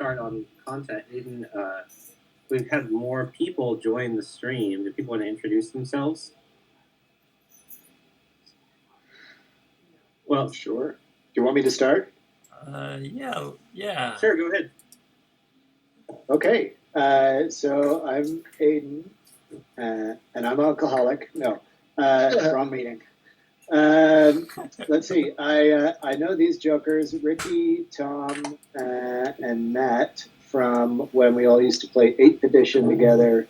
start on content, Aiden, we've had more people join the stream. Do people want to introduce themselves? Well, sure. Do you want me to start? Yeah. Sure, go ahead. Okay. So I'm Aiden, and I'm alcoholic. No, wrong meeting. Let's see. I know these jokers, Ricky, Tom, and Matt, from when we all used to play 8th edition together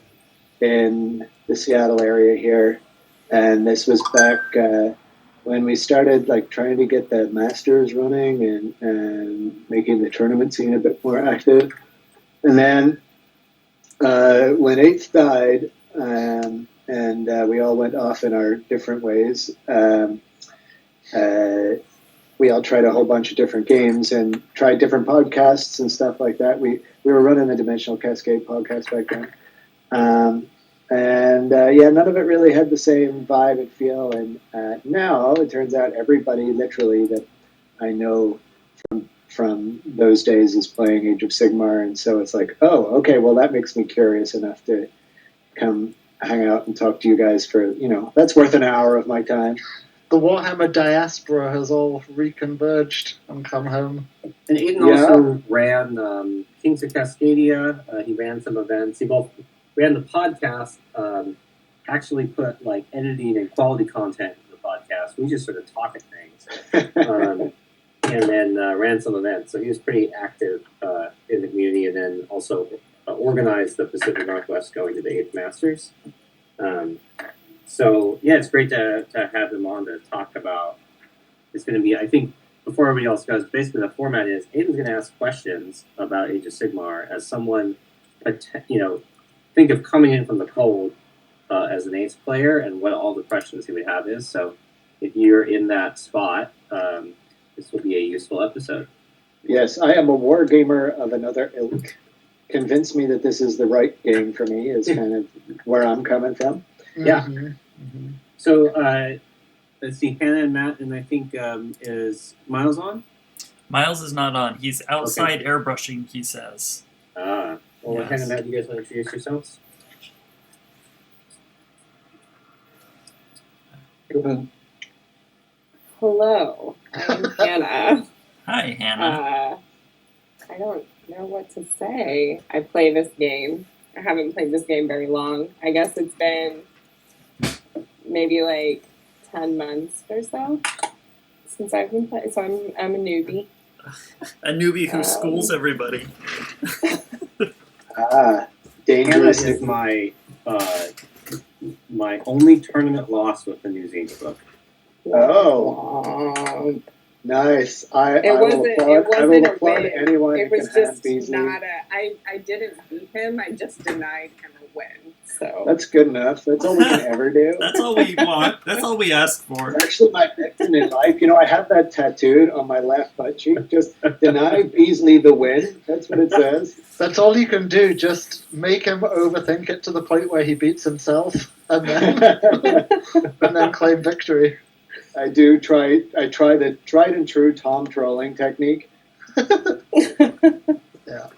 in the Seattle area here. And this was back when we started trying to get the Masters running and making the tournament scene a bit more active. And then when 8th died, and we all went off in our different ways, we all tried a whole bunch of different games and tried different podcasts and stuff like that. We were running the Dimensional Cascade podcast back then. None of it really had the same vibe and feel. And now it turns out everybody literally that I know from those days is playing Age of Sigmar. And so it's like, oh, okay, well, that makes me curious enough to come hang out and talk to you guys for, that's worth an hour of my time. The Warhammer diaspora has all reconverged and come home. And Aiden also ran Kings of Cascadia. He ran some events. He both ran the podcast, actually put editing and quality content in the podcast. We just sort of talk at things. And then ran some events. So he was pretty active in the community, and then also organized the Pacific Northwest going to the 8th Masters. It's great to have him on to talk about. It's going to be, I think, before everybody else goes, basically the format is Aiden's going to ask questions about Age of Sigmar as someone, think of coming in from the cold as an 8th player and what all the questions he would have is. So if you're in that spot, this will be a useful episode. Yes, I am a war gamer of another ilk. Convince me that this is the right game for me is kind of where I'm coming from. Yeah. Mm-hmm. So let's see, Hannah and Matt, and I think is Miles on? Miles is not on. He's outside airbrushing, he says. Well, yes. Hannah and Matt, you guys want to introduce yourselves? Go ahead. Hello, I'm Hannah. Hi, Hannah. I don't know what to say. I play this game. I haven't played this game very long. I guess it's been maybe 10 months or so since I've been playing. So I'm a newbie. A newbie who schools everybody. Dangerous is my only tournament loss with the New Zealand book. Oh, nice! I will applaud anyone who can have Beasley. I didn't beat him. I just denied him a win. So that's good enough. That's all we can ever do. That's all we want. That's all we ask for. Actually, my mission in life, I have that tattooed on my left butt cheek. Just deny Beasley the win. That's what it says. That's all you can do. Just make him overthink it to the point where he beats himself, and then claim victory. I try the tried and true Tom trolling technique. Yeah.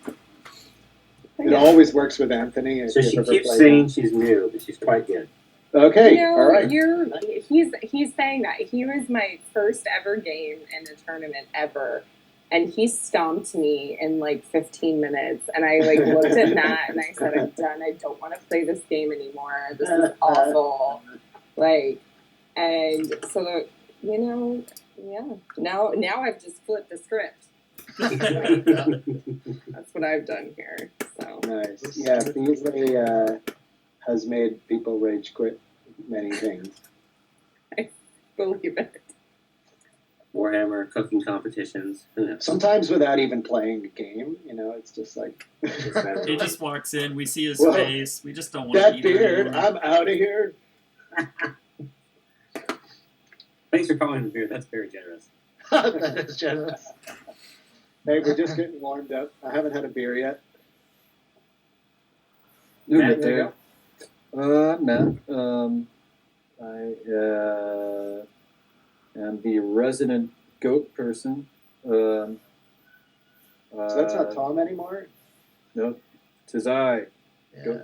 It always works with Anthony. So she keeps saying she's new, but she's quite good. Okay, all right. He's saying that. He was my first ever game in a tournament ever. And he stomped me in 15 minutes. And I looked at Matt and I said, I'm done. I don't want to play this game anymore. This is awful. And so, now I've just flipped the script. That's what I've done here. So nice. Yeah, Beasley has made people rage quit many things. I believe it. Warhammer, cooking competitions. Sometimes without even playing the game, it's just he just walks in, we see his face, we just don't want that to eat beard, anymore. I'm out of here. Thanks for calling the beard. That's very generous. That is generous. Hey, we're just getting warmed up. I haven't had a beer yet. You'll get there. Matt. I am the resident goat person. So that's not Tom anymore? Nope. 'Tis I. Yeah. Goat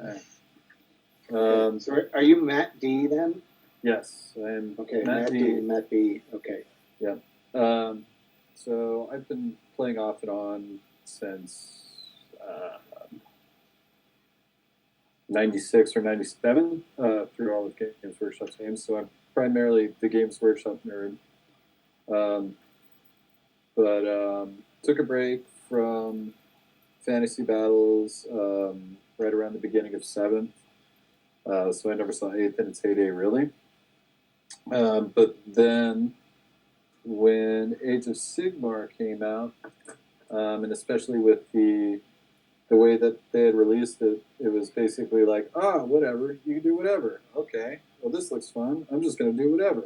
man. So are you Matt D then? Yes, I am. Okay, Matt Matt D and Matt B. Okay. So I've been playing off and on since 96 or 97 through all of Games Workshop's games. So I'm primarily the Games Workshop nerd. But took a break from Fantasy Battles right around the beginning of 7th. So I never saw 8th in its heyday, really. But then when Age of Sigmar came out, and especially with the way that they had released it, it was basically like, whatever, you can do whatever. Okay, well, this looks fun. I'm just going to do whatever.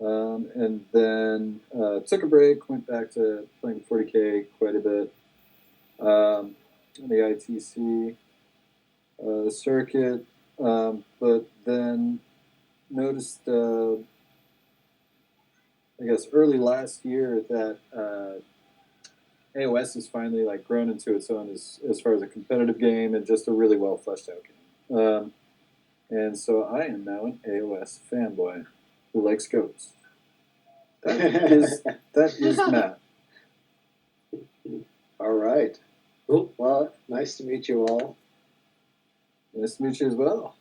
And then took a break, went back to playing 40K quite a bit. On the ITC circuit, but then noticed, I guess, early last year that AOS has finally like grown into its own as far as a competitive game and just a really well fleshed out game. And so I am now an AOS fanboy who likes goats. That is Matt. All right. Cool. Well, nice to meet you all. Nice to meet you as well.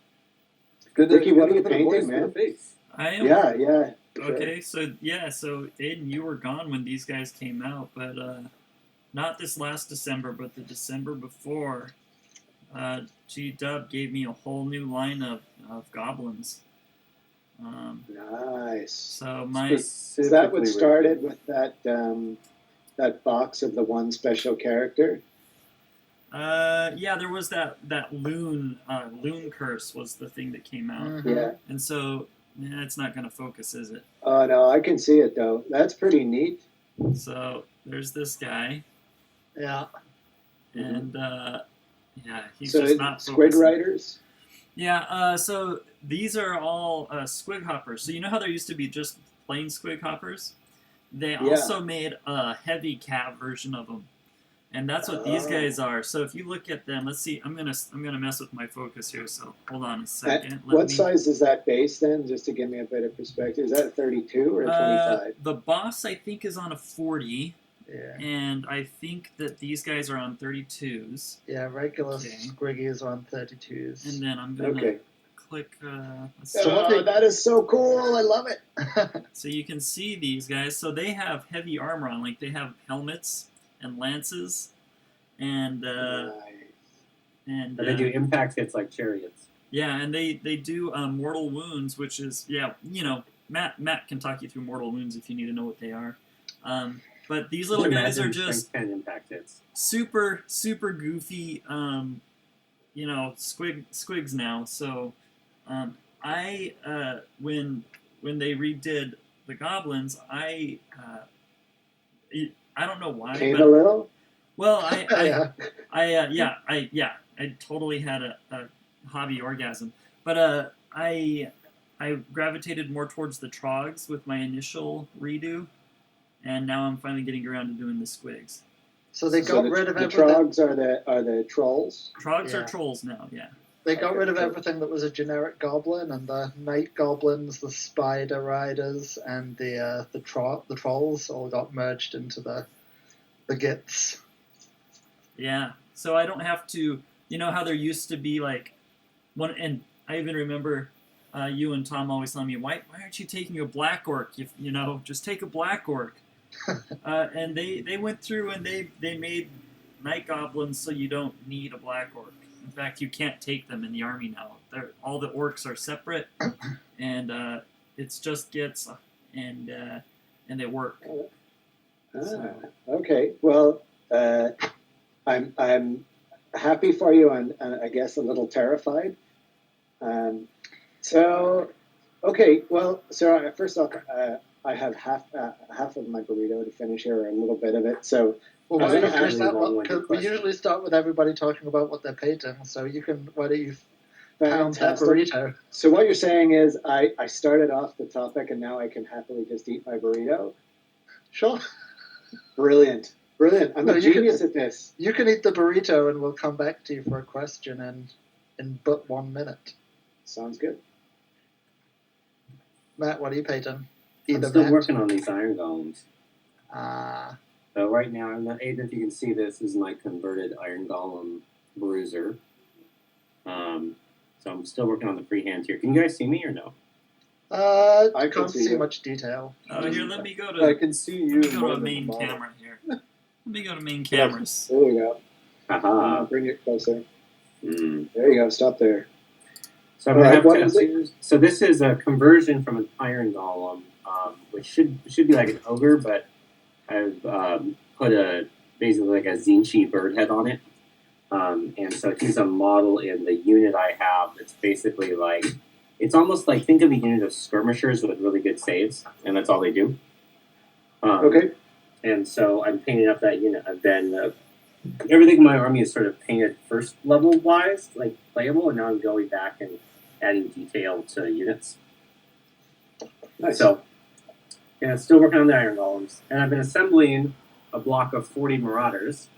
Good Ricky, what are you put a voice painting, to the man? face. I am. Yeah. For sure. Okay, so Aiden, you were gone when these guys came out, but not this last December, but the December before. G-Dub gave me a whole new line of goblins. Nice. So my Is that what started with that box of the one special character? there was that loon curse was the thing that came out, Mhm. Yeah. and so it's not going to focus, is it? Oh no, I can see it though. That's pretty neat. So there's this guy, Yeah. and he's So just not Squid focusing. Riders. Yeah, so these are all squig hoppers. So you know how there used to be just plain squig hoppers? They also made a heavy cav version of them, and that's what these guys are. So if you look at them, let's see. I'm gonna mess with my focus here. So hold on a second. What size is that base then? Just to give me a bit of perspective, is that a 32 or a 25? The boss I think is on a 40, Yeah. and I think that these guys are on 32s. Yeah, regular Okay. Squiggies on 32s. And then I'm gonna Okay. click. Let's So see. what they- That is so cool! I love it. So you can see these guys. So they have heavy armor on, like they have helmets and lances, and Nice. and And they do impact hits like chariots. yeah, and they do mortal wounds, which is Matt can talk you through mortal wounds if you need to know what they are. But these little guys are just strength 10 impact hits. super goofy, squigs now. So I when they redid the goblins, I don't know why, Came but a little. well, Yeah. I totally had a hobby orgasm, but I gravitated more towards the trogs with my initial redo, and now I'm finally getting around to doing the squigs. So they got rid of the everything. trogs are the trolls. Trogs are Yeah. trolls now, yeah. They got Okay, rid of cool. everything that was a generic goblin, and the night goblins, the spider riders, and the trolls all got merged into the gits. Yeah, so I don't have to. You know how there used to be like one, and I even remember you and Tom always telling me, why aren't you taking a black orc? Just take a black orc. And they went through and they made night goblins so you don't need a black orc. In fact, you can't take them in the army now. All the orcs are separate, and it's just gits, and they work. Okay. Well, I'm happy for you, and I guess a little terrified. Okay. Well, so first off, I have half of my burrito to finish here, or a little bit of it. So Well, why I'm don't you gonna finish ask that you one? one Because we question. usually start with everybody talking about what they're painting. So why don't you pound that fantastic. burrito? So what you're saying is I started off the topic, and now I can happily just eat my burrito. Sure. Brilliant. Brilliant. I'm No, a you genius at this. You can eat the burrito, and we'll come back to you for a question in but 1 minute. Sounds good. Matt, what are you painting? I'm still working on these iron golems. Ah, So right now, I'm not, Aiden, if you can see this, is my converted iron golem bruiser. So I'm still working on the freehand here. Can you guys see me or no? I can can't see see you. much detail. Here, let me go I to can see you. let me go more to than the main model. camera here. Let me go to main cameras. There we go. Haha. Bring it closer. Mm. There you go. Stop there. So I'm gonna Alright, have what is it? tattoos. So this is a conversion from an iron golem, which should be like an ogre, but I've put basically like a Zinchi bird head on it. And so he's a model in the unit I have that's basically like, it's almost like, think of a unit of skirmishers with really good saves, and that's all they do. Okay. And so I'm painting up that unit. I've been, everything in my army is sort of painted first level wise, like playable, and now I'm going back and adding detail to units. Nice. So, yeah, still working on the iron golems. And I've been assembling a block of 40 marauders,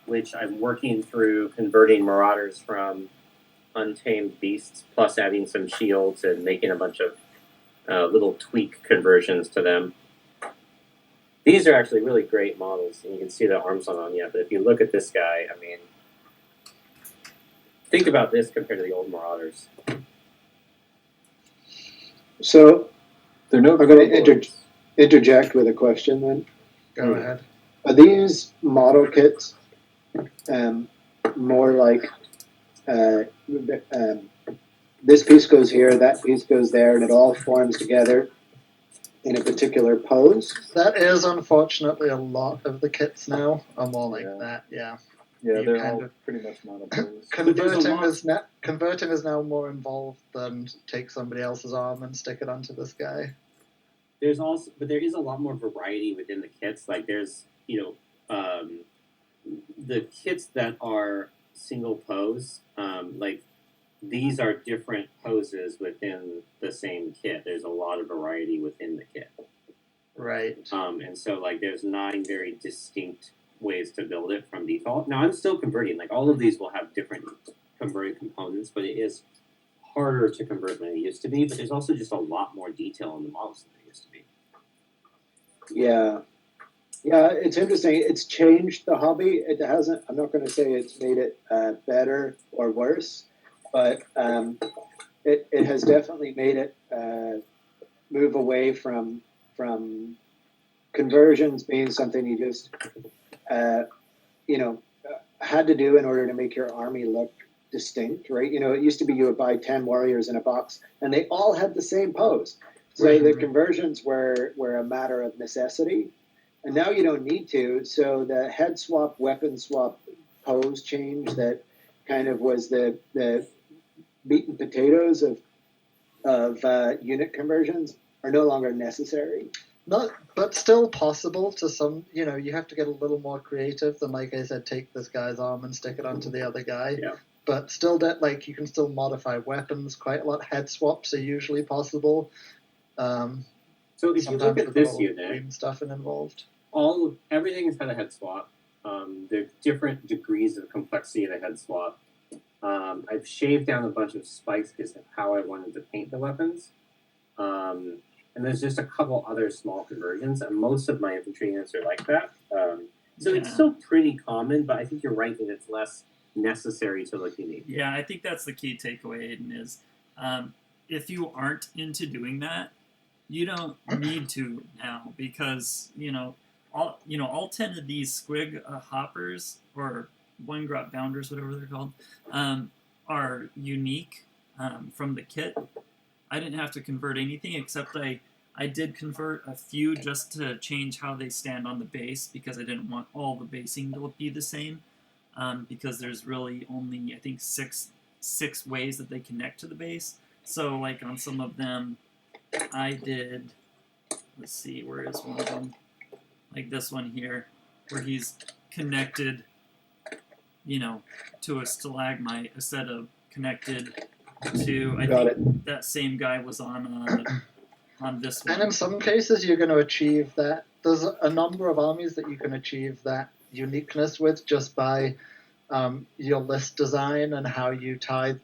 which I'm working through converting marauders from untamed beasts, plus adding some shields and making a bunch of little tweak conversions to them. These are actually really great models, and you can see the arms not on yet, but if you look at this guy, I mean, think about this compared to the old marauders. So They're no. I'm going to cowboys. interject with a question then. Go ahead. Are these model kits more like this piece goes here, that piece goes there, and it all forms together in a particular pose? That is unfortunately a lot of the kits now are more like Yeah. that. Yeah, Yeah, You they're kind all of- pretty much monopoles. But there's a lot- converting is now more involved than take somebody else's arm and stick it onto this guy. There's also, but there is a lot more variety within the kits. Like there's, the kits that are single pose, like these are different poses within the same kit. There's a lot of variety within the kit. Right. And so like there's 9 very distinct ways to build it from default. Now I'm still converting. Like all of these will have different converted components, but it is harder to convert than it used to be. But there's also just a lot more detail in the models than there used to be. Yeah. Yeah, it's interesting. It's changed the hobby. It hasn't, I'm not going to say it's made it better or worse, but it has definitely made it move away from conversions being something you just, had to do in order to make your army look distinct, right? It used to be you would buy 10 warriors in a box and they all had the same pose. So Right. the conversions were a matter of necessity. And now you don't need to. So the head swap, weapon swap pose change that kind of was the meat and potatoes of unit conversions are no longer necessary. Not, but still possible to some. You have to get a little more creative than, like I said, take this guy's arm and stick it onto the other guy. Yeah. But still, that you can still modify weapons quite a lot. Head swaps are usually possible. So if you look at this unit, green stuff involved. Everything has had a head swap. There are different degrees of complexity of the head swap. I've shaved down a bunch of spikes because of how I wanted to paint the weapons. And there's just a couple other small conversions, and most of my infantry units are like that. So it's still pretty common, but I think you're right that it's less necessary to look unique. Yeah, I think that's the key takeaway, Aiden, is if you aren't into doing that, you don't need to now, because all 10 of these squig hoppers or one grot bounders, whatever they're called, are unique from the kit. I didn't have to convert anything, except I did convert a few just to change how they stand on the base, because I didn't want all the basing to be the same, because there's really only, I think, six ways that they connect to the base. So like on some of them I did, let's see, where is one of them? Like this one here, where he's connected, to a stalagmite instead of connected to, I think that same guy was on this one. And in some cases, you're going to achieve that there's a number of armies that you can achieve that uniqueness with just by your list design and how you tie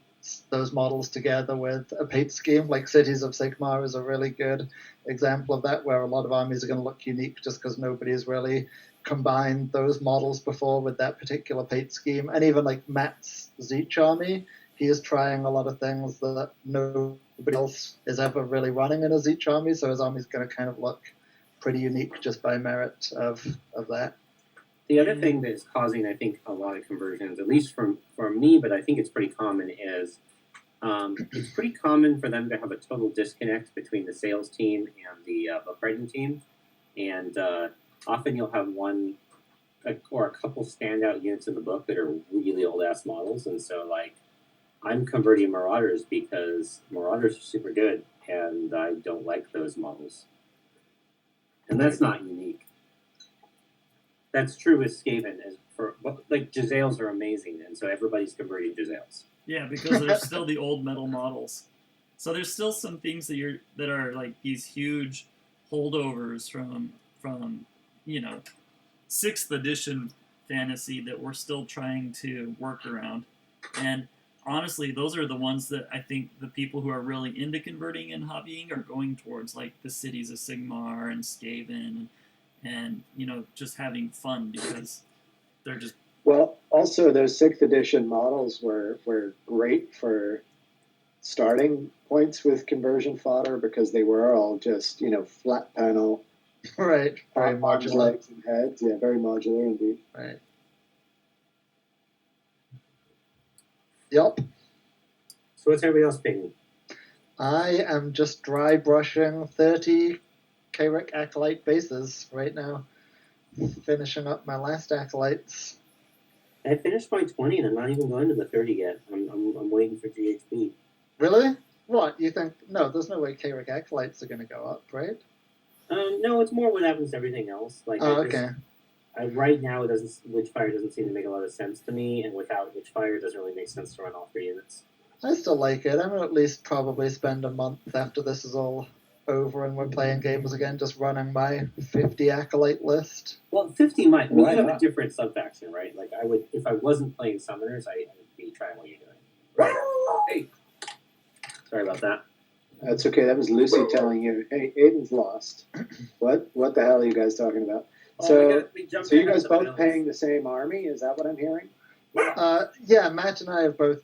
those models together with a paint scheme. Like Cities of Sigmar is a really good example of that, where a lot of armies are going to look unique just because nobody's really combined those models before with that particular paint scheme. And even like Matt's Zeech army, he is trying a lot of things that nobody else is ever really running in a Zeech army, so his army is going to kind of look pretty unique just by merit of that. The other thing that's causing, I think, a lot of conversions, at least from me, but I think it's pretty common, is it's pretty common for them to have a total disconnect between the sales team and the book writing team. And often you'll have one or a couple standout units in the book that are really old-ass models. And so, like, I'm converting Marauders because Marauders are super good, and I don't like those models. And that's not unique. That's true with Skaven. Like, Jezzails are amazing, and so everybody's converting Jezzails. Yeah, because they're still the old metal models. So there's still some things that are like these huge holdovers from 6th edition fantasy that we're still trying to work around. And honestly, those are the ones that I think the people who are really into converting and hobbying are going towards, like the Cities of Sigmar and Skaven, and just having fun because they're just. Well, also those 6th edition models were great for starting points with conversion fodder because they were all just flat panel, Right, very arms, modular. legs, and heads. Yeah, very modular indeed. Right. Yep. So what's everybody else picking? I am just dry brushing 30 Kayric Acolyte bases right now. Finishing up my last Acolytes. I finished my 20 and I'm not even going to the 30 yet. I'm waiting for GHB. Really? What? You think? No, there's no way Kayric Acolytes are going to go up, right? No, it's more what happens to everything else. Like, okay. Right now, Witchfire doesn't seem to make a lot of sense to me, and without Witchfire, it doesn't really make sense to run all 3 units. I still like it. I'm going to at least probably spend a month after this is all over and we're playing games again, just running my 50 Acolyte list. Well, 50 might. You have not? a different subfaction, right? Like, I would, if I wasn't playing Summoners, I would be trying what you're doing. Right. Hey. Sorry about that. That's okay. That was Lucy telling you, hey, Aiden's lost. What the hell are you guys talking about? So you guys both paying the same army? Is that what I'm hearing? Yeah, Matt and I have both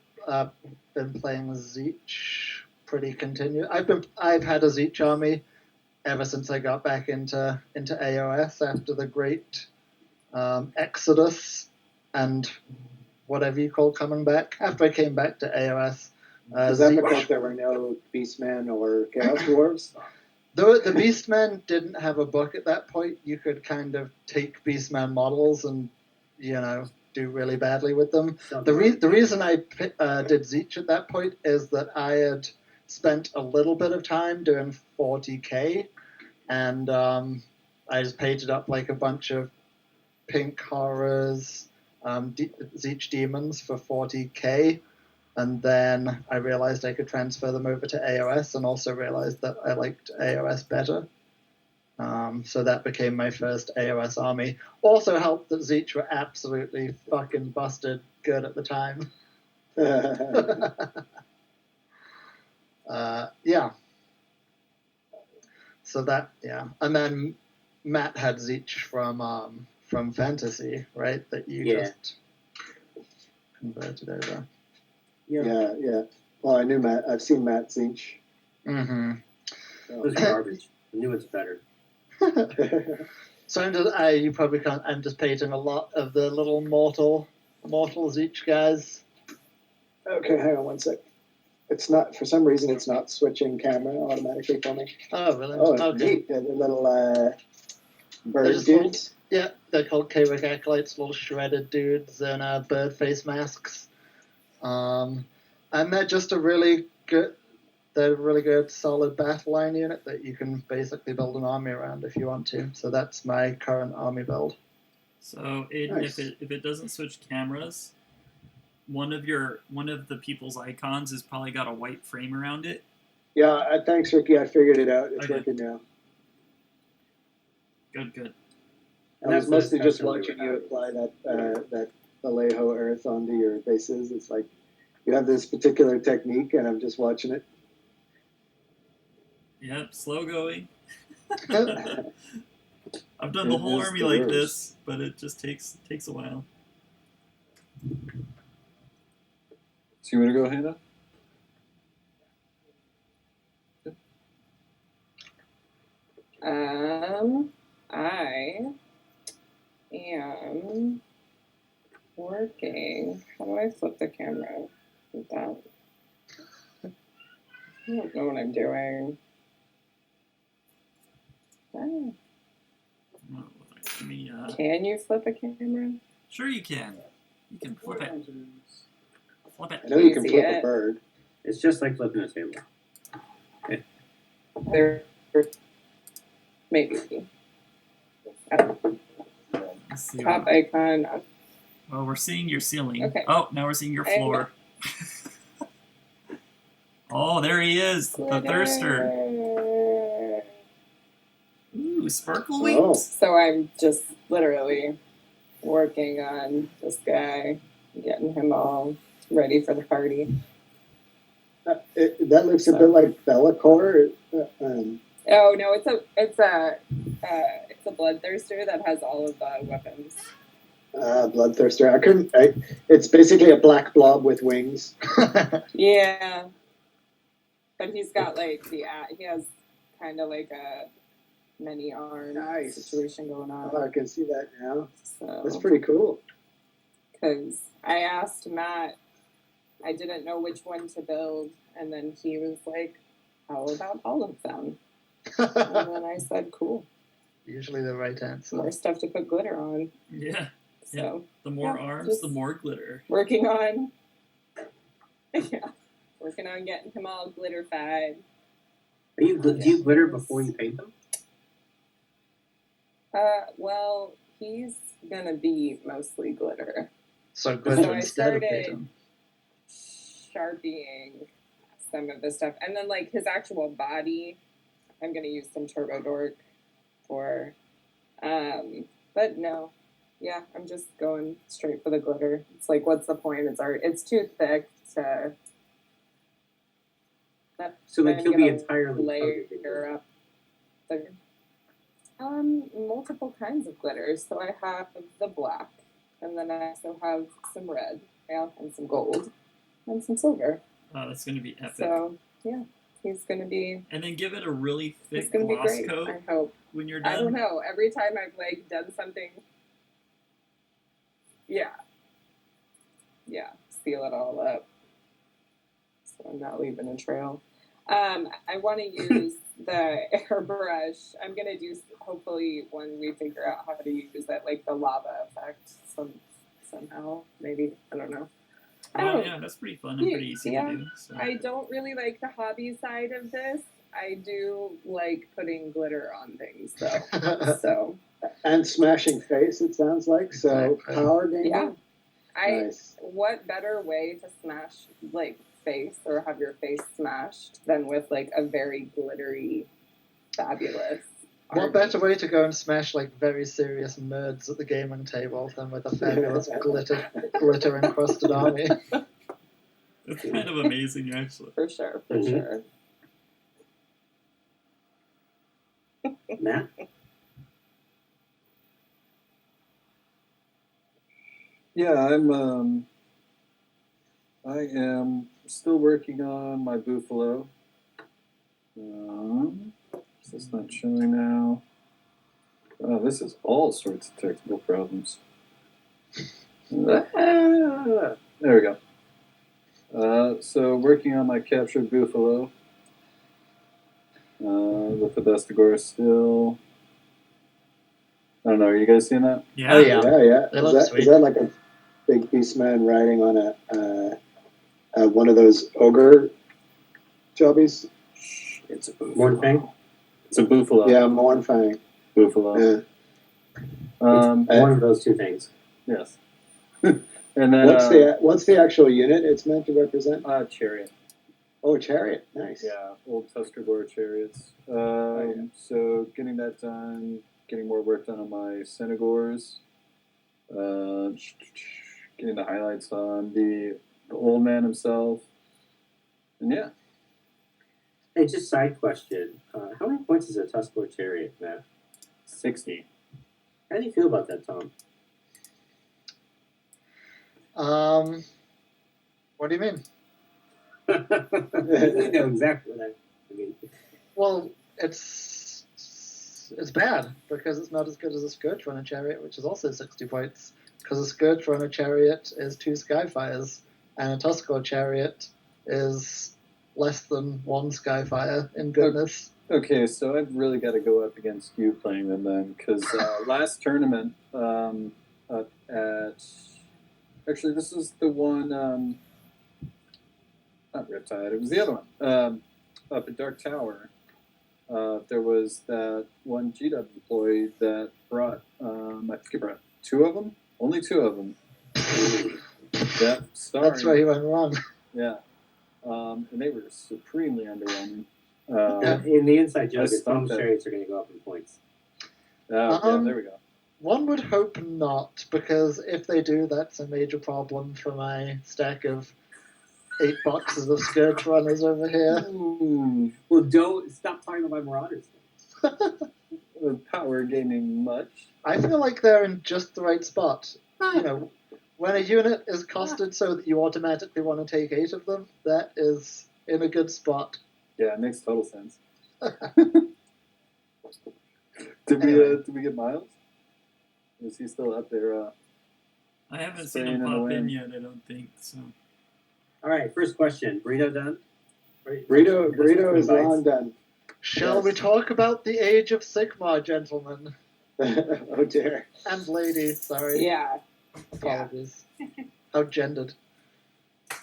been playing Zeech pretty continuous. I've had a Zeech army ever since I got back into AOS after the great exodus and whatever you call coming back. After I came back to AOS, Is that because there were no Beastmen or Chaos Dwarves? The Beastmen didn't have a book at that point. You could kind of take Beastman models and do really badly with them. The reason I did Zeech at that point is that I had spent a little bit of time doing 40k, and I just painted up like a bunch of pink horrors, Zeech demons for 40k, and then I realized I could transfer them over to AOS, and also realized that I liked AOS better. So that became my first AOS army. Also helped that Zeech were absolutely fucking busted good at the time. Yeah. So that, yeah. And then Matt had Zeech from Fantasy, right? That you just converted over. Yeah. Well, I knew Matt. I've seen Matt Zeech. Mm-hmm. Those are garbage. The new one's better. So you probably can't anticipating a lot of the little mortal Zeech guys. Okay, hang on one sec. It's not, for some reason, it's not switching camera automatically for me. Oh, really? Oh, okay. neat. They're the little bird dudes. They're called Kayric Acolytes, little shredded dudes in bird face masks. And they're just a really good solid battle line unit that you can basically build an army around if you want to. So that's my current army build. So Aiden, Nice. if it doesn't switch cameras, one of the people's icons has probably got a white frame around it. Yeah, thanks, Ricky. I figured it out. It's Okay. working now. Good. I was mostly just discussion we watching were you having. apply that Vallejo earth onto your bases. It's like you have this particular technique, and I'm just watching it. Yep, slow going. I've done the It whole is army the like worst. this, but it just takes a while. So you want to go, Hannah? I am working. How do I flip the camera with that? I don't know what I'm doing. Oh, Oh, let me, can you flip a camera? sure you can. You can flip it. Flip I it. know you can See flip it? a bird. It's just like flipping a table. There, maybe. Let's see. Top icon. Well, we're seeing your ceiling. Okay. Oh, now we're seeing your I- floor. Oh, there he is, the thirster. Ooh, sparkle Oh. wings. So I'm just literally working on this guy, getting him all ready for the party. That looks a bit like Bellacore. Oh no, it's a bloodthirster that has all of the weapons. Bloodthirster. It's basically a black blob with wings. Yeah, but he's got like he has kind of like a many arm Nice. situation going Oh, on. I can see that now. That's So pretty cool. because I asked Matt, I didn't know which one to build, and then he was like, "How about all of them?" And then I said, "Cool, Usually the right answer. more stuff to put glitter on." Yeah. So The more Yeah, arms, just- the more glitter. working on, working on getting him all glitterified. Do you glitter before you paint them? Well, he's gonna be mostly glitter. So glitter So I instead of started- paint. Sharpieing some of the stuff, and then like his actual body, I'm gonna use some Turbo Dork for. But no, yeah, I'm just going straight for the glitter. It's like, what's the point? It's too thick to. So like I'm he'll be gonna entirely layer coated. up the multiple kinds of glitters. So I have the black, and then I also have some red, and some gold, and some silver. Oh, that's going to be epic. So yeah, he's gonna be And then give it a really he's thick gonna be gloss great. coat I hope. when you're done. I don't know. Every time I've like done something, yeah, seal it all up, so I'm not leaving a trail. I want to use the airbrush. I'm gonna do hopefully when we figure out how to use that, like the lava effect somehow. Maybe I don't know. Oh, yeah, that's pretty fun and pretty easy Yeah. to do. So. I don't really like the hobby side of this. I do like putting glitter on things though. So And smashing face, it sounds like. So Exactly. power gaming. yeah, Nice. what better way to smash like face or have your face smashed than with like a very glittery, fabulous. What army? better way to go and smash like very serious nerds at the gaming table than with a fabulous glitter encrusted army? It's kind of amazing, actually. For sure, for Mhm. sure. Matt? Yeah, I am still working on my Buffalo. Is this not showing now? Oh, this is all sorts of technical problems. There we go. So working on my captured Buffalo with the Vestigora still. I don't know. Are you guys seeing that? Yeah. Oh, yeah. Yeah. They look Is sweet. that like a big beast man riding on a one of those ogre jobbies? It's a Buffalo. Mornfang? It's a Buffalo. Yeah, Mornfang. Buffalo. Yeah. One of those two things. Yes. And then What's the actual unit it's meant to represent? Chariot. Oh, chariot. Nice. Yeah, old Tuscarora chariots. yeah. So getting that done getting more work done on my Senegors. Getting the highlights on the old man himself. And yeah. Hey, just side question. How many points is a Tuscarora Chariot, Matt? 60. How do you feel about that, Tom? What do you mean? You know exactly what I mean. Well, it's bad because it's not as good as a Scourge Runner Chariot, which is also 60 points. Because a Scourge Runner Chariot is 2 Skyfires, and a Tuscarora Chariot is less than 1 Skyfire in goodness. Okay, so I've really got to go up against you playing them then, because last tournament actually this is the one not Riptide, it was the other one up at Dark Tower. There was that one GW employee that brought I think he brought 2 of them, only 2 of them. Yeah, starring. That's where he went wrong. Yeah, and they were supremely underwhelming. In the inside joke, is stumped Tom's it. chariots are going to go up in points. Yeah, there we go. One would hope not, because if they do, that's a major problem for my stack of 8 boxes of Scourge Runners over here. Well, don't stop talking about Marauders. Power gaming much. I feel like they're in just the right spot. You know, when a unit is costed so that you automatically want to take 8 of them, that is in a good spot. Yeah, it makes total sense. Anyway. Did we get Miles? Is he still out there? I haven't seen Spraying him in the pop in wind. yet. I don't think so. All right, first question. Burrito done? Burrito is Bites. long done. Shall Yes. we talk about the age of Sigmar, gentlemen? Oh dear. And ladies, sorry. Yeah. Apologies. How gendered.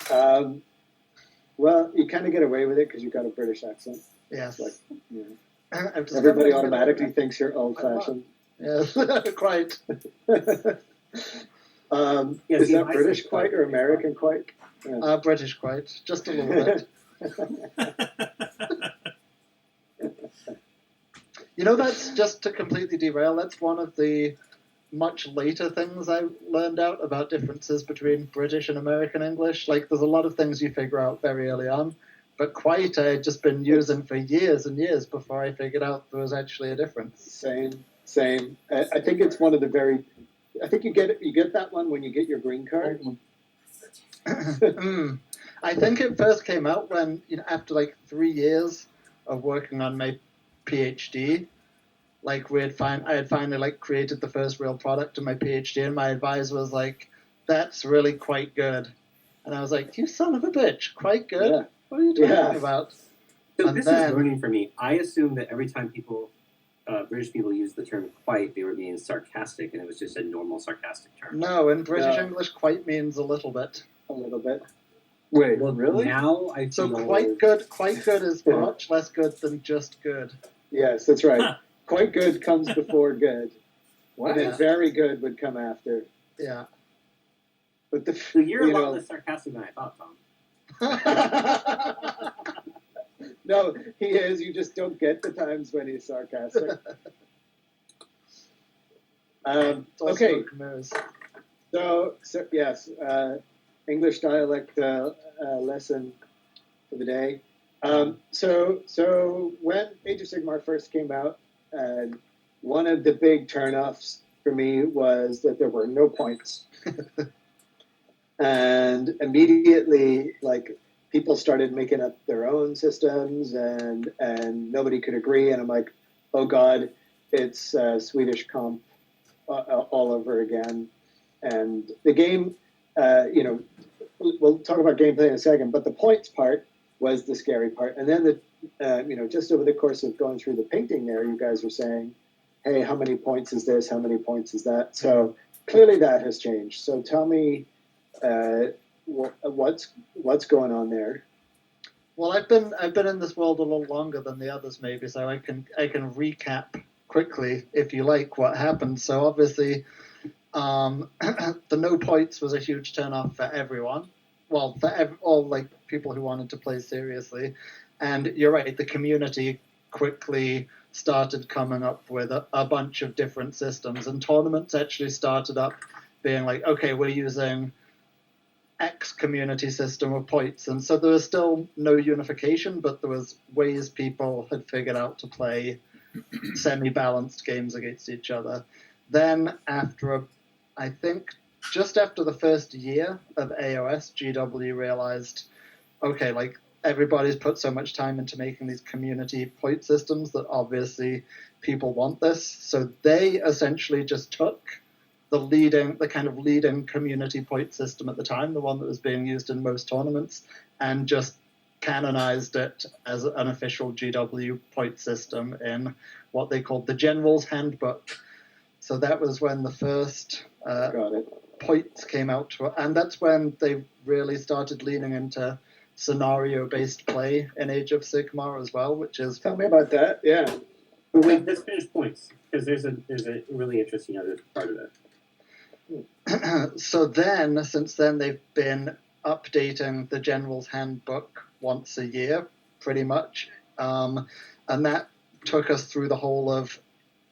Well, you kind of get away with it because you've got a British accent. Yes. Like, you know, I've discovered everybody I'm gonna- automatically thinks you're old-fashioned. Yes, quite. Yes, Is you that might British say quite or American quite? British quite. Just a little bit. You know, that's just to completely derail. That's one of the much later things I learned out about differences between British and American English. Like, there's a lot of things you figure out very early on, but quite I had just been using for years and years before I figured out there was actually a difference. Same. I think it's one of the very. I think you get that one when you get your green card. I think it first came out when, after like 3 years of working on my PhD, like I had finally like created the first real product of my PhD, and my advisor was like, "That's really quite good," and I was like, "You son of a bitch, quite good? Yeah. What are you talking Yeah. about?" So And this then- is learning for me. I assumed that every time British people use the term "quite," they were being sarcastic, and it was just a normal sarcastic term. No, in British No. English, quite means a little bit. A little bit. Wait, Well, really? now I So feel quite good is Yeah. much less good than just good. Yes, that's right. Huh. Quite good comes before good, What? and then very good would come after. Yeah. But the So you're a you lot know, less sarcastic than I thought, Tom. no, he is. You just don't get the times when he's sarcastic. It's also Okay, Khmer's. so yes, English dialect lesson for the day. So when Age of Sigmar first came out, one of the big turnoffs for me was that there were no points. And immediately, like, people started making up their own systems, and nobody could agree. And I'm like, oh God, it's Swedish comp all over again. And the game, we'll talk about gameplay in a second, but the points part was the scary part. And then just over the course of going through the painting there, you guys were saying, hey, how many points is this? How many points is that? So clearly that has changed. So tell me, what's going on there? Well, I've been in this world a little longer than the others, maybe, so I can recap quickly, if you like, what happened. So obviously, the no points was a huge turnoff for everyone. Well, for all like people who wanted to play seriously, and you're right, the community quickly started coming up with a bunch of different systems, and tournaments actually started up being like, okay, we're using X community system of points, and so there was still no unification, but there was ways people had figured out to play semi-balanced games against each other. Then I think just after the first year of AOS, GW realized, okay, like everybody's put so much time into making these community point systems that obviously people want this. So they essentially just took the kind of leading community point system at the time, the one that was being used in most tournaments, and just canonized it as an official GW point system in what they called the General's Handbook. So that was when the first points came out, and that's when they really started leaning into scenario-based play in Age of Sigmar as well, which is... Tell me about that, yeah. But wait, let's finish points, because there's a really interesting other part of it. So then, since then, they've been updating the General's Handbook once a year, pretty much. And that took us through the whole of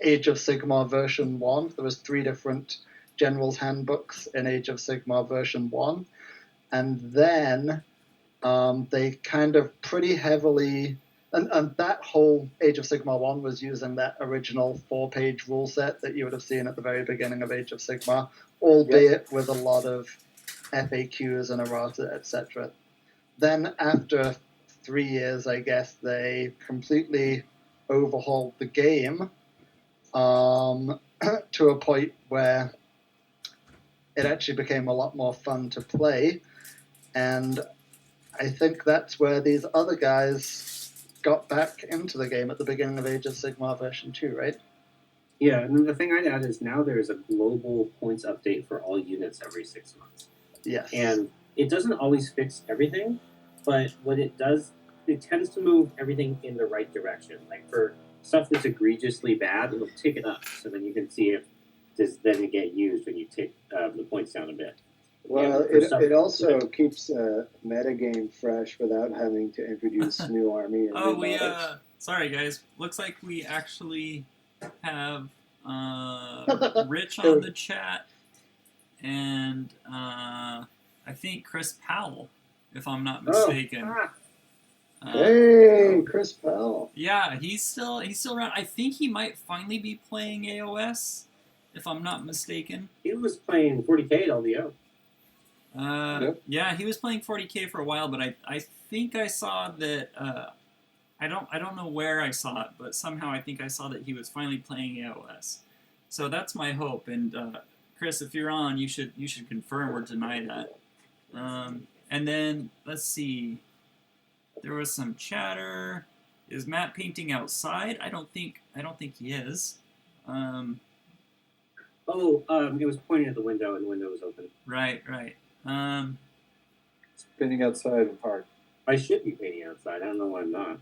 Age of Sigmar version 1. There was 3 different General's Handbooks in Age of Sigmar version 1. And then they kind of pretty heavily... And that whole Age of Sigmar 1 was using that original 4-page rule set that you would have seen at the very beginning of Age of Sigmar, albeit with a lot of FAQs and errata, etc. Then after 3 years, I guess, they completely overhauled the game to a point where it actually became a lot more fun to play. And I think that's where these other guys got back into the game at the beginning of Age of Sigmar version 2, right? Yeah, and then the thing I'd add is now there's a global points update for all units every 6 months. Yes. And it doesn't always fix everything, but what it does, it tends to move everything in the right direction. Like for stuff that's egregiously bad, it'll tick it up, so then you can see if does then get used when you take the points down a bit. Well, it also keeps metagame fresh without having to introduce new army and new models. Sorry guys, looks like we actually have Rich on the chat, and I think Chris Powell, if I'm not mistaken. Hey, Chris Powell. Yeah, he's still around. I think he might finally be playing AOS, if I'm not mistaken. He was playing 40k at LDO. Yep. Yeah, he was playing 40k for a while, but I think I saw that. I don't know where I saw it, but somehow I think I saw that he was finally playing AOS. So that's my hope. And Chris, if you're on, you should confirm or deny that. And then let's see. There was some chatter. Is Matt painting outside? I don't think he is. It was pointing at the window, and the window was open. Right. It's painting outside in park. I should be painting outside. I don't know why I'm not.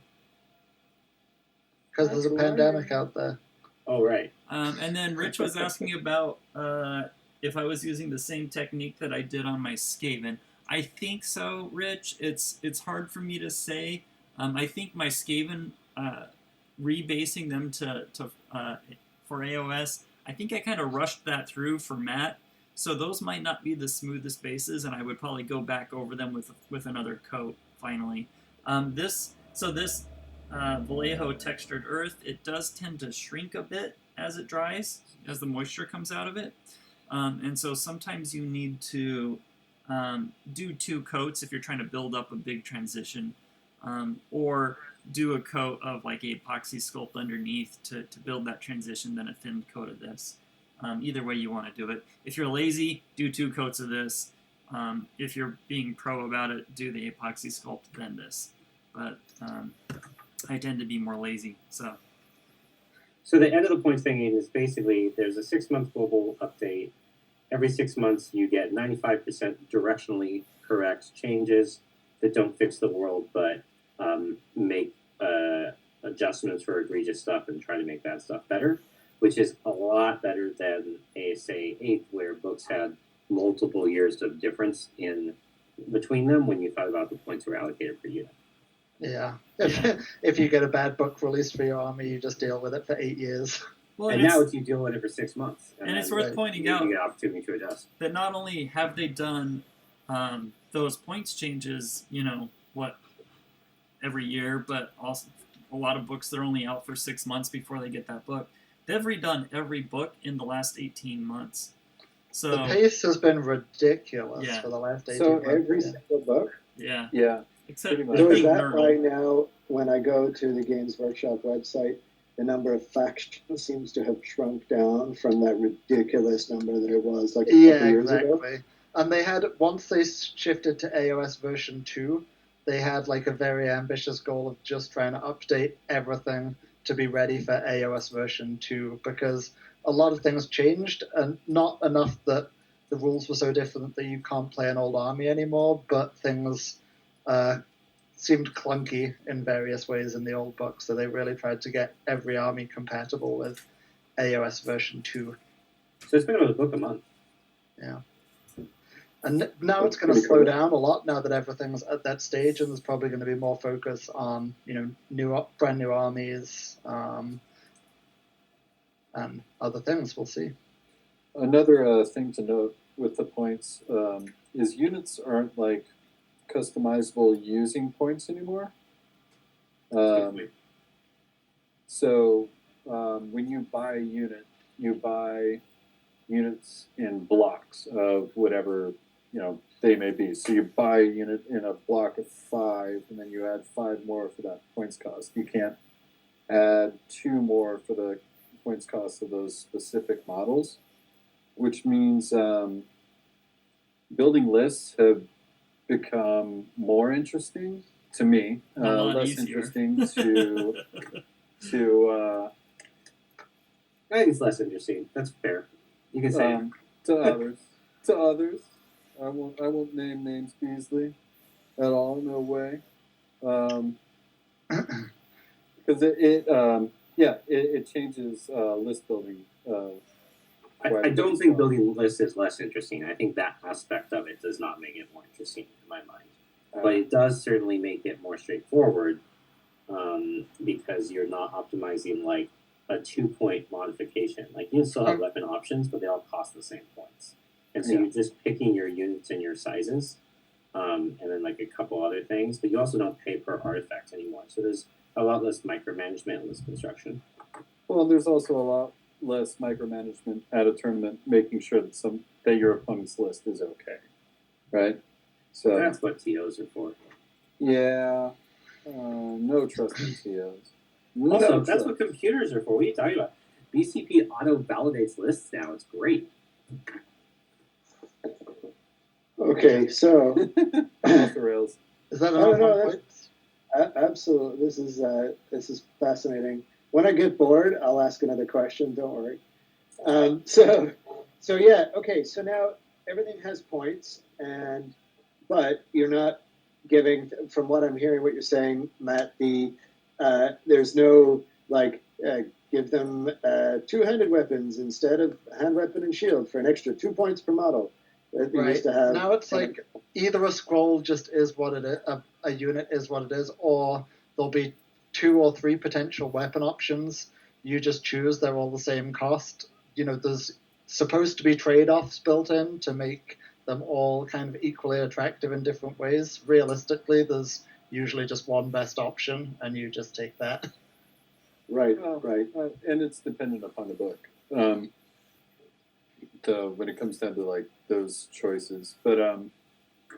Because there's a pandemic out there. Oh, right. And then Rich was asking about if I was using the same technique that I did on my Skaven. I think so, Rich. It's hard for me to say. I think my Skaven, rebasing them for AOS, I think I kind of rushed that through for Matt. So those might not be the smoothest bases, and I would probably go back over them with another coat finally. This Vallejo textured earth, it does tend to shrink a bit as it dries, as the moisture comes out of it. And so sometimes you need to do 2 coats if you're trying to build up a big transition, or do a coat of like epoxy sculpt underneath to build that transition, then a thin coat of this. Either way you want to do it. If you're lazy, do 2 coats of this. If you're being pro about it, do the epoxy sculpt, then this. But I tend to be more lazy, so. So the end of the points thing is basically there's a 6-month global update. Every 6 months you get 95% directionally correct changes that don't fix the world, but make adjustments for egregious stuff and try to make that stuff better, which is a lot better than say 8th, where books had multiple years of difference in between them when you thought about the points were allocated per unit. Yeah. If you get a bad book released for your army, you just deal with it for 8 years. Well, And now you deal with it for 6 months. and it's then worth pointing you out get an opportunity to adjust. that not only have they done those points changes, every year, but also a lot of books that are only out for 6 months before they get that book. They've redone every book in the last 18 months. So The pace has been ridiculous Yeah. for the last 18 So months. every yeah. single book. yeah, Yeah. except Pretty much. So I is think that Neural. why now, when I go to the Games Workshop website, the number of factions seems to have shrunk down from that ridiculous number that it was like a couple Yeah, years ago? exactly. And they had, once they shifted to AOS version 2, they had like a very ambitious goal of just trying to update everything to be ready for AOS version 2, because a lot of things changed, and not enough that the rules were so different that you can't play an old army anymore, but things seemed clunky in various ways in the old book, so they really tried to get every army compatible with AOS version 2. So it's been about a book a month. Yeah. And now it's going to Pretty slow cool. down a lot now that everything's at that stage, and there's probably going to be more focus on brand new armies and other things. We'll see. Another thing to note with the points is units aren't like customizable using points anymore. So when you buy a unit, you buy units in blocks of whatever they may be. So you buy a unit in a block of 5, and then you add 5 more for that points cost. You can't add 2 more for the points cost of those specific models, which means building lists have become more interesting to me, A lot less easier. interesting to I think it's less interesting. That's fair. You can say to others. I won't name names, Beasley, at all. No way. Because it changes list building. I don't think building lists is less interesting. I think that aspect of it does not make it more interesting in my mind. But it does certainly make it more straightforward because you're not optimizing like a 2-point modification. Like you still have weapon options, but they all cost the same points. And so you're just picking your units and your sizes, and then like a couple other things. But you also don't pay per artifact anymore. So there's a lot less micromanagement and list construction. Well, there's also a lot less micromanagement at a tournament, making sure that your opponent's list is okay, right? So that's what TOs are for. Yeah, no trust in TOs. Also, that's what computers are for. What are you talking about? BCP auto validates lists now. It's great. Okay, so off the rails. Is that no, enough that's absolutely. This is fascinating. When I get bored, I'll ask another question. Don't worry. So yeah. Okay. So now everything has points, but you're not giving. From what I'm hearing, what you're saying, Matt, there's no give them 2-handed weapons instead of hand weapon and shield for an extra 2 points per model. Right. Now it's like either a scroll just is what it is, a unit is what it is, or there'll be 2 or 3 potential weapon options. You just choose, they're all the same cost. There's supposed to be trade-offs built in to make them all kind of equally attractive in different ways. Realistically, there's usually just one best option, and you just take that. Right, and it's dependent upon the book. When it comes down to like those choices, but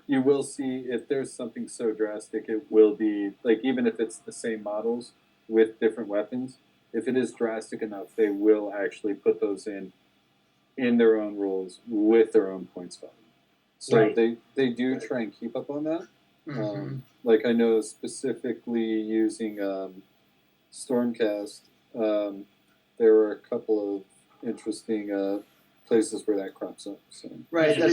you will see if there's something so drastic, it will be like even if it's the same models with different weapons, if it is drastic enough, they will actually put those in their own rules with their own points value. So they do try and keep up on that. Mm-hmm. Like I know specifically using Stormcast, there were a couple of interesting places where that crops up. So. Right. I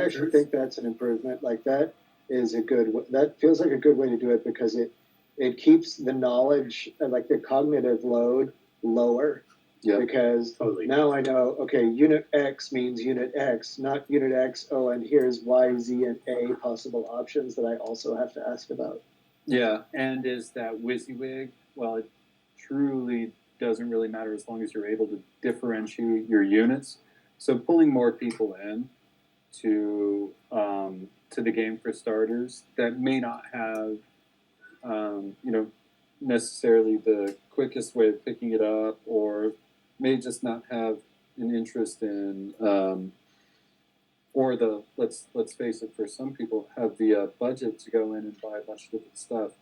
actually think that's an improvement. Like that is that feels like a good way to do it because it keeps the knowledge, like the cognitive load, lower. Yeah. Because now I know, okay, unit X means unit X, not unit X. Oh, and here's Y, Z, and A possible options that I also have to ask about. Yeah, and is that WYSIWYG? Well, it truly doesn't really matter as long as you're able to differentiate your units. So pulling more people in to the game for starters that may not have necessarily the quickest way of picking it up, or may just not have an interest in or the let's face it, for some people have the budget to go in and buy a bunch of different stuff,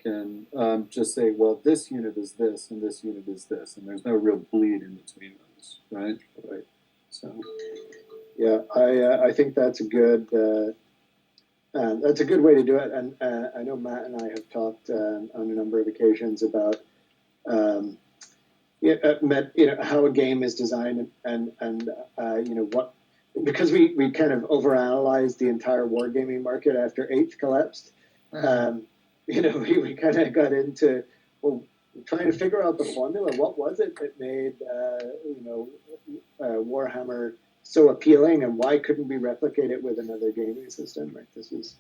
can just say, well, this unit is this and this unit is this, and there's no real bleed in between those, right? Right. So Yeah, I think that's a good way to do it. And I know Matt and I have talked on a number of occasions about how a game is designed and what, because we kind of overanalyzed the entire wargaming market after 8th collapsed. We kind of got into trying to figure out the formula. What was it that made Warhammer so appealing, and why couldn't we replicate it with another gaming system? Right. This was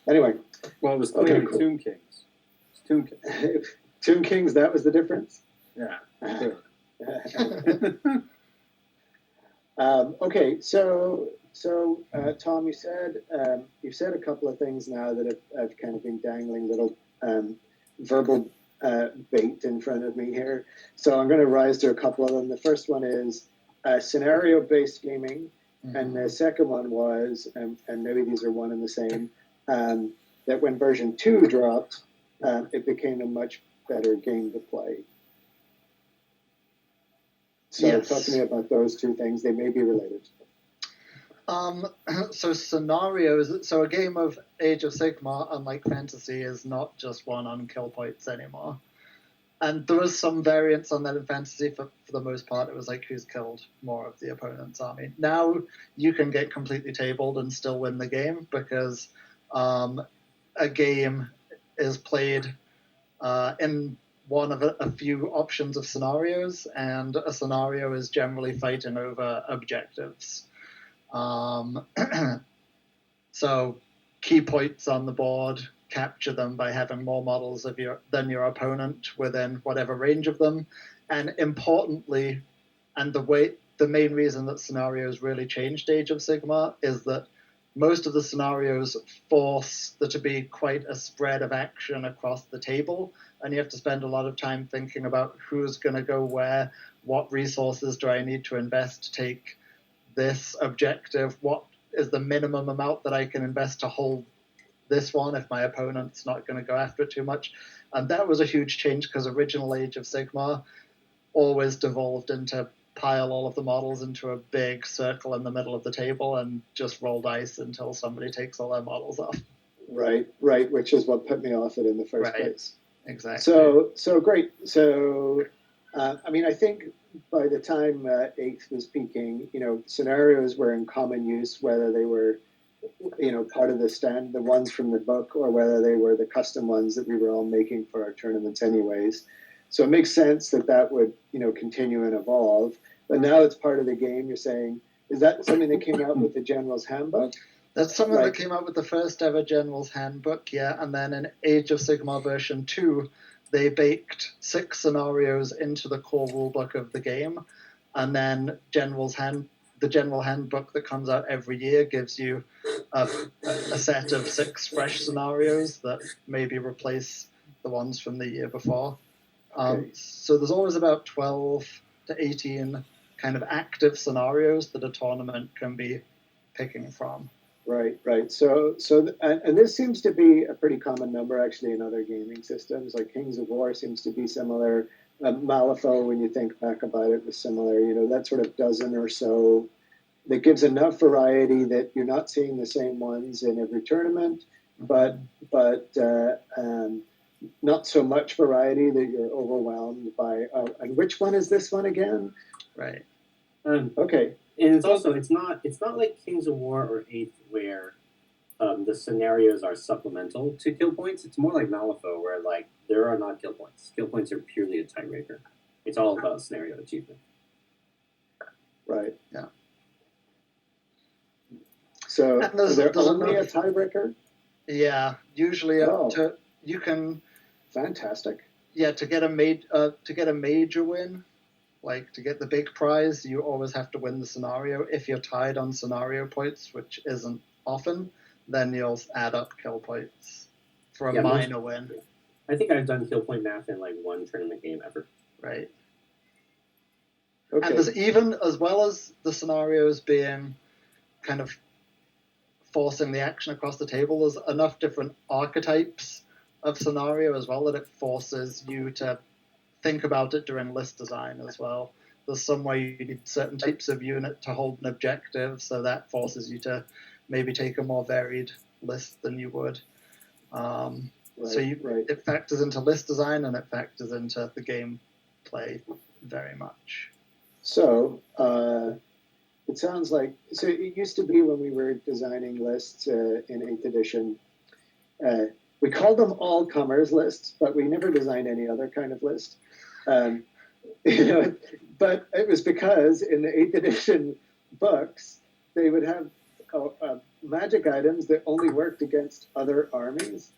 anyway. well, it was clearly cool. Tomb Kings. It's Tomb Kings. Tomb Kings. That was the difference. Yeah. Sure. Okay, so Tom, you said you've said a couple of things now that have kind of been dangling little verbal bait in front of me here. So I'm going to rise to a couple of them. The first one is scenario-based gaming, and the second one was, and maybe these are one and the same, that when version 2 dropped, it became a much better game to play. So Yes. Talk to me about those two things. They may be related. So scenarios. So a game of Age of Sigmar, unlike Fantasy, is not just won on kill points anymore. And there was some variance on that in Fantasy. For the most part, it was like who's killed more of the opponent's army. Now you can get completely tabled and still win the game, because a game is played in one of a few options of scenarios, and a scenario is generally fighting over objectives. So key points on the board, capture them by having more models than your opponent within whatever range of them. And importantly, and the main reason that scenarios really changed Age of Sigmar is that most of the scenarios force there to be quite a spread of action across the table, and you have to spend a lot of time thinking about who's going to go where, what resources do I need to invest to take this objective, what is the minimum amount that I can invest to hold this one if my opponent's not going to go after it too much. And that was a huge change, because original Age of Sigmar always devolved into pile all of the models into a big circle in the middle of the table and just roll dice until somebody takes all their models off. Right, which is what put me off it in the first place. Exactly. So great. So, I think by the time 8th was peaking, scenarios were in common use, whether they were, part of the ones from the book, or whether they were the custom ones that we were all making for our tournaments anyways. So it makes sense that would, continue and evolve. But now it's part of the game. You're saying, is that something that came out with the General's Handbook? That's something that came out with the first ever General's Handbook, yeah. And then in Age of Sigmar version 2, they baked 6 scenarios into the core rulebook of the game. And then the General Handbook that comes out every year gives you a set of 6 fresh scenarios that maybe replace the ones from the year before. So there's always about 12 to 18 kind of active scenarios that a tournament can be picking from. Right. So and this seems to be a pretty common number actually in other gaming systems. Like Kings of War seems to be similar. Malifaux, when you think back about it, was similar. That sort of dozen or so that gives enough variety that you're not seeing the same ones in every tournament, but not so much variety that you're overwhelmed by. And which one is this one again? Right. Okay. And it's not like Kings of War or 8th where the scenarios are supplemental to kill points. It's more like Malifaux, where there are not kill points. Kill points are purely a tiebreaker. It's all about scenario achievement. Right. Yeah. So is there only a tiebreaker? Yeah, usually you can, Fantastic. yeah, to get a major win, like to get the big prize, you always have to win the scenario. If you're tied on scenario points, which isn't often, then you'll add up kill points for a minor win. I think I've done kill point math in like one tournament game ever. Right. Okay. And there's even, as well as the scenarios being kind of forcing the action across the table, there's enough different archetypes of scenario as well that it forces you to think about it during list design as well. There's some way you need certain types of unit to hold an objective, so that forces you to maybe take a more varied list than you would. So it factors into list design and it factors into the game play very much. So it sounds like, so it used to be when we were designing lists in 8th edition, we called them all comers lists, but we never designed any other kind of list. But it was because in the 8th edition books, they would have magic items that only worked against other armies.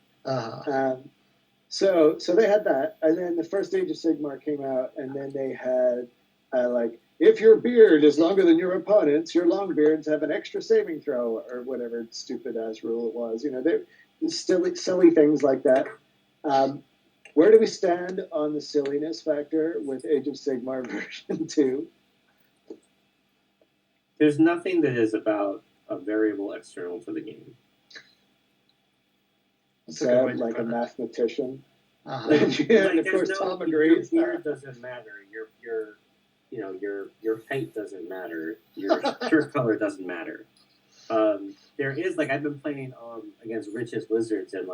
So they had that, and then the first Age of Sigmar came out, and then they had if your beard is longer than your opponent's, your longbeards have an extra saving throw, or whatever stupid ass rule it was. They're silly things like that. Where do we stand on the silliness factor with Age of Sigmar version 2? There's nothing that is about a variable external to the game. Said like a mathematician. Uh-huh. And of course, Tom agrees. Your beard doesn't matter. Your height doesn't matter. Your shirt color doesn't matter. There is I've been playing against Rich's Wizards, and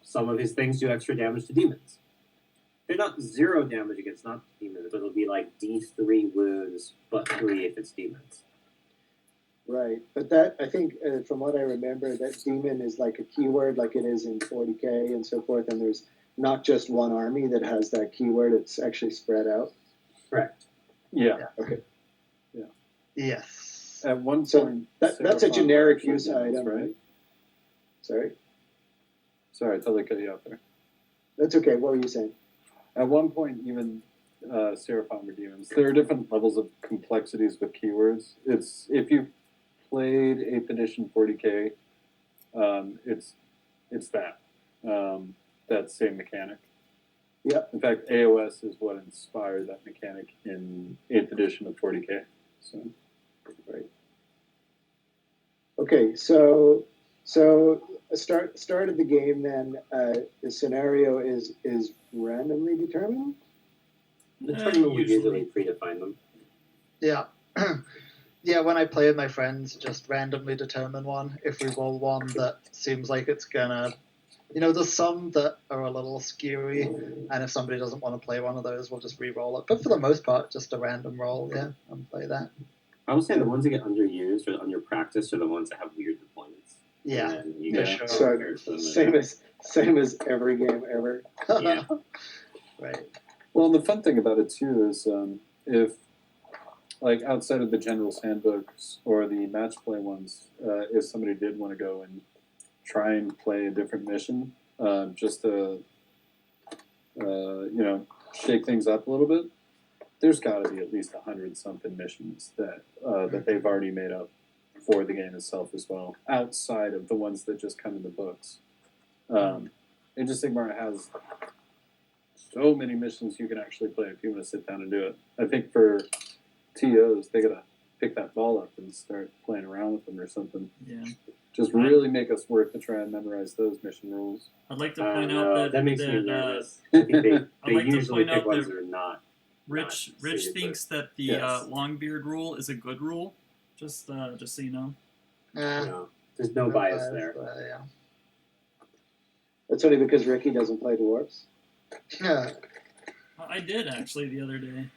some of his things do extra damage to demons. They're not 0 damage against not demons, but it'll be D3 wounds, but 3 if it's demons. Right, but that, I think, from what I remember, that demon is like a keyword, like it is in 40k and so forth, and there's not just one army that has that keyword, it's actually spread out. Correct. Yeah. Okay. Yeah. Yes. At one So point, that's a generic Seraphon use demons, item, right? Sorry? Sorry, I totally cut you off there. That's okay, what were you saying? At one point, even Seraphon were demons. There are different levels of complexities with keywords. It's if you played 8th edition 40k, it's that same mechanic. Yep. In fact, AOS is what inspired that mechanic in 8th edition of 40k. So, right. Okay, so start of the game then. The scenario is randomly determined. The tournament would usually predefine them. Yeah. Yeah, when I play with my friends, just randomly determine one. If we roll one that seems like it's gonna... there's some that are a little skewy, and if somebody doesn't want to play one of those, we'll just re-roll it. But for the most part, just a random roll, yeah, and play that. I would say the ones that get underused or under practice are the ones that have weird deployments. Yeah, for sure. So same as every game ever. Yeah. Right. well, the fun thing about it too is if outside of the general's handbooks or the match play ones, if somebody did want to go and try and play a different mission, just to shake things up a little bit, there's got to be at least 100-something missions that they've already made up for the game itself as well, outside of the ones that just come in the books. Age of Sigmar has so many missions you can actually play if you want to sit down and do it. I think for TOs, they gotta pick that ball up and start playing around with them or something. Yeah. Just really make us worth to try and memorize those mission rules. I'd like to point out that makes me nervous. I think they like to usually point pick out ones that that are not. Rich suited thinks that the Yes. Longbeard rule is a good rule. Just so you know. There's no bias there. Yeah. That's only because Ricky doesn't play dwarves. Yeah. I did actually the other day.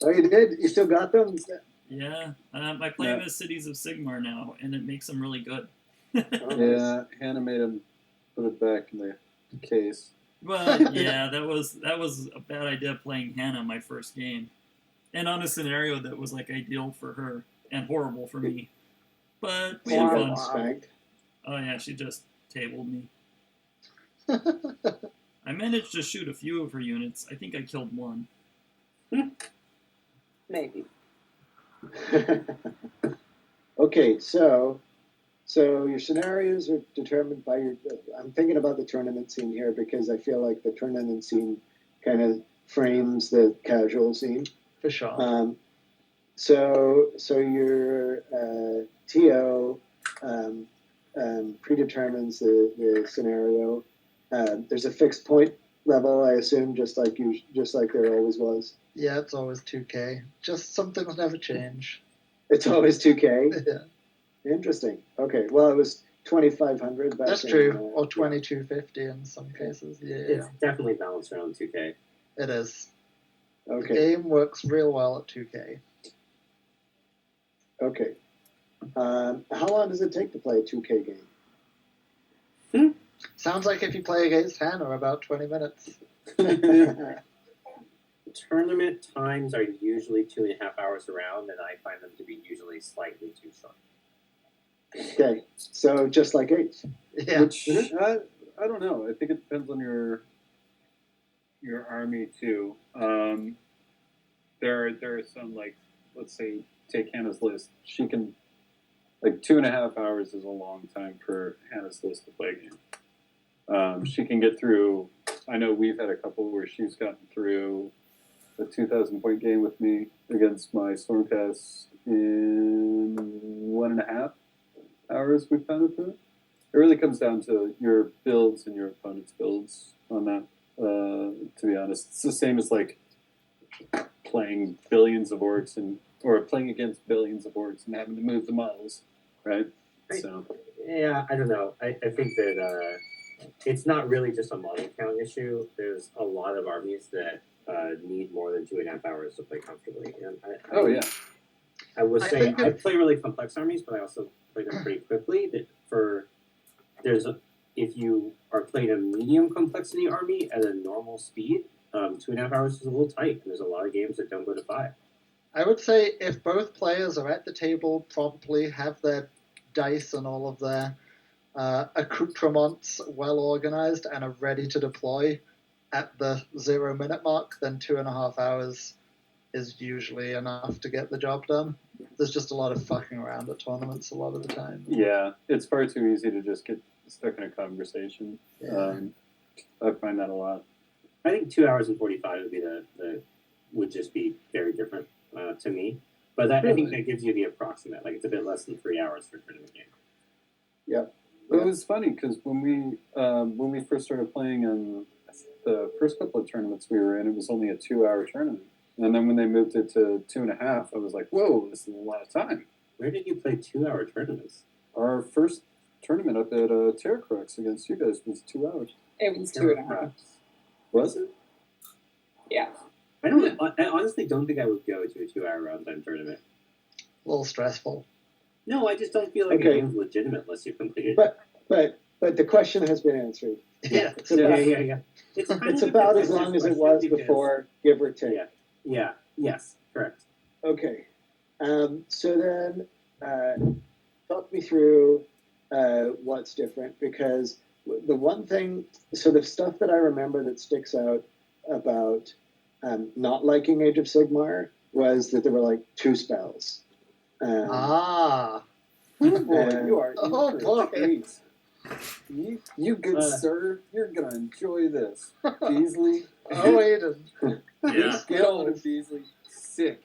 Oh, you did? You still got them? Yeah, I play them as Cities of Sigmar now, and it makes them really good. Yeah, Hannah made him put it back in the case. Well, yeah, that was a bad idea playing Hannah my first game, and on a scenario that was ideal for her and horrible for me. But we had fun. Spanked. Oh yeah, she just tabled me. I managed to shoot a few of her units. I think I killed one. Maybe. Okay, so your scenarios are determined by your. I'm thinking about the tournament scene here because I feel like the tournament scene kind of frames the casual scene. For sure. So your TO predetermines the scenario. There's a fixed point level, I assume, just like there always was. Yeah, it's always 2K. Just some things never change. It's always 2K. Yeah. Interesting. Okay. Well, it was 2,500. That's true. Or 2250 in some cases. Yeah. It's definitely balanced around 2K. It is. Okay. The game works real well at 2K. Okay. How long does it take to play a 2K game? Sounds like if you play against Hannah, about 20 minutes. Tournament times are usually 2.5 hours around, and I find them to be usually slightly too short. Okay. So just like 8. Yeah. Which I don't know. I think it depends on your army too. There are some, like, let's say take Hannah's list. She can, like, 2.5 hours is a long time for Hannah's list to play a game. She can get through. I know we've had a couple where she's gotten through a 2,000 point game with me against my Stormcast in 1.5 hours. We've found it through. It really comes down to your builds and your opponent's builds on that. To be honest, it's the same as like playing billions of orcs or playing against billions of orcs and having to move the models, right? So yeah, I don't know. I think that it's not really just a model count issue. There's a lot of armies that need more than 2.5 hours to play comfortably. And I will say I play really complex armies, but I also play them pretty quickly. If you are playing a medium complexity army at a normal speed, 2.5 hours is a little tight. There's a lot of games that don't go to 5. I would say if both players are at the table properly, have their dice and all of their accoutrements well organized and are ready to deploy at the 0 minute mark, then 2.5 hours is usually enough to get the job done. There's just a lot of fucking around at tournaments a lot of the time. yeah, it's far too easy to just get stuck in a conversation. Yeah. I find that a lot. I think 2 hours and 45 would just be very different to me. But I think that gives you the approximate. Like, it's a bit less than 3 hours for a tournament game. Yeah. It was funny because when we first started playing in the first couple of tournaments we were in, it was only a 2-hour tournament. And then when they moved it to 2.5, I was like, whoa, this is a lot of time. Where did you play 2-hour tournaments? Our first tournament up at Terra Crux against you guys was 2 hours. It was 2.5. Was it? Yeah. I honestly don't think I would go to a 2-hour runtime tournament. A little stressful. No, I just don't feel like Okay. a game's legitimate unless you've completed But the question has been answered. Yeah. It's about, Yeah. It's, it's about as long as it was before, give or take. Yeah. Yes. Correct. Okay. So then, talk me through what's different, because the one thing, so the stuff that I remember that sticks out about not liking Age of Sigmar was that there were like 2 spells. Ah. Oh boy, you are Oh, in for boy. a treat. You good sir, you're gonna enjoy this. Beasley. Oh, Aiden. Yeah. Get on it, Beasley. Sick.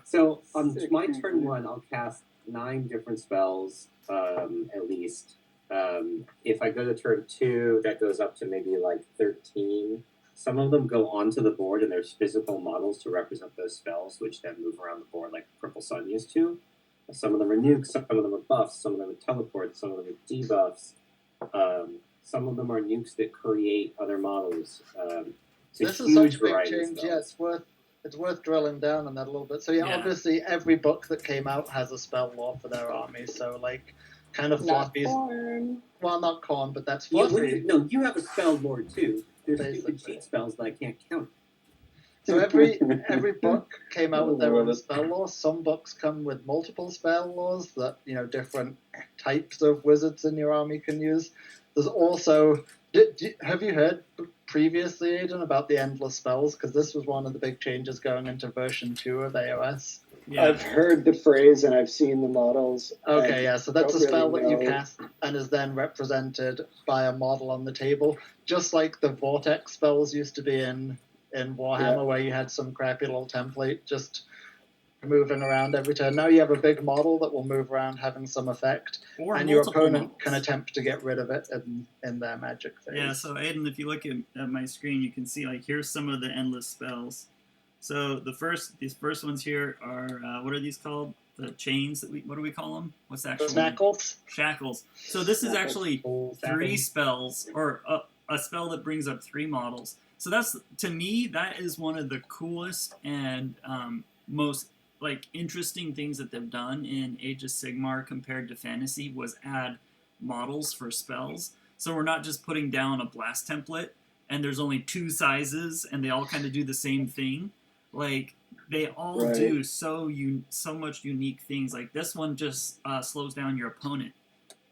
So on Sick my people. turn 1, I'll cast 9 different spells at least. If I go to turn 2, that goes up to maybe like 13. Some of them go onto the board, and there's physical models to represent those spells, which then move around the board like Purple Sun used to. Some of them are nukes, some of them are buffs, some of them are teleports, some of them are debuffs. Some of them are nukes that create other models. This is such a big change. Yeah, it's worth drilling down on that a little bit. So yeah, obviously every book that came out has a spell lore for their army. So like, kind of Not Fluffy's. corn. Well, not corn, but that's Yeah, Fluffy. you have a spell lord too. There's stupid Basically. cheat spells that I can't count. So every book came out with their Oh, own well, spell lore. Some books come with multiple spell lores that different types of wizards in your army can use. There's also Have you heard previously, Aidan, about the endless spells? Because this was one of the big changes going into version 2 of AOS. Yeah. I've heard the phrase and I've seen the models. Okay, yeah, so that's a don't spell really that you know. cast and is then represented by a model on the table, just like the Vortex spells used to be in Warhammer, where you had some crappy little template just moving around every turn. Now you have a big model that will move around having some effect, Or and your multiple opponent models. can attempt to get rid of it in their magic phase. Yeah, so Aiden, if you look at my screen, you can see like here's some of the endless spells. So these first ones here are what are these called? The chains that what do we call them? What's the actual Snackles? Shackles. So this is actually Shackles. 3 spells, or a spell that brings up 3 models. So that's, to me, that is one of the coolest and most like interesting things that they've done in Age of Sigmar compared to Fantasy was add models for spells. So we're not just putting down a blast template and there's only 2 sizes and they all kind of do the same thing. Like they all do so much unique things. Like this one just slows down your opponent.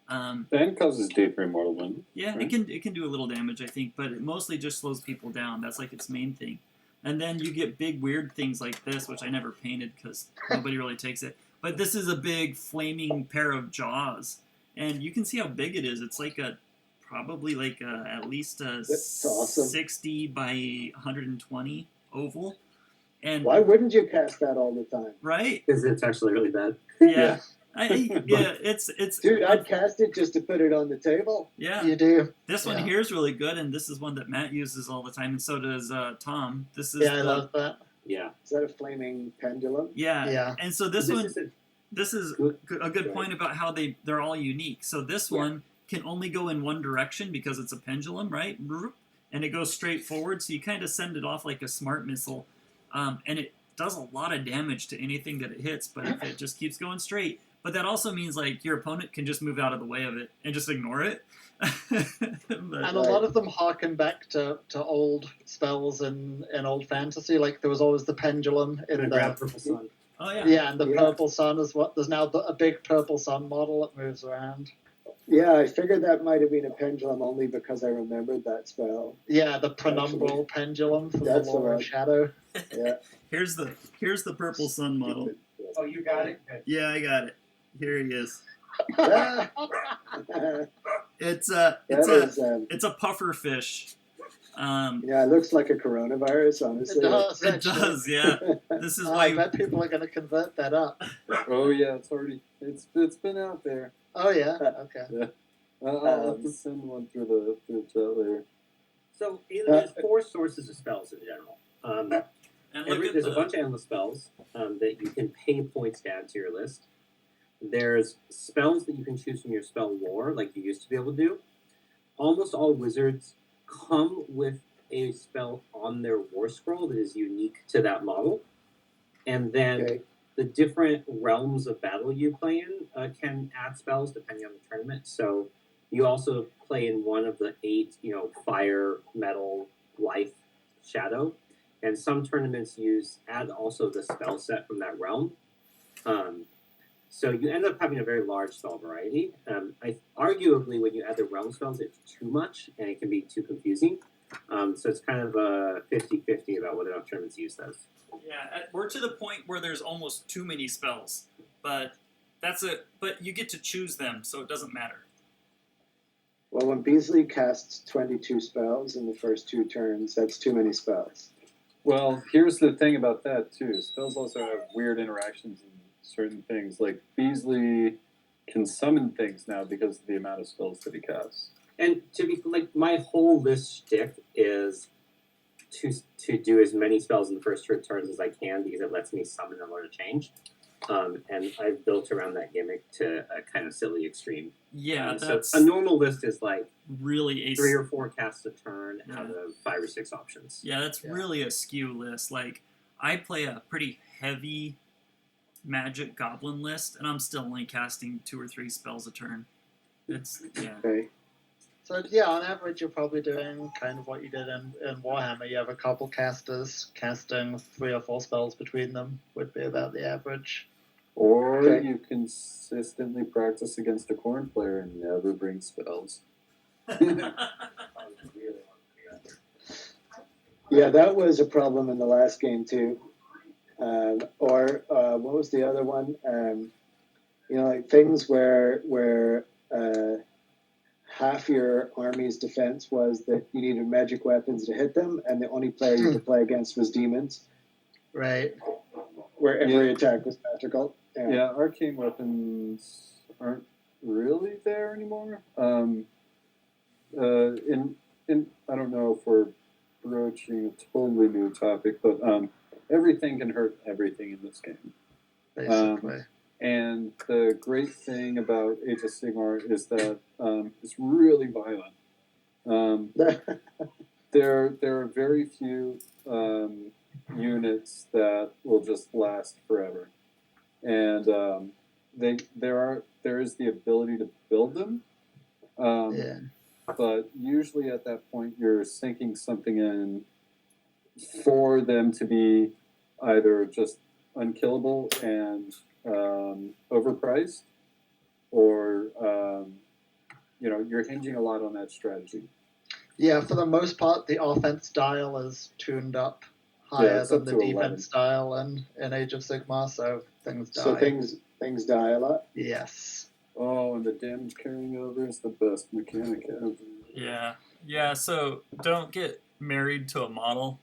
And causes D3 mortal wound. Yeah, right? it can do a little damage, I think, but it mostly just slows people down. That's like its main thing. And then you get big weird things like this, which I never painted because nobody really takes it. But this is a big flaming pair of jaws, and you can see how big it is. It's like probably like at least a That's awesome. 60 by 120 oval. And Why wouldn't you cast that all the time? right? Because it's actually really bad. Yeah. It's Dude, I'd cast it just to put it on the table. yeah. You do. This one here is really good, and this is one that Matt uses all the time, and so does Tom. This is I love that. Yeah. Is that a flaming pendulum? yeah. Yeah. And so this one, this is a good Right. point about how they're all unique. So this one can only go in one direction because it's a pendulum, right? And it goes straight forward, so you kind of send it off like a smart missile, and it does a lot of damage to anything that it hits. But if it just keeps going straight. But that also means like your opponent can just move out of the way of it and just ignore it. And a lot of them harken back to old spells in old fantasy. Like there was always the pendulum in grab the Purple Sun. oh yeah. yeah, and the purple sun is what there's now a big purple sun model that moves around. Yeah, I figured that might have been a pendulum only because I remembered that spell. Yeah, the penumbral pendulum from That's the the Lore one. of Shadow. Yeah. Here's the purple sun model. Oh, you got it? Good. Yeah, I got it. Here he is. That It's is, a puffer fish. yeah, it looks like a coronavirus, honestly. It does. It Actually. does, yeah. This is I why. bet people are going to convert that up. Oh yeah, it's been out there. Oh yeah. Okay. I'll have to send one through the chat later. So there's 4 sources of spells in general. And look at There's a bunch of endless spells that you can pay points to add to your list. There's spells that you can choose from your spell lore, like you used to be able to do. Almost all wizards come with a spell on their war scroll that is unique to that model. And then the different realms of battle you play in can add spells depending on the tournament. So you also play in one of the 8, fire, metal, life, shadow. And some tournaments add also the spell set from that realm. So you end up having a very large spell variety. Arguably, when you add the realm spells, it's too much, and it can be too confusing. So it's kind of a 50-50 about whether or not tournaments use those. Yeah, we're to the point where there's almost too many spells, but but you get to choose them, so it doesn't matter. Well, when Beasley casts 22 spells in the first 2 turns, that's too many spells. Well, here's the thing about that too. Spells also have weird interactions in certain things. Like Beasley can summon things now because of the amount of spells that he casts. And to be my whole list shtick is to do as many spells in the first 2 turns as I can because it lets me summon them or to change. And I've built around that gimmick to a kind of silly extreme. Yeah, So that's a normal list is like really 3 or 4 casts a turn out of 5 or 6 options. Yeah, that's really a skew list. Like, I play a pretty heavy magic goblin list, and I'm still only casting 2 or 3 spells a turn. It's Okay. So yeah, on average, you're probably doing kind of what you did in Warhammer. You have a couple casters casting 3 or 4 spells between them would be about the average. Or you consistently practice against a corn player and never bring spells. Yeah, that was a problem in the last game too. What was the other one? Like things where half your army's defense was that you needed magic weapons to hit them, and the only player you could play against was demons, Right. where every attack was magical. Yeah, arcane weapons aren't really there anymore. In I don't know if we're broaching a totally new topic, but everything can hurt everything in this game. Basically. And the great thing about Age of Sigmar is that it's really violent. There are very few units that will just last forever, and there is the ability to build them. Yeah. But usually at that point, you're sinking something in for them to be either just unkillable and overpriced, or you're hinging a lot on that strategy. Yeah, for the most part, the offense dial is tuned up higher it's than up the to defense 11. dial in Age of Sigmar, so things die. So things die a lot. Yes. Oh, and the damage carrying over is the best mechanic ever. Yeah. So don't get married to a model.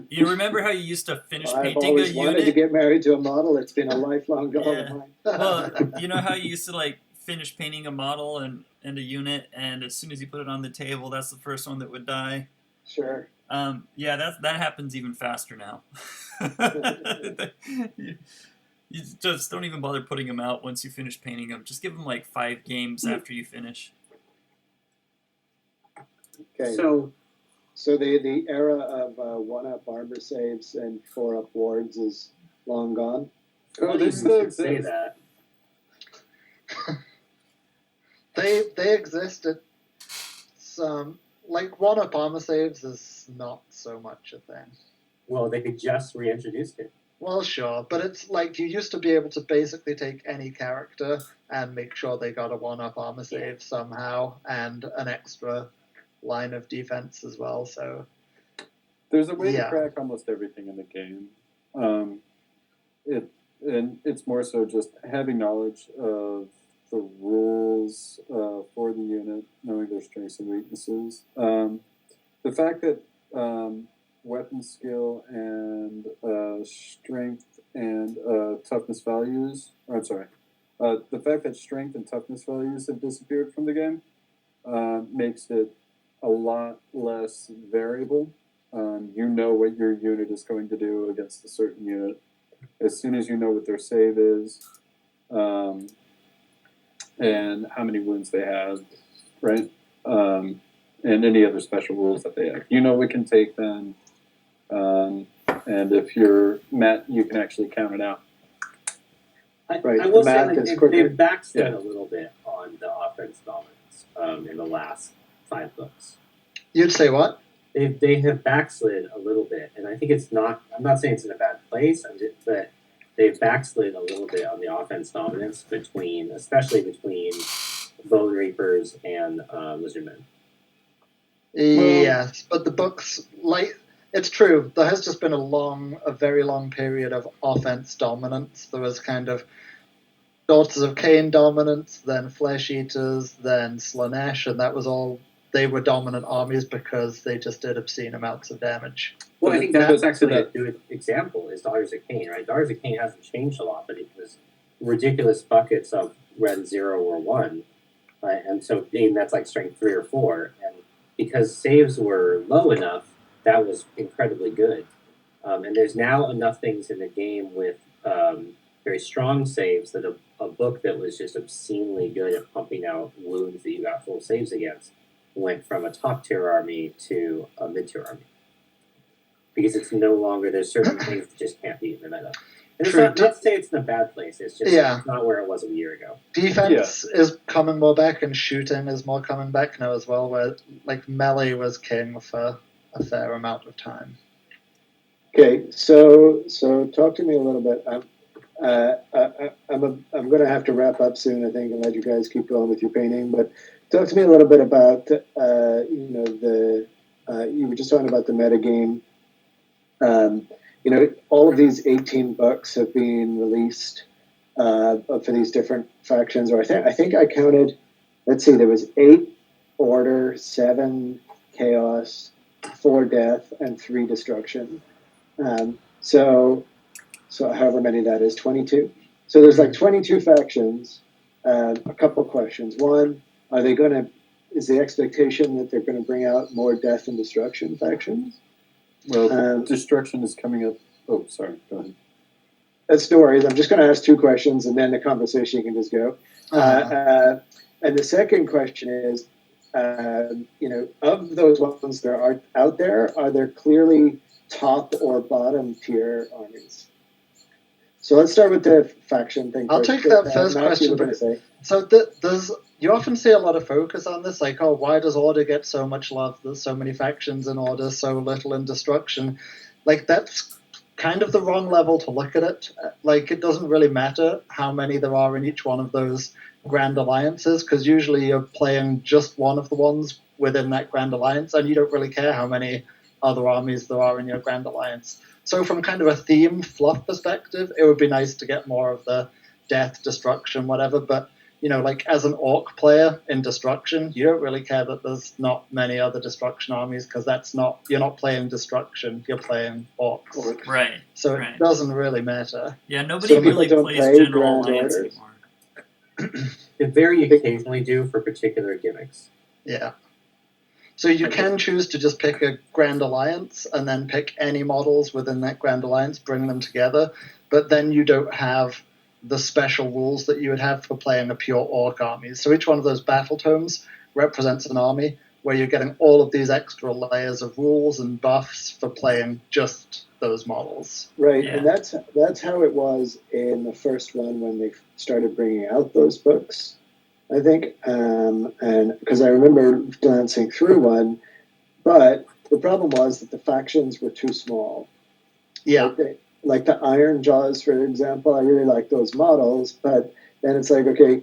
You remember how you used to finish I've painting a always wanted to unit? get married to a model. It's been a lifelong goal Yeah. of mine. Well, you know how you used to like finish painting a model and a unit, and as soon as you put it on the table, that's the first one that would die. Sure. Yeah, that happens even faster now. You just don't even bother putting them out once you finish painting them. Just give them like 5 games after you finish. Okay. So So the era of 1-up armor saves and 4-up wards is long gone. Oh, they they still say exist. that. They exist at some like 1-up armor saves is not so much a thing. Well, they could just reintroduce it. Well, sure, but it's like you used to be able to basically take any character and make sure they got a 1-up armor save somehow and an extra line of defense as well. So There's a way to Yeah. crack almost everything in the game. It's more so just having knowledge of the rules for the unit, knowing their strengths and weaknesses. The fact that weapon skill and strength and toughness values, the fact that strength and toughness values have disappeared from the game makes it a lot less variable. You know what your unit is going to do against a certain unit as soon as you know what their save is, and how many wounds they have, right? And any other special rules that they have. You know what can take them, and if you're Matt, you can actually count it out. Right, I will the say math like, is quicker. they've backslid Yeah. a little bit on the offense dominance in the last 5 books. you'd say what? They have backslid a little bit, and I think it's not. I'm not saying it's in a bad place, but they've backslid a little bit on the offense dominance especially between Bone Reapers and Lizardmen. Yes, but the books, like, it's true. There has just been a very long period of offense dominance. There was kind of Daughters of Cain dominance, then Flesh Eaters, then Slanesh, and that was all. They were dominant armies because they just did obscene amounts of damage. Well, I think that's actually that- a good example is Daughters of Cain, right? Daughters of Cain hasn't changed a lot, but it was ridiculous buckets of red 0 or 1, and so that's like strength 3 or 4, and because saves were low enough, that was incredibly good. And there's now enough things in the game with very strong saves that a book that was just obscenely good at pumping out wounds that you got full saves against went from a top tier army to a mid tier army. Because it's no longer, there's certain things that just can't be in the meta. And it's True. not to say it's in a bad place, it's just Yeah. it's not where it was a year ago. Defense is coming more back, and shooting is more coming back now as well. Where like melee was king for a fair amount of time. Okay, so talk to me a little bit. I'm going to have to wrap up soon, I think, and let you guys keep going with your painting. But talk to me a little bit about, you were just talking about the metagame. All of these 18 books have been released for these different factions, or I think I counted. Let's see, there was 8 order, 7 chaos, 4 death, and 3 destruction. So however many that is, 22. So there's like 22 factions. A couple questions. One, is the expectation that they're going to bring out more death and destruction factions? Well, destruction is coming up. Oh, sorry. Go ahead. That's no worries. I'm just going to ask 2 questions, and then the conversation can just go. And the second question is, of those ones that are out there, are there clearly top or bottom tier armies? So let's start with the faction thing. I'll take that first Matt, question. you were going to say. So you often see a lot of focus on this, like, oh, why does Order get so much love? There's so many factions in Order, so little in Destruction. Like, that's kind of the wrong level to look at it. Like, it doesn't really matter how many there are in each one of those Grand Alliances, because usually you're playing just one of the ones within that Grand Alliance, and you don't really care how many other armies there are in your Grand Alliance. So from kind of a theme fluff perspective, it would be nice to get more of the death, destruction, whatever, but like as an orc player in Destruction, you don't really care that there's not many other Destruction armies, because you're not playing Destruction, you're playing orcs. Right. So right. It doesn't really matter. Yeah, nobody really plays General Alliance anymore. They very occasionally do for particular gimmicks. Yeah. So you can choose to just pick a Grand Alliance and then pick any models within that Grand Alliance, bring them together, but then you don't have the special rules that you would have for playing a pure orc army. So each one of those battle tomes represents an army where you're getting all of these extra layers of rules and buffs for playing just those models. Right, Yeah. and that's how it was in the first one when they started bringing out those books, I think, and because I remember glancing through one, but the problem was that the factions were too small. Yeah. Like the Iron Jaws, for example, I really like those models, but then it's like, okay,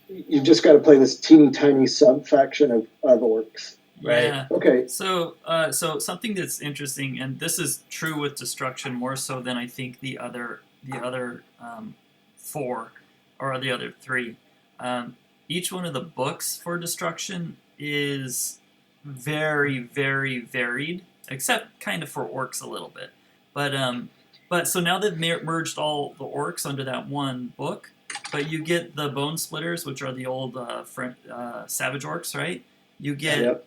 you've just got to play this teeny tiny sub faction of orcs. Right. Yeah. Okay. So something that's interesting, and this is true with Destruction more so than I think the other 4 or the other 3. Each one of the books for Destruction is very, very varied, except kind of for orcs a little bit. But so now they've merged all the orcs under that one book, but you get the Bone Splitters, which are the old Savage Orcs, right? You get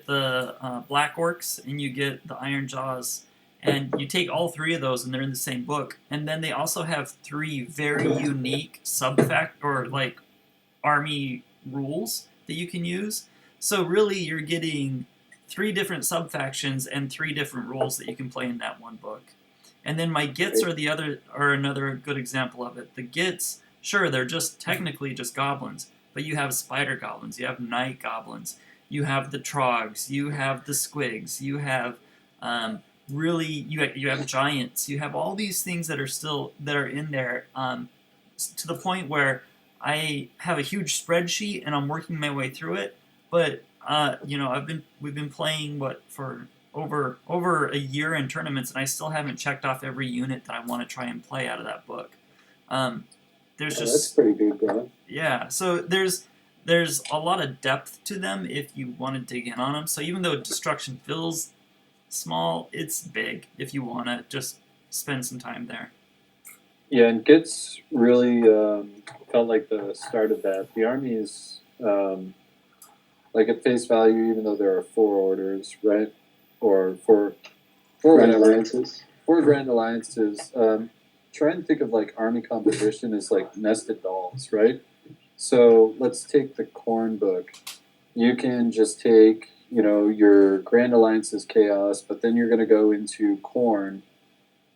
the Black Orcs, and you get the Iron Jaws, and you take all 3 of those, and they're in the same book. And then they also have 3 very unique army rules that you can use. So really, you're getting 3 different sub-factions and 3 different rules that you can play in that one book. And then my Gits are another good example of it. The Gits, sure, they're just technically just goblins, but you have spider goblins, you have night goblins, you have the trogs, you have the squigs, you have you have giants, you have all these things that are in there to the point where I have a huge spreadsheet and I'm working my way through it, but we've been playing for over a year in tournaments, and I still haven't checked off every unit that I want to try and play out of that book. That's pretty good, bro. Yeah, so there's a lot of depth to them if you want to dig in on them. So even though Destruction feels small, it's big if you want to just spend some time there. Yeah, and Gits really felt like the start of that. The armies, like at face value, even though there are 4 orders, right? Or four Grand Alliances. 4 Grand Alliances. Try and think of like army composition as like nested dolls, right? So let's take the Khorne book. You can just take, your Grand Alliance's chaos, but then you're going to go into Khorne.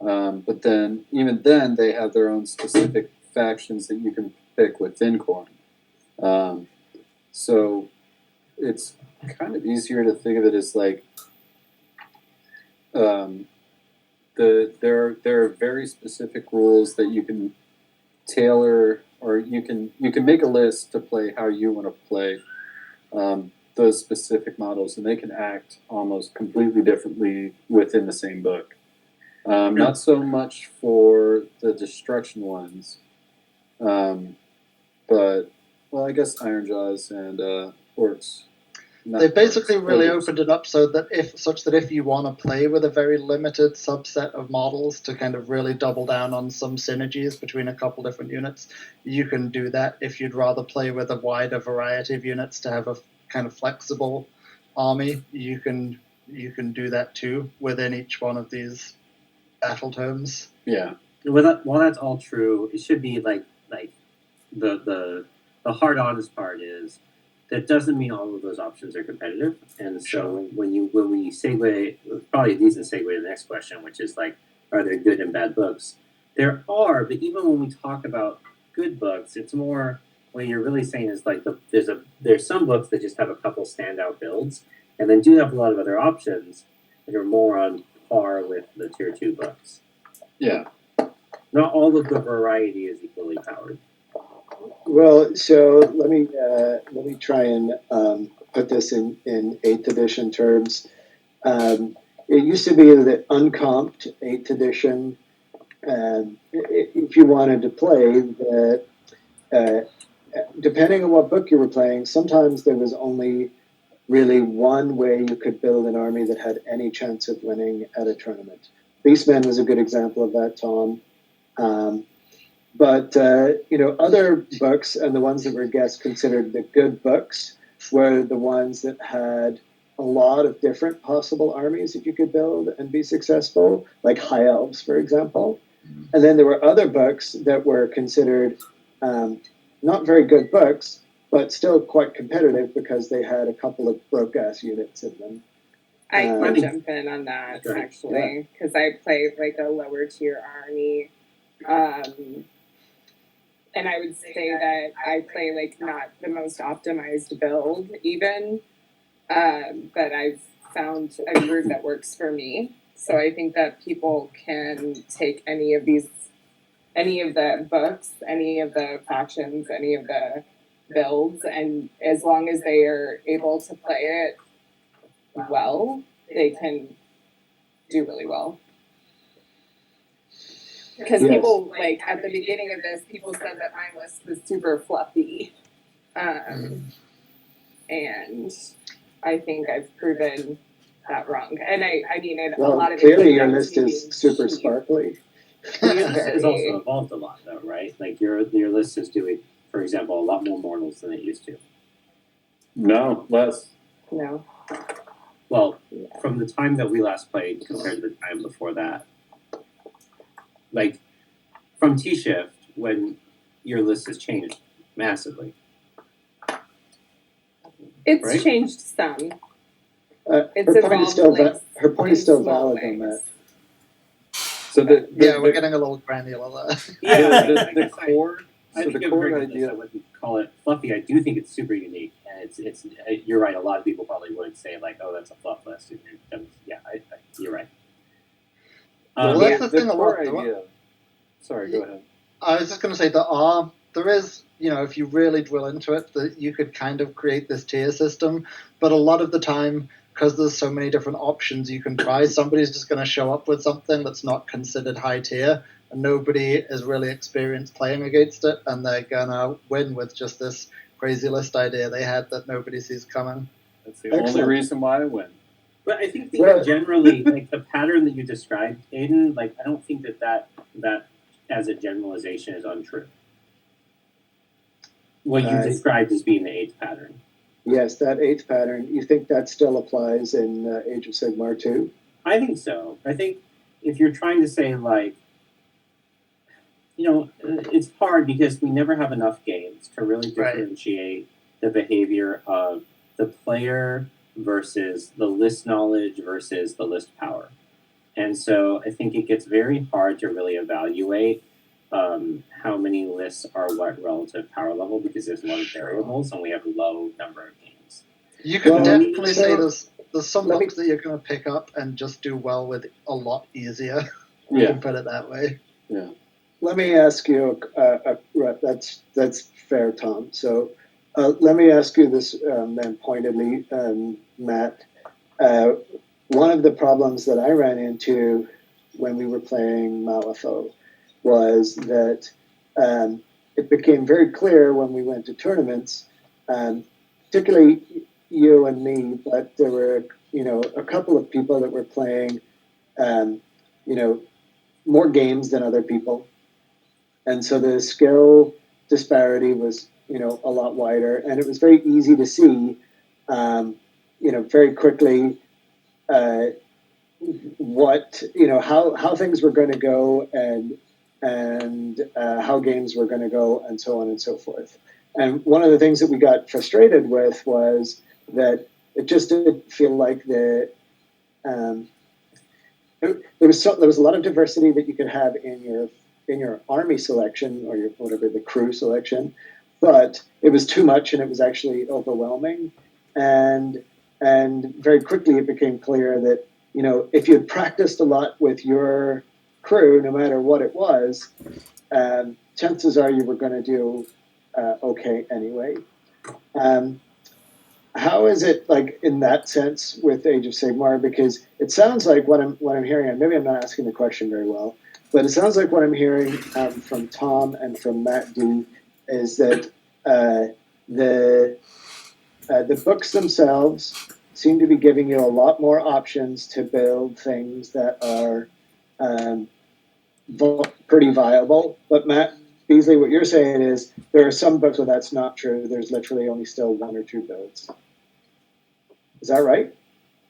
But then, even then, they have their own specific factions that you can pick within Khorne. So it's kind of easier to think of it as like the there are very specific rules that you can tailor, or you can make a list to play how you want to play those specific models, and they can act almost completely differently within the same book. Not so much for the destruction ones, but well, I guess Ironjaws and Orcs. They basically really opened it up so that if you want to play with a very limited subset of models to kind of really double down on some synergies between a couple different units, you can do that. If you'd rather play with a wider variety of units to have a kind of flexible army, you can do that too within each one of these battle terms. Yeah. While that's all true, it should be like the hard honest part is that doesn't mean all of those options are competitive. And so when we segue, probably a decent segue to the next question, which is like, are there good and bad books? There are, but even when we talk about good books, it's more what you're really saying is like there's some books that just have a couple standout builds, and then do have a lot of other options that are more on par with the tier 2 books. Yeah. Not all of the variety is equally powered. Well, so let me try and put this in 8th edition terms. It used to be that uncomped 8th edition, if you wanted to play, that depending on what book you were playing, sometimes there was only really one way you could build an army that had any chance of winning at a tournament. Beastmen was a good example of that, Tom. But other books, and the ones that were considered the good books, were the ones that had a lot of different possible armies that you could build and be successful, like High Elves, for example. And then there were other books that were considered not very good books, but still quite competitive because they had a couple of broke-ass units in them. I can jump in on that, actually, because I play like a lower tier army. And I would say that I play like not the most optimized build even, but I've found a group that works for me. So I think that people can take any of the books, any of the factions, any of the builds, and as long as they are able to play it well, they can do really well. Because people, like, at the beginning of this, people said that my list was super fluffy. And I think I've proven that wrong. And I mean, a lot of it clearly your list is super sparkly. Well, your list has also evolved a lot, though, right? Like, your list is doing, for example, a lot more mortals than it used to. No, less. No. Well, from the time that we last played compared to the time before that. Like, from T-Shift, when your list has changed massively. It's changed some. It's her point is still valid ways. on that. So we're getting a little granular there. The core. I think the core idea, I wouldn't call it fluffy. I do think it's super unique, and it's. You're right. A lot of people probably would say like, "Oh, that's a fluff list." You're right. Well, that's the thing. Core idea. Sorry, go ahead. I was just going to say there is, if you really drill into it, that you could kind of create this tier system, but a lot of the time, because there's so many different options you can try, somebody's just going to show up with something that's not considered high tier, and nobody is really experienced playing against it, and they're going to win with just this crazy list idea they had that nobody sees coming. That's the only reason why I win. But I think generally, like the pattern that you described, Aiden, like I don't think that as a generalization is untrue. What you described as being the 8th pattern. Yes, that 8th pattern. You think that still applies in Age of Sigmar too? I think so. I think if you're trying to say like, it's hard because we never have enough games to really differentiate the behavior of the player versus the list knowledge versus the list power. And so I think it gets very hard to really evaluate how many lists are what relative power level because there's a lot of variables and we have a low number of games. You could definitely say there's some books that you're going to pick up and just do well with a lot easier. We Yeah. can put it that way. Yeah. Let me ask you. That's fair, Tom. So let me ask you this then pointedly, Matt. One of the problems that I ran into when we were playing Malifaux was that it became very clear when we went to tournaments, particularly you and me, but there were a couple of people that were playing you know more games than other people, and so the skill disparity was a lot wider, and it was very easy to see very quickly what how things were going to go, and how games were going to go, and so on and so forth. And one of the things that we got frustrated with was that it just didn't feel like um, there was a lot of diversity that you could have in your army selection, or your whatever, the crew selection, but it was too much, and it was actually overwhelming. And very quickly it became clear that if you had practiced a lot with your crew, no matter what it was, chances are you were going to do okay anyway. How is it like in that sense with Age of Sigmar? Because it sounds like what I'm hearing, and maybe I'm not asking the question very well, but it sounds like what I'm hearing from Tom and from Matt D is that the books themselves seem to be giving you a lot more options to build things that are pretty viable. But Matt Beasley, what you're saying is there are some books where that's not true. There's literally only still one or two builds. Is that right?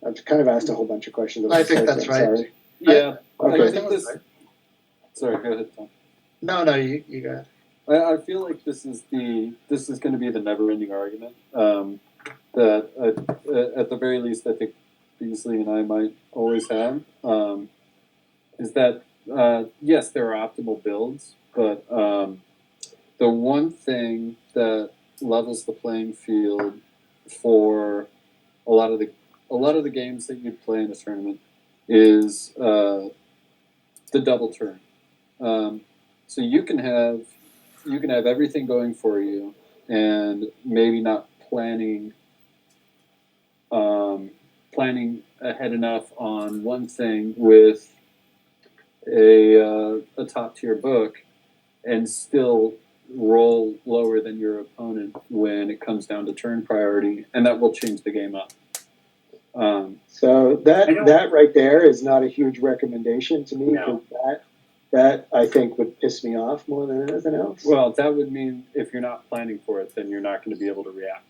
I've kind of asked a whole bunch of questions. I think that's right. Sorry. Yeah. Okay. I think this. Sorry, go ahead, Tom. No, you go ahead. I feel like this is going to be the never-ending argument. That at the very least, I think Beasley and I might always have, is that yes, there are optimal builds, but the one thing that levels the playing field for a lot of the games that you play in a tournament is the double turn. So you can have everything going for you, and maybe not planning ahead enough on one thing with a top tier book, and still roll lower than your opponent when it comes down to turn priority, and that will change the game up. So that right there is not a huge recommendation to me, No. because that I think would piss me off more than anything else. Well, that would mean if you're not planning for it, then you're not going to be able to react.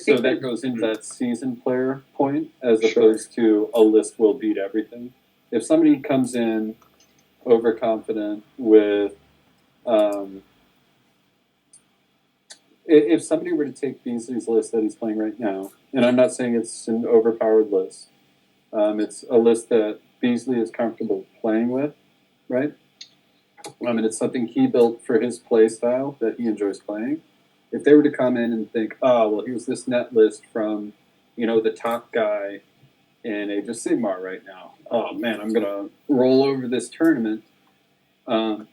So that goes into that seasoned player point, as opposed to a list will beat everything. If somebody comes in overconfident with, if somebody were to take Beasley's list that he's playing right now, and I'm not saying it's an overpowered list, it's a list that Beasley is comfortable playing with, right? And it's something he built for his play style that he enjoys playing. If they were to come in and think, oh, well, here's this net list from, the top guy in Age of Sigmar right now. Oh, man, I'm going to roll over this tournament. All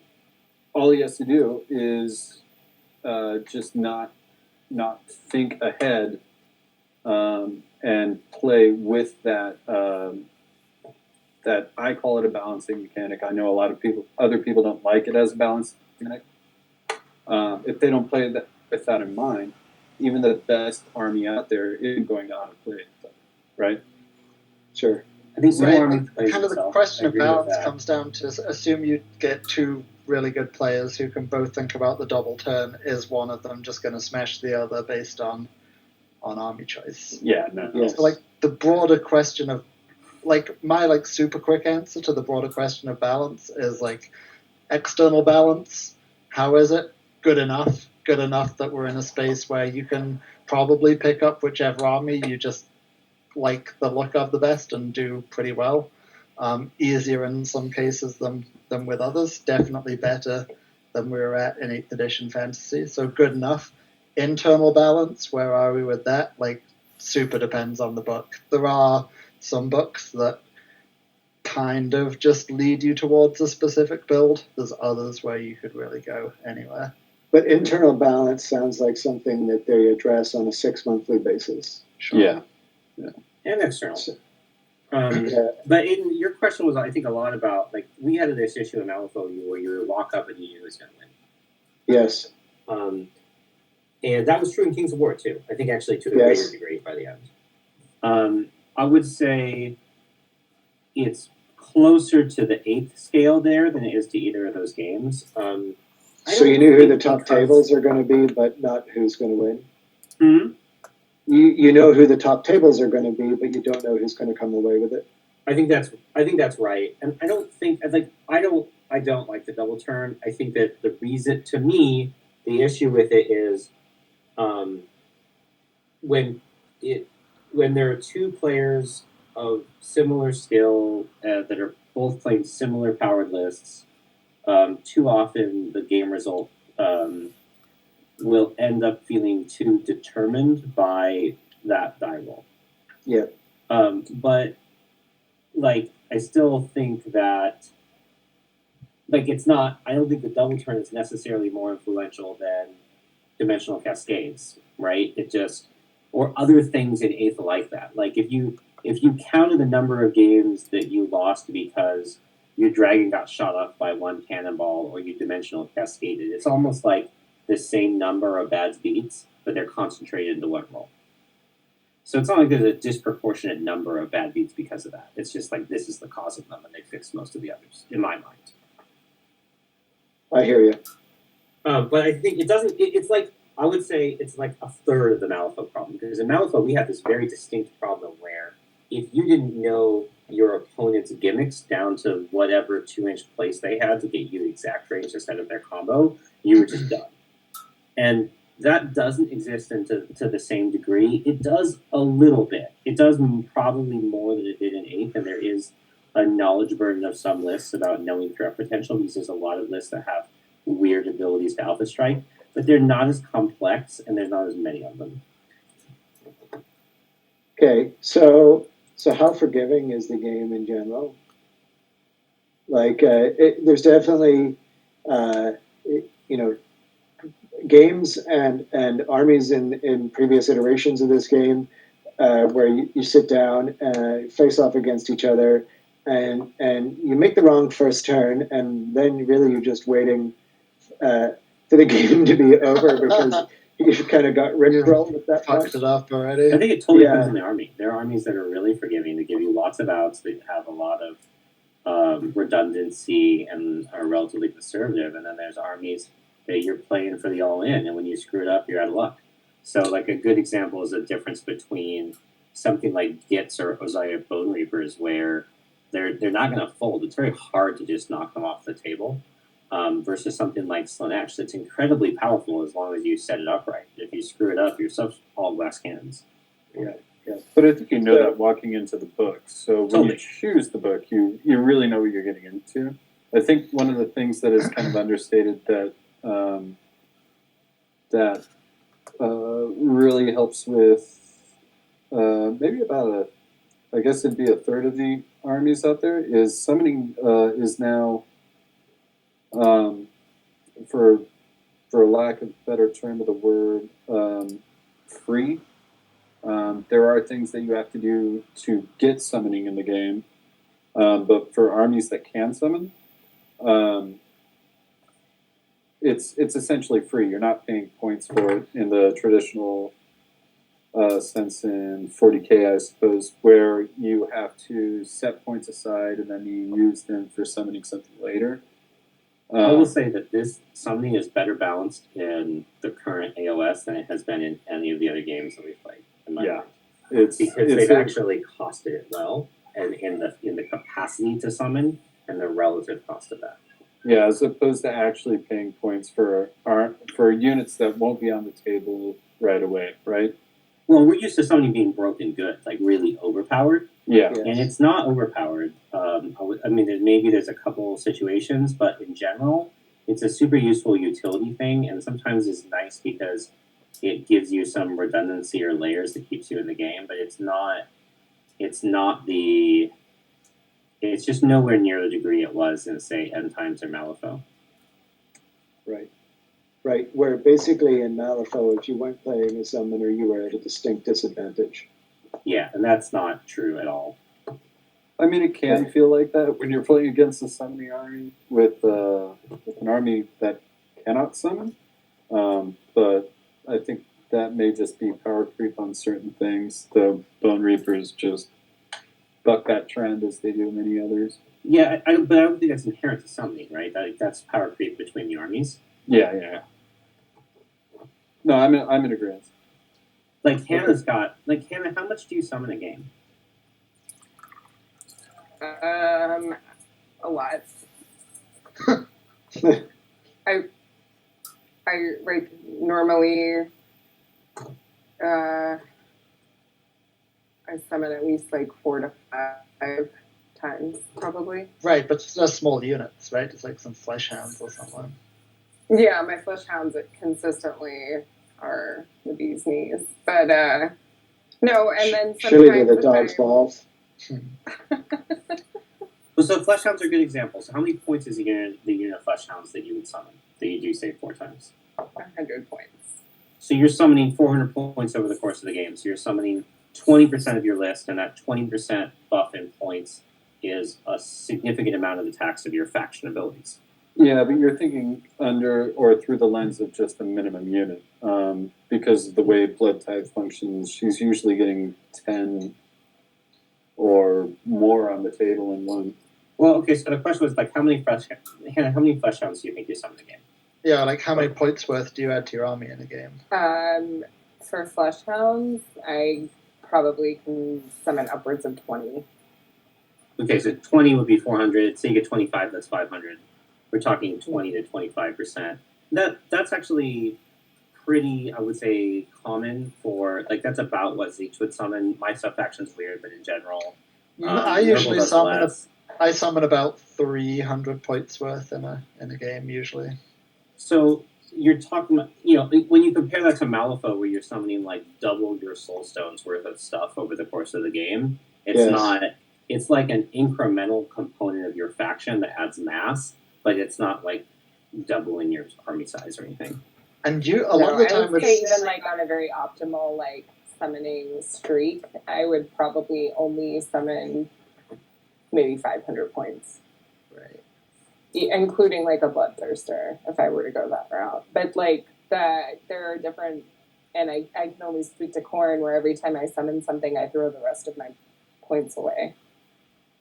he has to do is just not think ahead and play with that. That I call it a balancing mechanic. I know a lot of other people don't like it as a balancing mechanic. If they don't play that with that in mind, even the best army out there isn't going to outplay it, right? Sure. I think some more Right. Kind of the question of balance comes down to assume you get two really good players who can both think about the double turn. Is one of them just going to smash the other based on army choice? Yeah, no. Yes. So, like, the broader question of, like, my super quick answer to the broader question of balance is external balance. How is it? Good enough. Good enough that we're in a space where you can probably pick up whichever army you just like the look of the best and do pretty well. Easier in some cases than with others. Definitely better than we were at in 8th edition fantasy. So good enough. Internal balance, where are we with that? Super depends on the book. There are some books that kind of just lead you towards a specific build. There's others where you could really go anywhere. But internal balance sounds like something that they address on a 6-monthly basis. Sure. Yeah. And external. Yeah. But your question was, I think, a lot about, like, we had this issue in Alpha where you would walk up and you knew who was going to win. Yes. And that was true in Kings of War, too. I think, actually, to a Yes. greater degree by the end. I would say it's closer to the 8th scale there than it is to either of those games. So you knew who the top tables are going to be, but not who's going to win? Hmm? You know who the top tables are going to be, but you don't know who's going to come away with it. I think that's right. And I don't like the double turn. I think that the reason, to me, the issue with it is when there are two players of similar skill that are both playing similar powered lists, too often the game result will end up feeling too determined by that die roll. Yeah. But like, I still think that, like, it's not. I don't think the double turn is necessarily more influential than dimensional cascades, right? It just, or other things in Eighth like that. Like, if you counted the number of games that you lost because your dragon got shot up by one cannonball or you dimensional cascaded, it's almost like the same number of bad beats, but they're concentrated into one roll. So it's not like there's a disproportionate number of bad beats because of that. It's just like, this is the cause of them, and they fix most of the others, in my mind. I hear you. But I think it doesn't. It's like, I would say it's like a third of the Malifaux problem, because in Malifaux we have this very distinct problem where if you didn't know your opponent's gimmicks down to whatever 2-inch place they had to get you the exact range to set up their combo, you were just done. And that doesn't exist to the same degree. It does a little bit. It does probably more than it did in 8th, and there is a knowledge burden of some lists about knowing threat potential, because there's a lot of lists that have weird abilities to alpha strike, but they're not as complex, and there's not as many of them. Okay, so how forgiving is the game in general? Like, there's definitely, games and armies in previous iterations of this game where you sit down, face off against each other, and you make the wrong first turn, and then really you're just waiting for the game to be over because you've kind of got rickrolled at that point. Fucked it up already. I think it totally depends on the army. There are armies that are really forgiving. They give you lots of outs. They have a lot of redundancy and are relatively conservative. And then there's armies that you're playing for the all-in, and when you screw it up, you're out of luck. So, like, a good example is the difference between something like Gitz or Ozaya Bone Reapers, where they're not going to fold. It's very hard to just knock them off the table. Versus something like Slanesh that's incredibly powerful as long as you set it up right. If you screw it up, you're all glass cannons. Yeah. But I think you know that walking into the book. So when you choose the book, you really know what you're getting into. I think one of the things that is kind of understated that really helps with maybe about I guess it'd be a third of the armies out there, is summoning is now, for lack of a better term of the word, free. There are things that you have to do to get summoning in the game, but for armies that can summon, it's essentially free. You're not paying points for it in the traditional sense in 40k, I suppose, where you have to set points aside and then you use them for summoning something later. I will say that this summoning is better balanced in the current AOS than it has been in any of the other games that we've played. In my mind. Because they've actually costed it well, and in the capacity to summon and the relative cost of that. Yeah, as opposed to actually paying points for units that won't be on the table right away, right? Well, we're used to summoning being broken good, like really overpowered. Yeah. Yes. And it's not overpowered. I mean, there's a couple situations, but in general, it's a super useful utility thing, and sometimes it's nice because it gives you some redundancy or layers that keeps you in the game, but it's not It's just nowhere near the degree it was in, say, End Times or Malifaux. Right. Right. Where basically in Malifaux, if you weren't playing a summoner, you were at a distinct disadvantage. Yeah, and that's not true at all. I mean, it can feel like that when you're playing against a summoning army with an army that cannot summon. But I think that may just be power creep on certain things. The Bone Reapers just buck that trend as they do many others. Yeah, but I don't think that's inherent to summoning, right? That's power creep between the armies. Yeah. No, I'm in agreement. Like Hannah's got Hannah. How much do you summon a game? A lot. I like normally I summon at least like 4 to 5 times, probably. Right, but it's just small units, right? It's like some flesh hounds or something. Yeah, my flesh hounds consistently are the bee's knees. But no, and then Surely sometimes they're the dog's balls. So flesh hounds are good examples. So how many points is the unit of flesh hounds that you would summon that you do say 4 times? 100 points. So you're summoning 400 points over the course of the game. So you're summoning 20% of your list, and that 20% buff in points is a significant amount of the tax of your faction abilities. Yeah, but you're thinking under or through the lens of just a minimum unit. Because of the way Blood Tithe functions, she's usually getting 10 or more on the table in one. Well, okay, so the question was like, how many flesh hounds do you think you summon a game? Yeah, like how many points worth do you add to your army in a game? For flesh hounds, I probably can summon upwards of 20. Okay, so 20 would be 400. So you get 25, that's 500. We're talking 20 to 25%. That's actually pretty, I would say, common for, like, that's about what Zeech would summon. My sub-faction's weird, but in general, I usually summon about 300 points worth in a game usually. So you're talking about, when you compare that to Malifaux, where you're summoning like double your soul stones worth of stuff over the course of the game, it's like an incremental component of your faction that adds mass, but it's not like doubling your army size or anything. And a lot of the time, I would say even like on a very optimal like summoning streak, I would probably only summon maybe 500 points, right? Including like a bloodthirster if I were to go that route. But like there are different, and I can only speak to Corn, where every time I summon something, I throw the rest of my points away.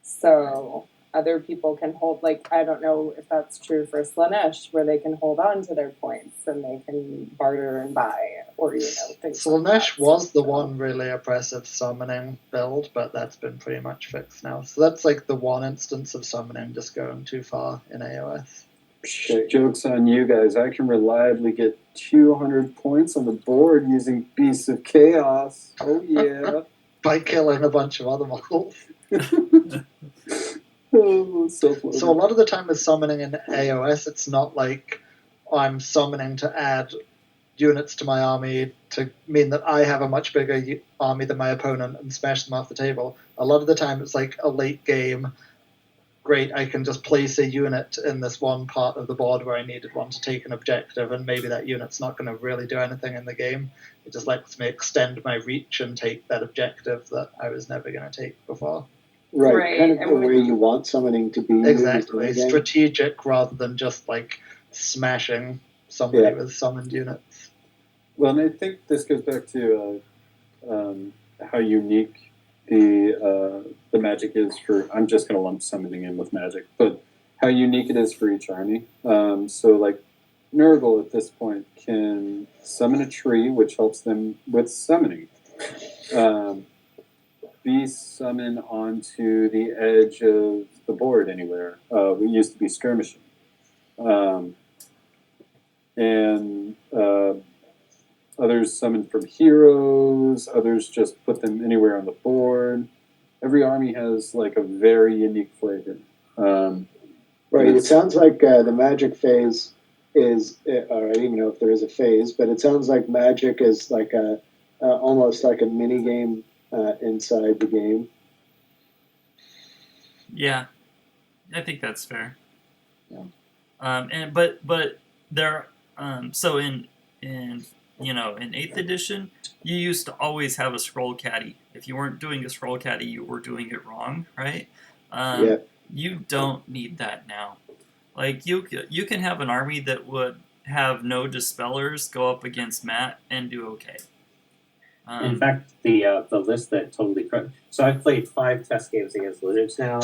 So other people can hold, like, I don't know if that's true for Slanesh, where they can hold on to their points and they can barter and buy, or, things Slanesh was the one really oppressive summoning build, but that's been pretty much fixed now. So that's like the one instance of summoning just going too far in AOS. Joke's on you guys. I can reliably get 200 points on the board using Beasts of Chaos. Oh, yeah. By killing a bunch of other models. So a lot of the time with summoning in AOS, it's not like I'm summoning to add units to my army to mean that I have a much bigger army than my opponent and smash them off the table. A lot of the time it's like a late game, great, I can just place a unit in this one part of the board where I needed one to take an objective, and maybe that unit's not going to really do anything in the game. It just lets me extend my reach and take that objective that I was never going to take before. Right, kind of the way you want summoning to be. Exactly, strategic rather than just like smashing somebody with summoned units. Well, and I think this goes back to how unique the magic is for. I'm just going to lump summoning in with magic, but how unique it is for each army. So, like Nurgle at this point can summon a tree, which helps them with summoning. Beast summon onto the edge of the board anywhere. We used to be skirmishing. And others summon from heroes, others just put them anywhere on the board. Every army has like a very unique flavor. Right, it sounds like the magic phase is, or I don't even know if there is a phase, but it sounds like magic is like almost like a mini game inside the game. Yeah, I think that's fair. Yeah. But there, so in 8th edition, you used to always have a scroll caddy. If you weren't doing a scroll caddy, you were doing it wrong, right? Yeah. You don't need that now. Like you can have an army that would have no dispellers go up against Matt and do okay. In fact, the list that totally so I've played 5 test games against Lizards now,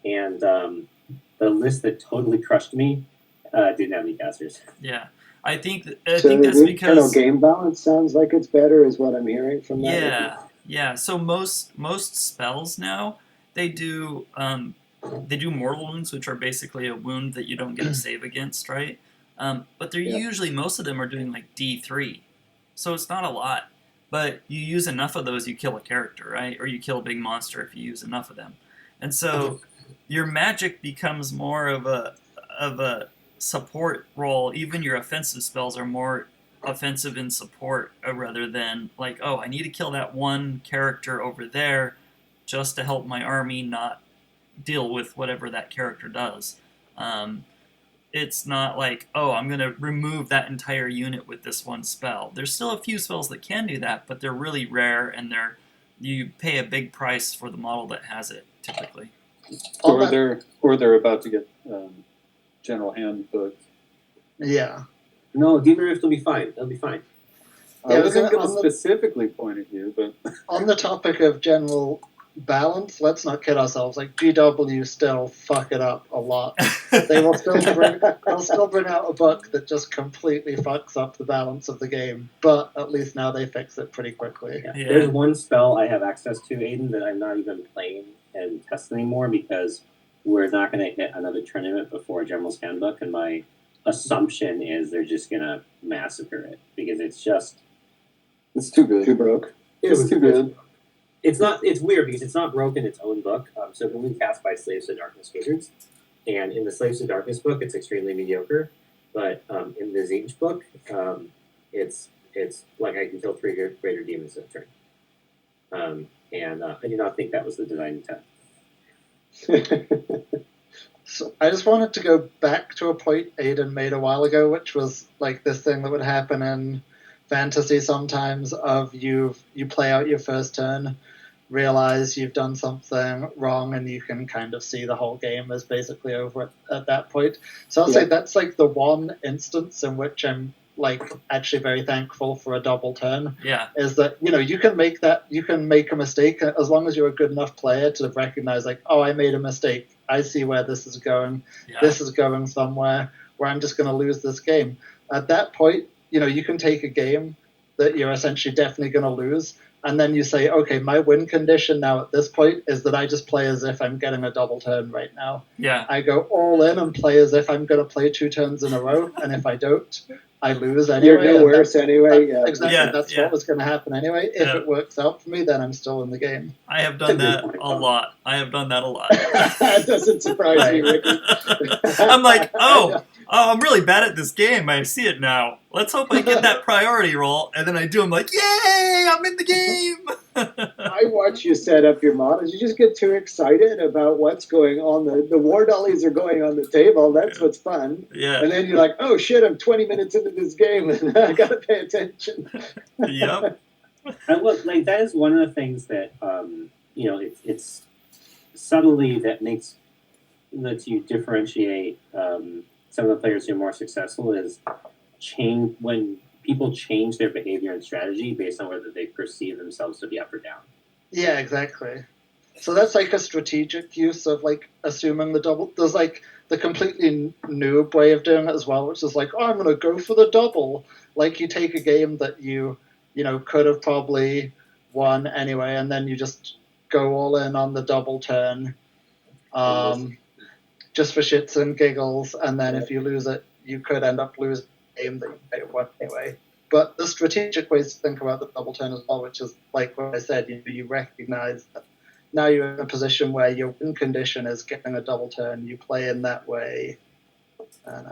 and the list that totally crushed me didn't have any casters. Yeah, I think So that's the internal because game balance sounds like it's better, is what I'm hearing from that. yeah. So most spells now they do mortal wounds, which are basically a wound that you don't get a save against, right? But they're usually, most of them are doing like D3, so it's not a lot. But you use enough of those, you kill a character, right? Or you kill a big monster if you use enough of them. And so your magic becomes more of a support role. Even your offensive spells are more offensive in support rather than like, oh, I need to kill that one character over there just to help my army not deal with whatever that character does. It's not like, oh, I'm going to remove that entire unit with this one spell. There's still a few spells that can do that, but they're really rare, and you pay a big price for the model that has it, typically. Or they're about to get General Handbook. Yeah. No, Demon Rift will be fine. They'll be fine. I wasn't going to specifically point at you, but On the topic of general balance, let's not kid ourselves. Like GW still fuck it up a lot. They will still bring out a book that just completely fucks up the balance of the game. But at least now they fix it pretty quickly. Yeah. There's one spell I have access to, Aiden, that I'm not even playing and testing anymore because we're not going to hit another tournament before General's Handbook, and my assumption is they're just going to massacre it because it's too good. Too broke. It's too good. It's not. It's weird because it's not broken its own book. So it can be cast by Slaves to Darkness Wizards, and in the Slaves to Darkness book, it's extremely mediocre. But in the Zinch book, it's like I can kill 3 greater demons in a turn. And I do not think that was the design intent. So I just wanted to go back to a point Aiden made a while ago, which was like this thing that would happen in fantasy sometimes of you play out your first turn, realize you've done something wrong, and you can kind of see the whole game is basically over at that point. So I'll say that's like the one instance in which I'm like actually very thankful for a double turn. Yeah. Is that, you can make a mistake as long as you're a good enough player to recognize like, oh, I made a mistake. I see where this is going. Yeah. This is going somewhere where I'm just going to lose this game. At that point, you can take a game that you're essentially definitely going to lose, and then you say, okay, my win condition now at this point is that I just play as if I'm getting a double turn right now. Yeah. I go all in and play as if I'm going to play 2 turns in a row, and if I don't, I lose anyway. You're no worse anyway. Exactly. That's what was going to happen anyway. If it works out for me, then I'm still in the game. I have done that a lot. That doesn't surprise me, Ricky. I'm like, oh, I'm really bad at this game. I see it now. Let's hope I get that priority roll. And then I do. I'm like, yay, I'm in the game. I watch you set up your models. You just get too excited about what's going on. The war dollies are going on the table. That's what's fun. Yeah. And then you're like, oh shit, I'm 20 minutes into this game and I got to pay attention. Yep. And look, like that is one of the things that it's subtly that lets you differentiate some of the players who are more successful is when people change their behavior and strategy based on whether they perceive themselves to be up or down. Yeah, exactly. So that's like a strategic use of like assuming the double. There's like the completely noob way of doing it as well, which is like, oh, I'm going to go for the double. Like you take a game that you could have probably won anyway, and then you just go all in on the double turn, just for shits and giggles. And then if you lose it, you could end up losing the game that you may have won anyway. But the strategic ways to think about the double turn as well, which is like what I said, you recognize that now you're in a position where your win condition is getting a double turn. You play in that way, and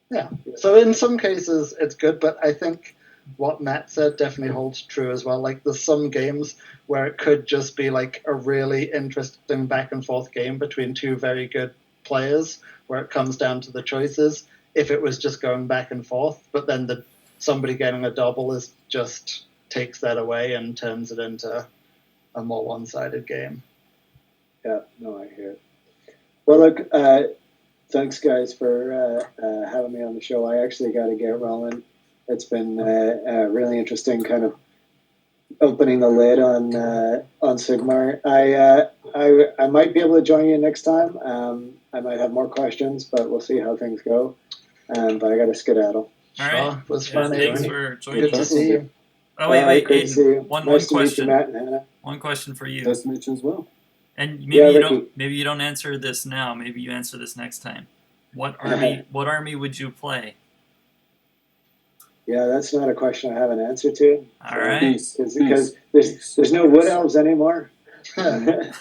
yeah. So in some cases it's good, but I think what Matt said definitely holds true as well. Like, there's some games where it could just be like a really interesting back and forth game between two very good players, where it comes down to the choices. If it was just going back and forth, but then somebody getting a double is just takes that away and turns it into a more one-sided game. Yeah, no, I hear it. Well, look, thanks, guys, for having me on the show. I actually got to get rolling. It's been really interesting, kind of opening the lid on Sigmar. I might be able to join you next time. I might have more questions, but we'll see how things go. But I got to skedaddle. All right. It was Yeah, fun. thanks Aiden. for joining Good to us. see you. Oh wait, Great to see you. Aiden. One Nice to meet you, question. Matt and Hannah. One question for you. Nice to meet you as well. And maybe Yeah, you Ricky. don't answer this now. Maybe you answer this next time. What army would you play? Yeah, that's not a question I have an answer to. All right. Peace. Because there's no wood elves anymore. No.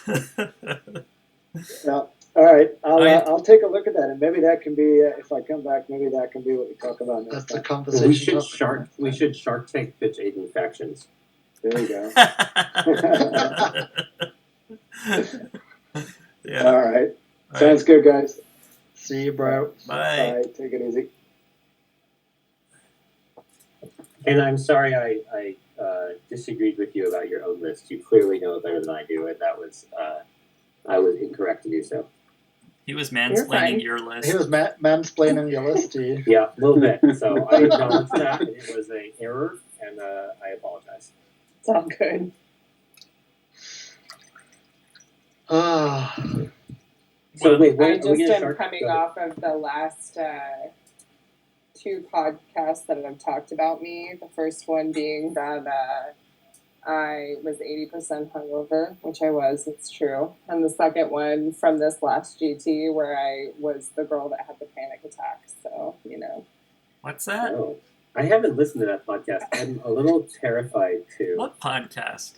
All right, I'll take a look at that, and maybe that can be if I come back. Maybe that can be what we talk about next That's a time. conversation. We should Shark Tank pitch Aiden factions. There you go. Yeah. All right, All sounds good, guys. See you, bro. Bye. Bye. Take it easy. And I'm sorry I disagreed with you about your own list. You clearly know it better than I do, and that was I was incorrect to do so. He was fine. mansplaining your list. He was mansplaining your list to you. Yeah, a little bit. So I acknowledge that, and it was an error, and I apologize. It's all good. Ah, So Well, wait, I what, just am coming off of the last two podcasts that have talked about me. The first one being that I was 80% hungover, which I was, it's true. And the second one from this last GT where I was the girl that had the panic attack. So, you know. What's that? Oh, I haven't listened to that podcast. I'm a little terrified too. What podcast?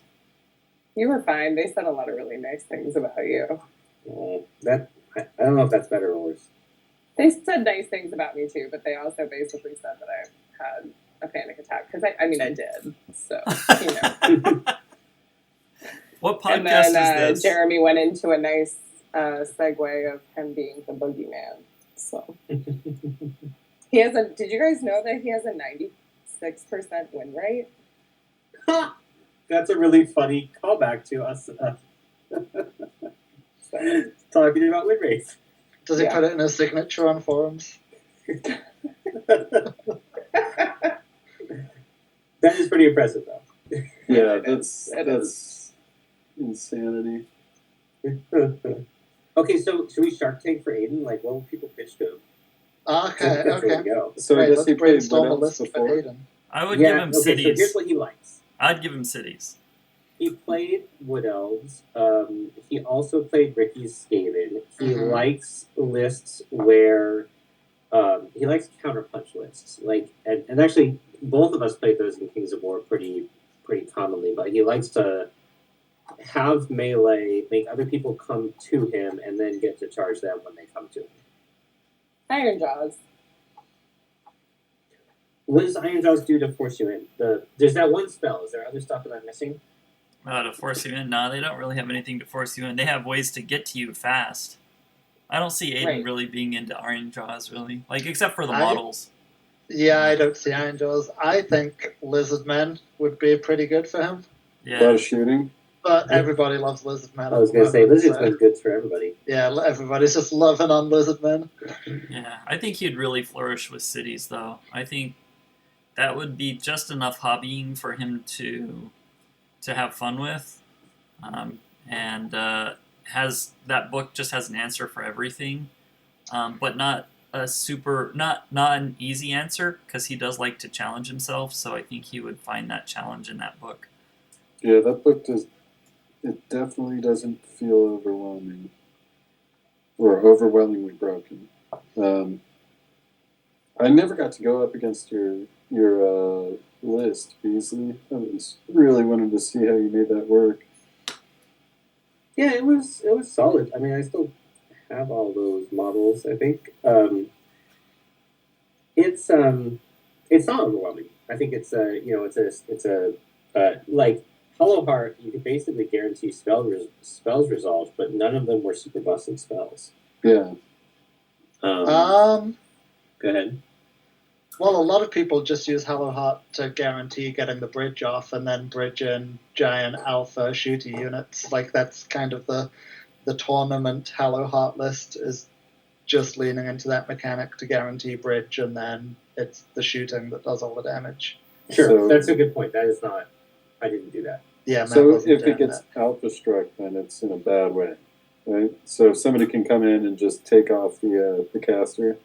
You were fine. They said a lot of really nice things about you. I don't know if that's better or worse. They said nice things about me too, but they also basically said that I had a panic attack. Because I did. So, you know. What podcast And then is this? Jeremy went into a nice segue of him being the boogeyman. So he has did you guys know that he has a 96% win rate? That's a really funny callback to us talking about win rates. does he put it in his signature on forums? That is pretty impressive, though. Yeah, that's insanity. Okay, so should we Shark Tank for Aiden? Like, what will people pitch to him? Okay, That's where we okay. go. So I Right, guess let's he played brainstorm a what else list for before? Aiden. I would give him okay, so cities. here's what he likes. I'd give him cities. He played Wood Elves. He also played Ricky's Skaven. He Mhm. likes lists where he likes counterpunch lists. Like, and actually, both of us played those in Kings of War pretty commonly. But he likes to have melee, make other people come to him, and then get to charge them when they come to him. Iron Jaws. What does Iron Jaws do to force you in? There's that one spell. Is there other stuff that I'm missing? To force you in? No, they don't really have anything to force you in. They have ways to get to you fast. I don't see Aiden Right. really being into Iron Jaws, really. Like, except for the I- models. Yeah, I don't see Iron Jaws. I think Lizard Men would be pretty good for him. A lot Yeah. of shooting. But everybody loves Lizard Men. I was going to say, Lizard's been good for everybody. Yeah, everybody's just loving on Lizard Men. Yeah. I think he'd really flourish with cities, though. I think that would be just enough hobbying for him to have fun with. And has that book just has an answer for everything, but not a not an easy answer, because he does like to challenge himself. So I think he would find that challenge in that book. Yeah, that book it definitely doesn't feel overwhelming or overwhelmingly broken. I never got to go up against your list, Beasley. I was really wanted to see how you made that work. Yeah, it was solid. I mean, I still have all those models. I think it's not overwhelming. I think it's a like Hollow Heart. You could basically guarantee spells resolved, but none of them were super busted spells. Yeah. Go ahead. Well, a lot of people just use Hollow Heart to guarantee getting the bridge off, and then bridge in giant alpha shooty units. Like that's kind of the tournament Hollow Heart list is just leaning into that mechanic to guarantee bridge, and then it's the shooting that does all the damage. Sure, So- that's a good point. That is not. I didn't do that. Yeah, Matt So wasn't if doing it gets that. alpha struck, then it's in a bad way, right? So somebody can come in and just take off the caster.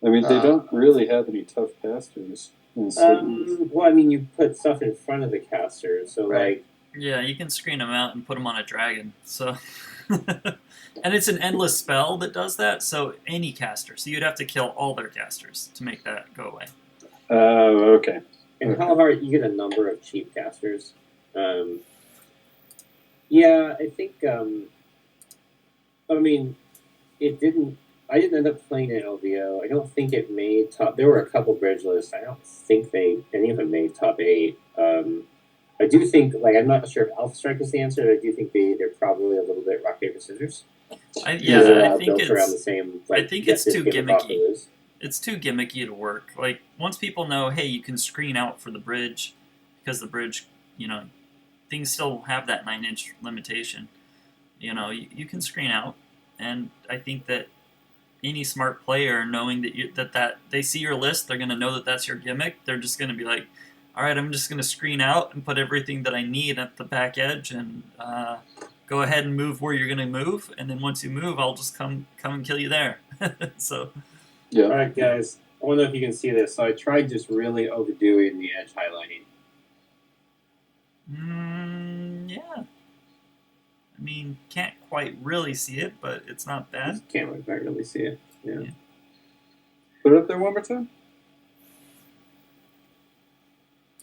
I mean, they don't really have any tough casters. In Sigmar. Well, I mean, you put stuff in front of the caster, so Right. Yeah, you can screen them out and put them on a dragon. So, and it's an endless spell that does that. So any caster. So you'd have to kill all their casters to make that go away. Okay. in Okay. Hollow Heart, you get a number of cheap casters. Yeah, I think. I mean, it didn't. I didn't end up playing it LVO. I don't think it made top. There were a couple bridge lists. I don't think any of them made top 8. I do think, like, I'm not sure if Alpha Strike is the answer. But I do think they're probably a little bit rock paper scissors. I They're, think built around the it's same. Like, I think it's get too this, give a pop or gimmicky. lose. It's too gimmicky to work. Like once people know, hey, you can screen out for the bridge, because the bridge, things still have that 9-inch limitation. You can screen out, and I think that any smart player, knowing that that they see your list, they're going to know that that's your gimmick. They're just going to be like, all right, I'm just going to screen out and put everything that I need at the back edge, and go ahead and move where you're going to move, and then once you move, I'll just come and kill you there. So. Yeah. All right, guys. I don't know if you can see this. So I tried just really overdoing the edge highlighting. Yeah. I mean, can't quite really see it, but it's not bad. Just can't quite really see it. Yeah. Put it up there one more time.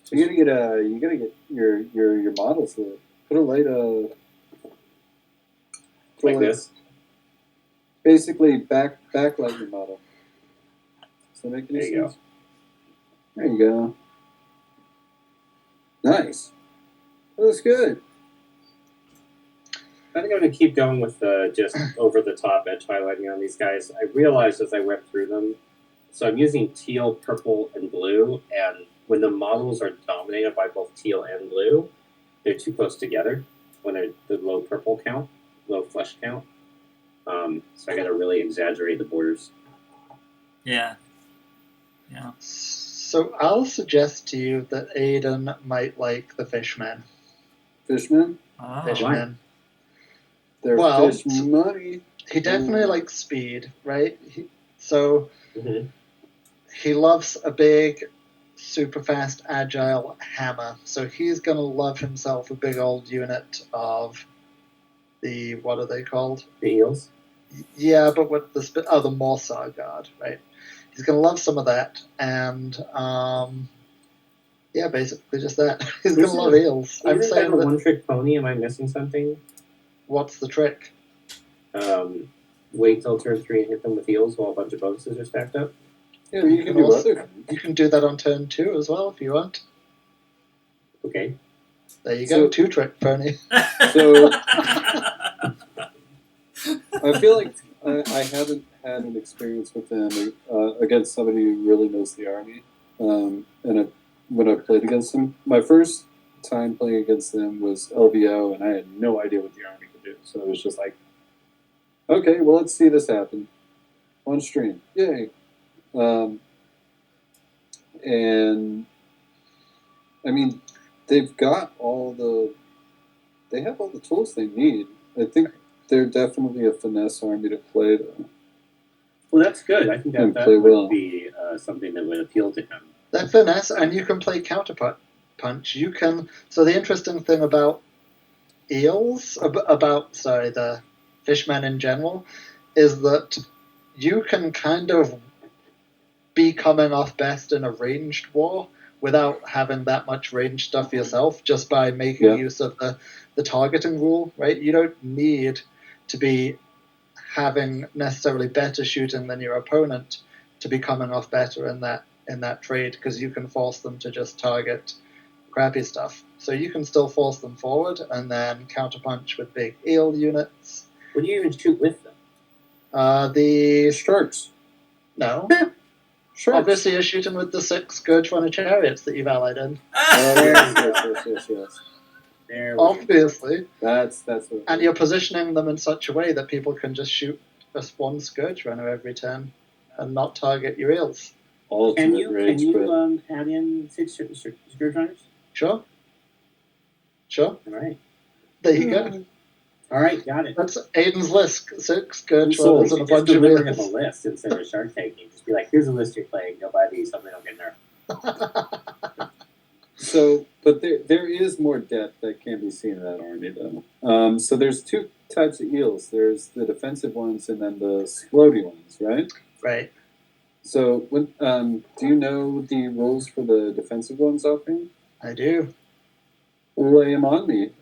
So you gotta get your models for it. Put a light Like this. Basically backlight your model. Does that make any There you sense? There you go. Nice. That looks good. I think I'm going to keep going with just over-the-top edge highlighting on these guys. I realized as I went through them, so I'm using teal, purple, and blue, and when the models are dominated by both teal and blue, they're too close together when they're the low purple count, low flesh count. So I got to really exaggerate the borders. Yeah. So I'll suggest to you that Aiden might like the Fishmen. Fishmen? Oh. Fishmen. They're Well, fish money. He definitely likes speed, right? So Mm-hmm. he loves a big, super fast, agile hammer. So he's going to love himself a big old unit of the, what are they called? The eels? Yeah, but with the the Morsar Guard, right? He's going to love some of that, and yeah, basically just that. He's going to love eels. I'm Isn't saying that a that. one-trick pony? Am I missing something? What's the trick? Wait till turn 3 and hit them with eels while a bunch of bonuses are stacked up? Yeah, you can do also- other things. You can do that on turn 2 as well if you want. Okay. There you go, So- 2-trick pony. So I feel like I haven't had an experience with them against somebody who really knows the army. When I played against them, my first time playing against them was LVO, and I had no idea what the army could do. So it was just like, okay, well, let's see this happen on stream. Yay! And I mean, they have all the tools they need. I think they're definitely a finesse army to play, though. Well, that's good. I think And that play would well. be something that would appeal to him. That finesse, and you can play counterpunch. You can. So the interesting thing about eels, the fishmen in general, is that you can kind of be coming off best in a ranged war without having that much ranged stuff yourself, just by making use of the targeting rule, right? You don't need to be having necessarily better shooting than your opponent to be coming off better in in that trade because you can force them to just target crappy stuff. So you can still force them forward and then counterpunch with big eel units. What do you even shoot with them? The Sharks. no, Sharks. obviously you're shooting with the 6 Scourge Runner chariots that you've allied in. Oh, yes. There we Obviously, That's what. and you're positioning them in such a way that people can just shoot just one Scourge Runner every turn and not target your eels. Ultimate Can you rage quit. add in 6 Scourge Runners? Sure. All right. There you go. All right, got it. That's Aiden's list: 6 Scourge So Runners and a Just bunch of deliver him a eels. list instead of Shark Tanking. Just be like, here's a list you're playing. Go buy these. Something will get nerfed. So, but there is more depth that can be seen in that army, though. So there's 2 types of eels. There's the defensive ones and then the floaty ones, right? Right. So, when, do you know the rules for the defensive ones, offhand? I do. Lay them on me.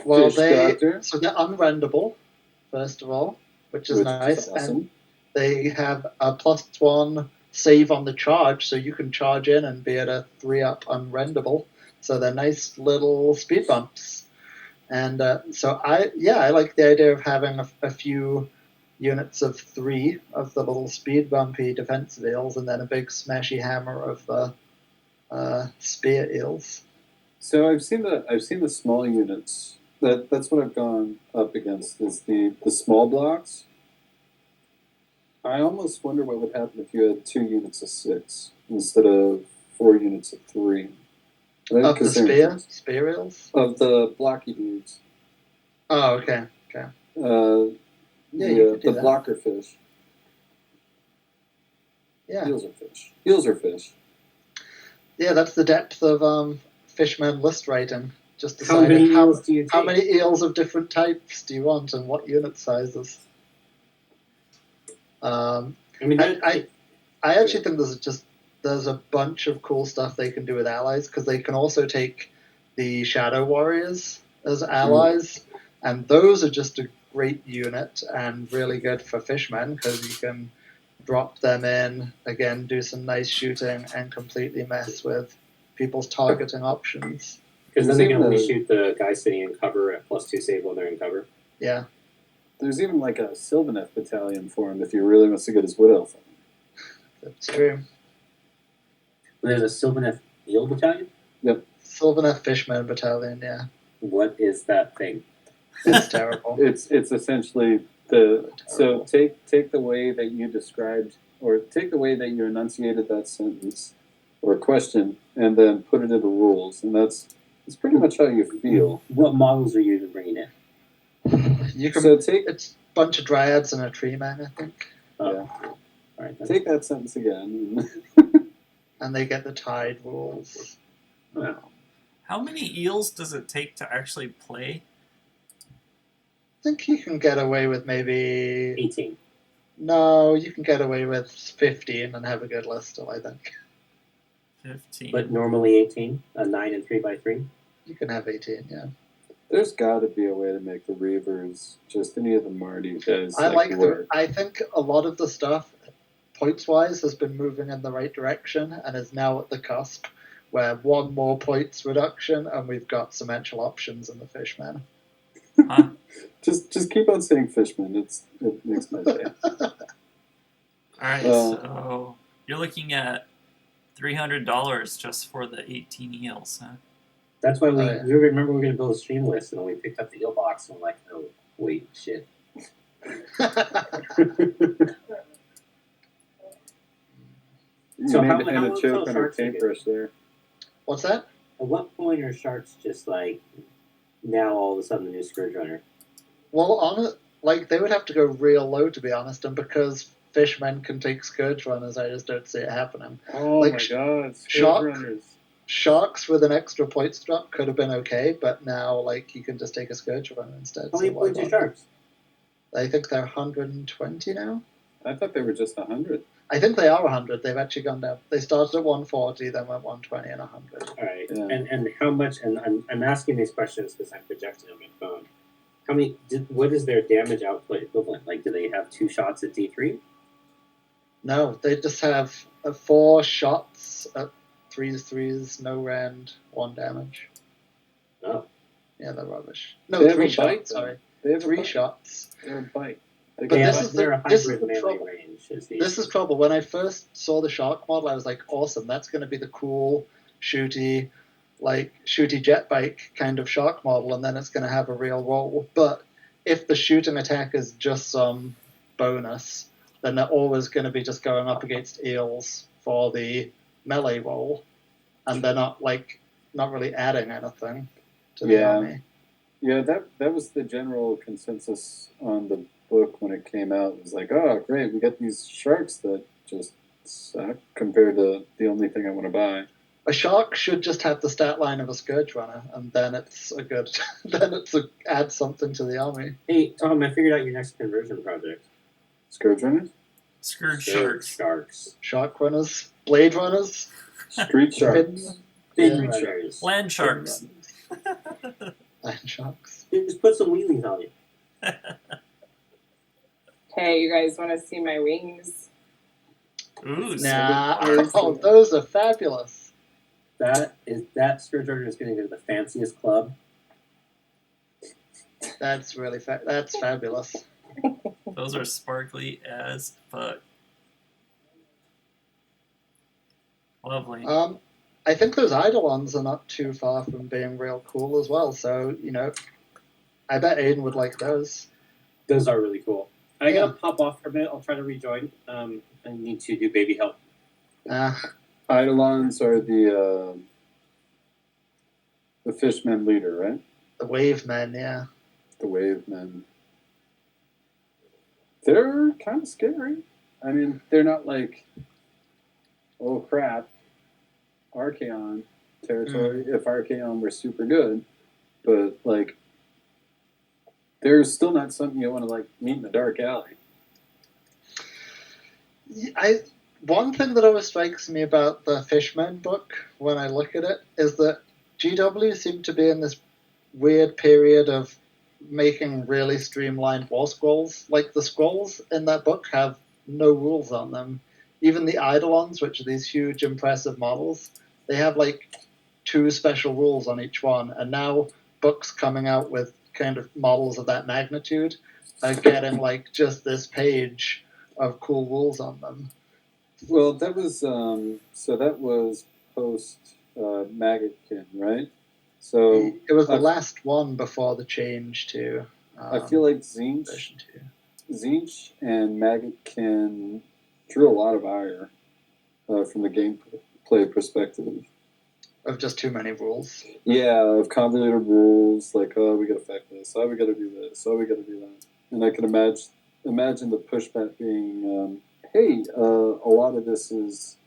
Well, Fish doctor. so they're unrendable, first of all, which is nice, awesome. and they have a +1 save on the charge, so you can charge in and be at a 3-up unrendable. So they're nice little speed bumps, and so I like the idea of having a few units of 3 of the little speed bumpy defensive eels, and then a big smashy hammer of the spear eels. So I've seen the small units. That's what I've gone up against is the small blocks. I almost wonder what would happen if you had 2 units of 6 instead of 4 units of 3. Right? Of the spear eels? Of the blocky dudes. Oh, okay. You could do the blocker fish. Yeah. Eels are fish. Yeah, that's the depth of Fishman list writing. Just How many deciding eels do you take? how many eels of different types do you want and what unit sizes. I actually think there's a bunch of cool stuff they can do with allies because they can also take the Shadow Warriors as allies, and those are just a great unit and really good for fishmen because you can drop them in, again, do some nice shooting and completely mess with people's targeting options. Because then they can only shoot the guy sitting in cover at +2 save while they're in cover. Yeah. There's even like a Sylvaneth battalion for him if he really wants to get his Wood Elf on. That's true. There's a Sylvaneth Eel Battalion? Yep. Sylvaneth Fishman Battalion, yeah. What is that thing? It's terrible. It's essentially so take the way that you described or take the way that you enunciated that sentence or question and then put it into rules, and that's pretty much how you feel. What models are you even bringing in? You can it's a bunch of dryads and a tree man, I think. Oh. Yeah. All right. Take that sentence again. And they get the tide rules. Oh. How many eels does it take to actually play? I think you can get away with maybe 18. No, you can get away with 15 and have a good list still, I think. 15. But normally 18? A 9 and 3x3? You can have 18, yeah. There's got to be a way to make the Reavers just any of the Marty guys. I think a lot of the stuff, points-wise, has been moving in the right direction and is now at the cusp where 1 more points reduction and we've got Semental options in the Fishman. Huh? Just keep on saying Fishman. It makes my day. Alright, so you're looking at $300 just for the 18 eels, huh? That's why we remember we were going to build a stream list, and then we picked up the eel box, and we're like, oh, wait, shit. So how and a choke on our paintbrush there. What's that? At what point are sharks just like now all of a sudden the new Scourge Runner? Well, they would have to go real low to be honest, and because fishmen can take Scourge Runners, I just don't see it happening. Oh my god, Scourge Runners. Sharks with an extra points drop could have been okay, but now you can just take a Scourge Runner instead. How many points are sharks? I think they're 120 now. I thought they were just 100. I think they are 100. They've actually gone down. They started at 140, then went 120 and 100. All right. Yeah. And how much? And I'm asking these questions because I'm projecting on my phone. How many? What is their damage output equivalent? Like, do they have 2 shots at D3? No, they just have 4 shots at 3s, no rend, 1 damage. Oh. Yeah, they're rubbish. They No, have 3 a bite, shots, though. sorry. They have 3 a bite. shots. They're a bite. They But got this bite. is they're a this is hybrid the melee trouble. range. Is the This is trouble. When I first saw the shark model, I was like, awesome, that's going to be the cool, shooty jet bike kind of shark model, and then it's going to have a real roll. But if the shooting attack is just some bonus, then they're always going to be just going up against eels for the melee roll, and they're not really adding anything to the Yeah. army. Yeah, that was the general consensus on the book when it came out. It was like, oh, great, we got these sharks that just suck compared to the only thing I want to buy. A shark should just have the stat line of a scourge runner, and then it's a good. Adds something to the army. Hey, Tom, I figured out your next conversion project. Scourge runners? Scourge sharks. Sharks. Shark runners, blade runners, Street sharks. fin Fin Yeah. runners. Land sharks. land sharks. Just put some wheelies on it. Hey, you guys want to see my wings? Ooh, Nah, so- oh, those are fabulous. That Scourge Runner is going to go to the fanciest club. That's really that's fabulous. those are sparkly as fuck. Lovely. I think those Eidolons are not too far from being real cool as well. So I bet Aiden would like those. Those are really cool. I Yeah. gotta pop off for a minute. I'll try to rejoin. I need to do baby help. Eidolons are the fishmen leader, right? The wave men, yeah. The wave men. They're kind of scary. I mean, they're not like, oh crap, Archaon territory. If Archaon were super good, but like, there's still not something you want to like meet in a dark alley. One thing that always strikes me about the Fishmen book when I look at it is that GW seem to be in this weird period of making really streamlined war scrolls. Like the scrolls in that book have no rules on them. Even the Eidolons, which are these huge, impressive models, they have like 2 special rules on each one. And now books coming out with kind of models of that magnitude are getting like just this page of cool rules on them. Well, that was post Maggotkin, right? So It was the last one before the change to. I feel like version 2. Zinch and Maggotkin drew a lot of ire from the gameplay perspective. Of just too many rules. Yeah, of convoluted rules, like, oh, we gotta affect this, oh, we gotta do this, oh, we gotta do that. And I can imagine the pushback being, hey, a lot of this is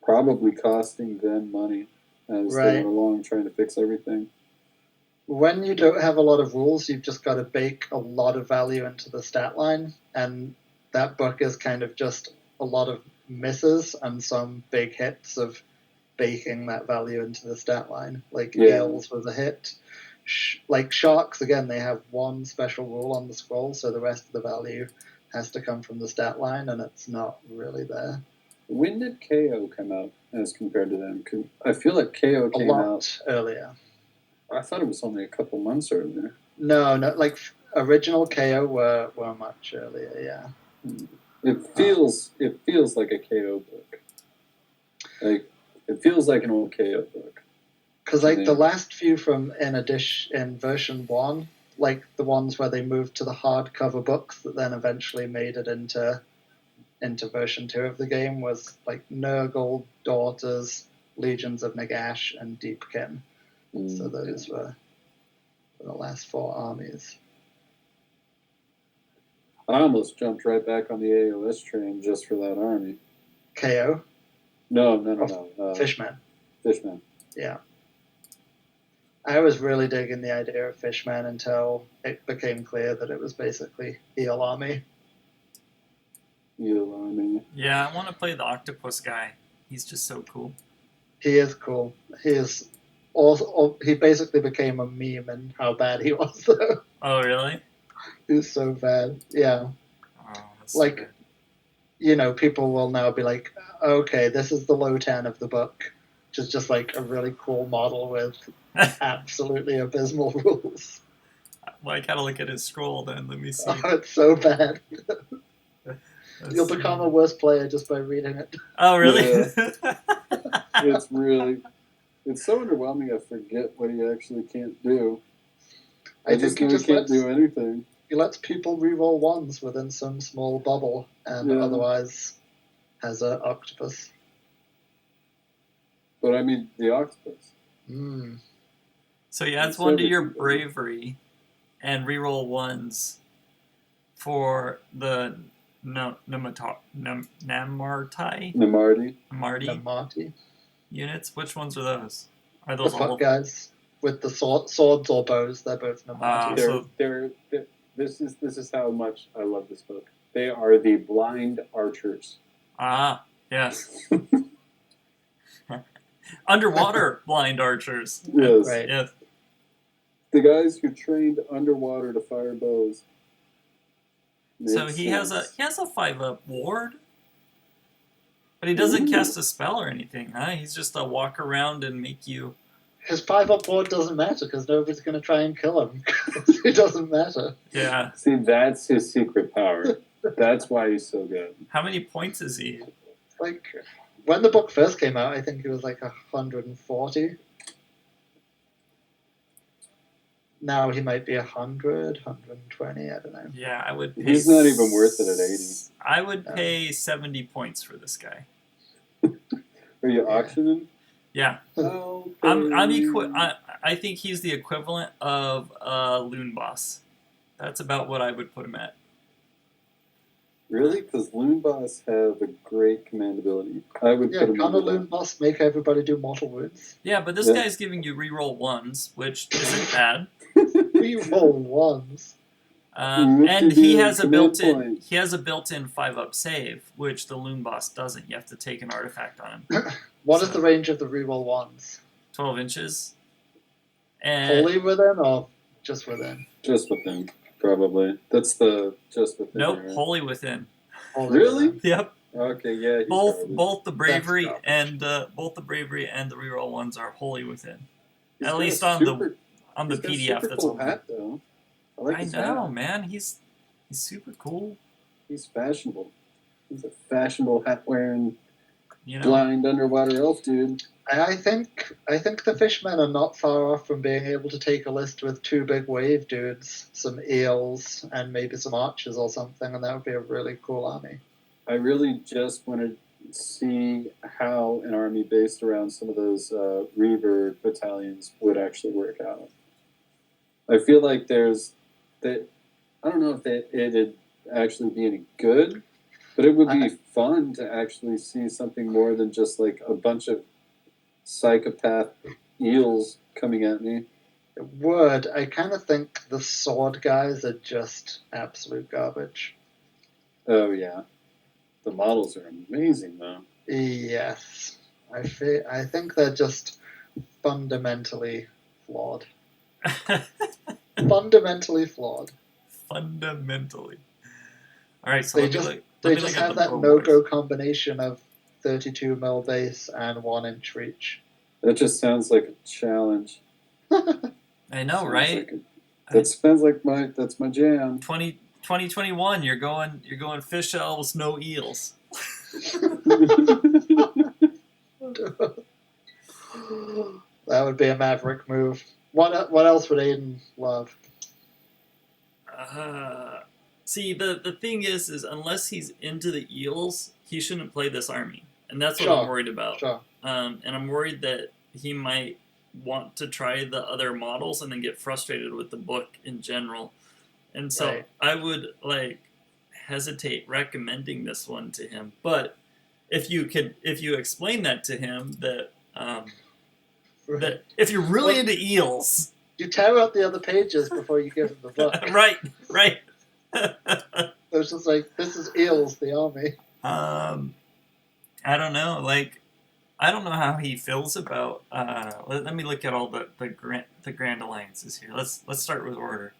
probably costing them money as they went along trying to fix everything. When you don't have a lot of rules, you've just got to bake a lot of value into the stat line, and that book is kind of just a lot of misses and some big hits of baking that value into the stat line. Like eels was a hit. Like sharks, again, they have 1 special rule on the scroll, so the rest of the value has to come from the stat line, and it's not really there. When did KO come out as compared to them? I feel like KO came out earlier. I thought it was only a couple months earlier. No, like original KO were much earlier. Yeah. It feels like a KO book. Like it feels like an old KO book. Because like the last few from in version 1, like the ones where they moved to the hardcover books that then eventually made it into version 2 of the game was like Nurgle, Daughters, Legions of Nagash, and Deepkin. So those were the last 4 armies. I almost jumped right back on the AOS train just for that army. KO? No. Fishmen. Fishmen. Yeah. I was really digging the idea of Fishmen until it became clear that it was basically Eel Army. Eel Army. Yeah, I want to play the octopus guy. He's just so cool. He is cool. He basically became a meme in how bad he was, though. Oh, really? He was so bad. Yeah. Oh, that's like, good. people will now be like, okay, this is the low 10 of the book, which is just like a really cool model with absolutely abysmal rules. Well, I gotta look at his scroll then. Let me see. Oh, it's so bad. Let's You'll see. become a worse player just by reading it. Oh, really? It's so underwhelming. I forget what he actually can't do. I just think know he can't do anything. He lets people reroll ones within some small bubble, and otherwise has an octopus. But I mean, the octopus. So he adds one to your bravery, and reroll ones for the Namarti units. Which ones are those? Are those the all guys with the swords or bows? They're both Namarti. This is how much I love this book. They are the blind archers. Ah, yes. Underwater blind archers. Yes. Right. Yes. The guys who trained underwater to fire bows. So he has a 5-up ward, but he doesn't cast a spell or anything, huh? He's just a walk around and make you. His 5-up ward doesn't matter because nobody's going to try and kill him. It doesn't matter. Yeah. See, that's his secret power. That's why he's so good. How many points is he? Like, when the book first came out, I think he was like 140. Now he might be 100, 120, I don't know. Yeah, I would pay... He's not even worth it at 80. I would pay 70 points for this guy. Are you auctioning? Yeah. Oh, I think he's the equivalent of a Loon Boss. That's about what I would put him at. Really? Because Loon Boss have a great command ability. I would put him can a Loon Boss make everybody do mortal wounds? Yeah, but this guy's giving you reroll ones, which isn't bad. Reroll ones. And he has a built-in 5-up save, which the Loon Boss doesn't. You have to take an artifact on him. What is the range of the reroll ones? 12 inches. And Wholly within or just within? Just within, probably. That's the just within. Nope, area. wholly within. Really? Within. Yep. Okay, yeah. Both the bravery and the reroll ones are wholly within. He's At least on the PDF that's cool on hat, though. I know, hat. man. He's super cool. He's fashionable. He's a fashionable hat wearing You know? blind underwater elf dude. I think the fishmen are not far off from being able to take a list with 2 big wave dudes, some eels, and maybe some archers or something, and that would be a really cool army. I really just want to see how an army based around some of those Reaver battalions would actually work out. I feel like I don't know if it'd actually be any good, but it would be fun to actually see something more than just like a bunch of psychopath eels coming at me. It would. I kind of think the sword guys are just absolute garbage. Oh yeah, the models are amazing though. Yes, I think they're just fundamentally flawed. Fundamentally flawed. Fundamentally. All right, so they just have that no-go combination of 32 mil base and 1 inch reach. That just sounds like a challenge. I know, right? That's my jam. 2021, you're going fish elves, no eels. That would be a maverick move. What else would Aiden love? See, the thing is unless he's into the eels, he shouldn't play this army, and that's what Sure. I'm worried about. Sure. And I'm worried that he might want to try the other models and then get frustrated with the book in general. And so Right. I would hesitate recommending this one to him. But if you explain that to him that that if you're really into eels, you tear out the other pages before you give him the book. right. So it's just like, this is eels, the army. I don't know. I don't know how he feels about. Let me look at all the grand alliances here. Let's start with order.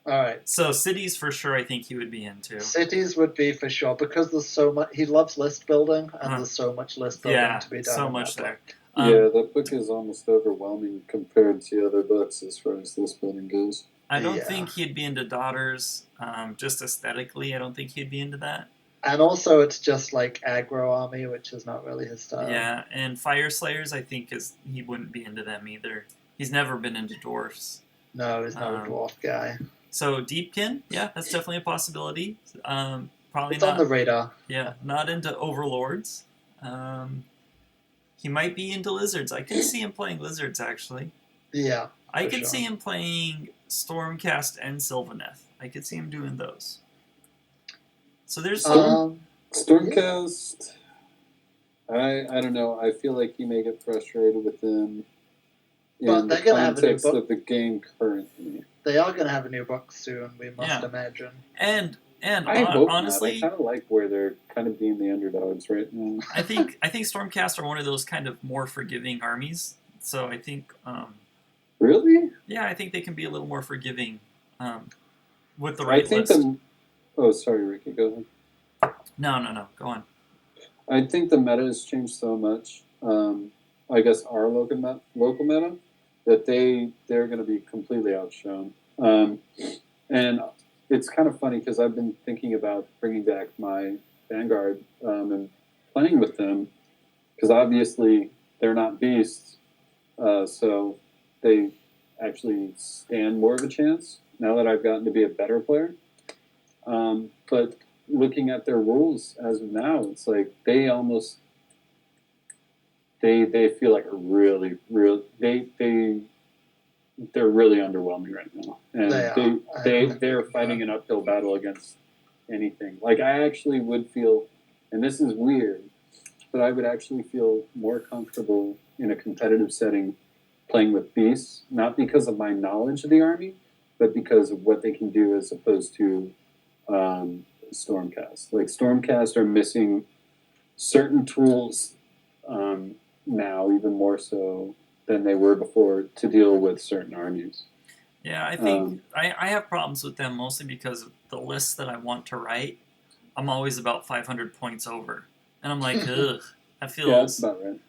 All right. So cities for sure, I think he would be into. Cities would be for sure because there's so much. He loves list building, and Uh-huh. there's so much list building Yeah, to be done. so in much that there. book. Yeah, that book is almost overwhelming compared to other books as far as this building goes. I don't Yeah. think he'd be into daughters. Just aesthetically, I don't think he'd be into that. And also, it's just like aggro army, which is not really his style. Yeah, and Fire Slayers, I think he wouldn't be into them either. He's never been into dwarfs. No, he's not a dwarf guy. So Deepkin, yeah, that's definitely a possibility. Probably It's not on the radar. Yeah, not into overlords. He might be into lizards. I can see him playing lizards actually. Yeah. I for could sure. see him playing Stormcast and Sylvaneth. I could see him doing those. So there's Stormcast, I don't know. I feel like he may get frustrated with them But in they're the gonna have a new context book. of the game currently. They are going to have a new book soon, we must Yeah. imagine. and I hope honestly, not. I kind of like where they're kind of being the underdogs right now. I think Stormcast are one of those kind of more forgiving armies. So I think, Really? yeah, I think they can be a little more forgiving with the right I think list. Oh, sorry, Ricky. Go ahead. No. Go on. I think the meta has changed so much. I guess our local meta that they're going to be completely outshone. And it's kind of funny because I've been thinking about bringing back my Vanguard and playing with them because obviously they're not beasts, so they actually stand more of a chance now that I've gotten to be a better player. But looking at their rules as of now, it's like they almost they feel like a really they're really underwhelming right now, and they're fighting an uphill battle against anything. Like I actually would feel, and this is weird, but I would actually feel more comfortable in a competitive setting playing with beasts, not because of my knowledge of the army, but because of what they can do as opposed to Stormcast. Like Stormcast are missing certain tools now, even more so than they were before, to deal with certain armies. Yeah, I think I have problems with them mostly because the lists that I want to write, I'm always about 500 points over, and I'm like, ugh, that feels. Yeah, that's about right.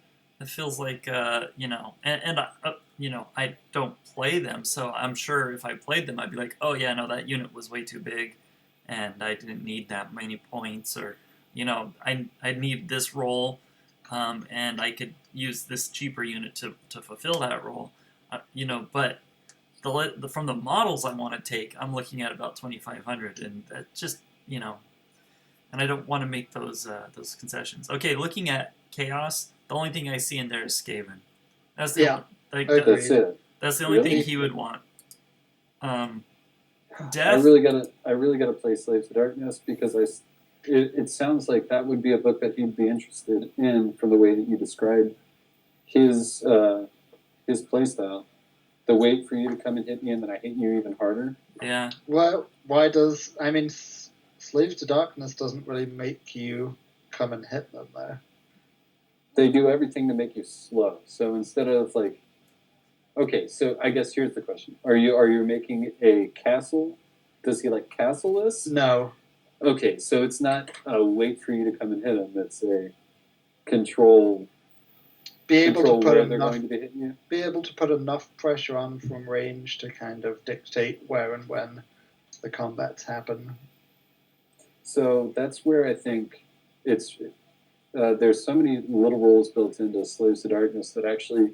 That feels like I don't play them, so I'm sure if I played them, I'd be like, oh yeah, no, that unit was way too big, and I didn't need that many points, or I need this role, and I could use this cheaper unit to fulfill that role, but. From the models I want to take, I'm looking at about 2,500, and that just and I don't want to make those concessions. Okay, looking at chaos, the only thing I see in there is Skaven. That's the That's it. That's the only Really? thing he would want. I Death. really gotta play Slaves of Darkness because it sounds like that would be a book that he'd be interested in from the way that you described his playstyle. The wait for you to come and hit me, and then I hit you even harder. Yeah. Well, Slaves to Darkness doesn't really make you come and hit them, though. They do everything to make you slow. So instead of like, okay, so I guess here's the question: Are you making a castle? Does he like castle lists? No. Okay, so it's not a wait for you to come and hit him. It's a control. Be able to put where they're enough. going to be hitting you. Be able to put enough pressure on from range to kind of dictate where and when the combats happen. So that's where I think it's. There's so many little rules built into Slaves to Darkness that actually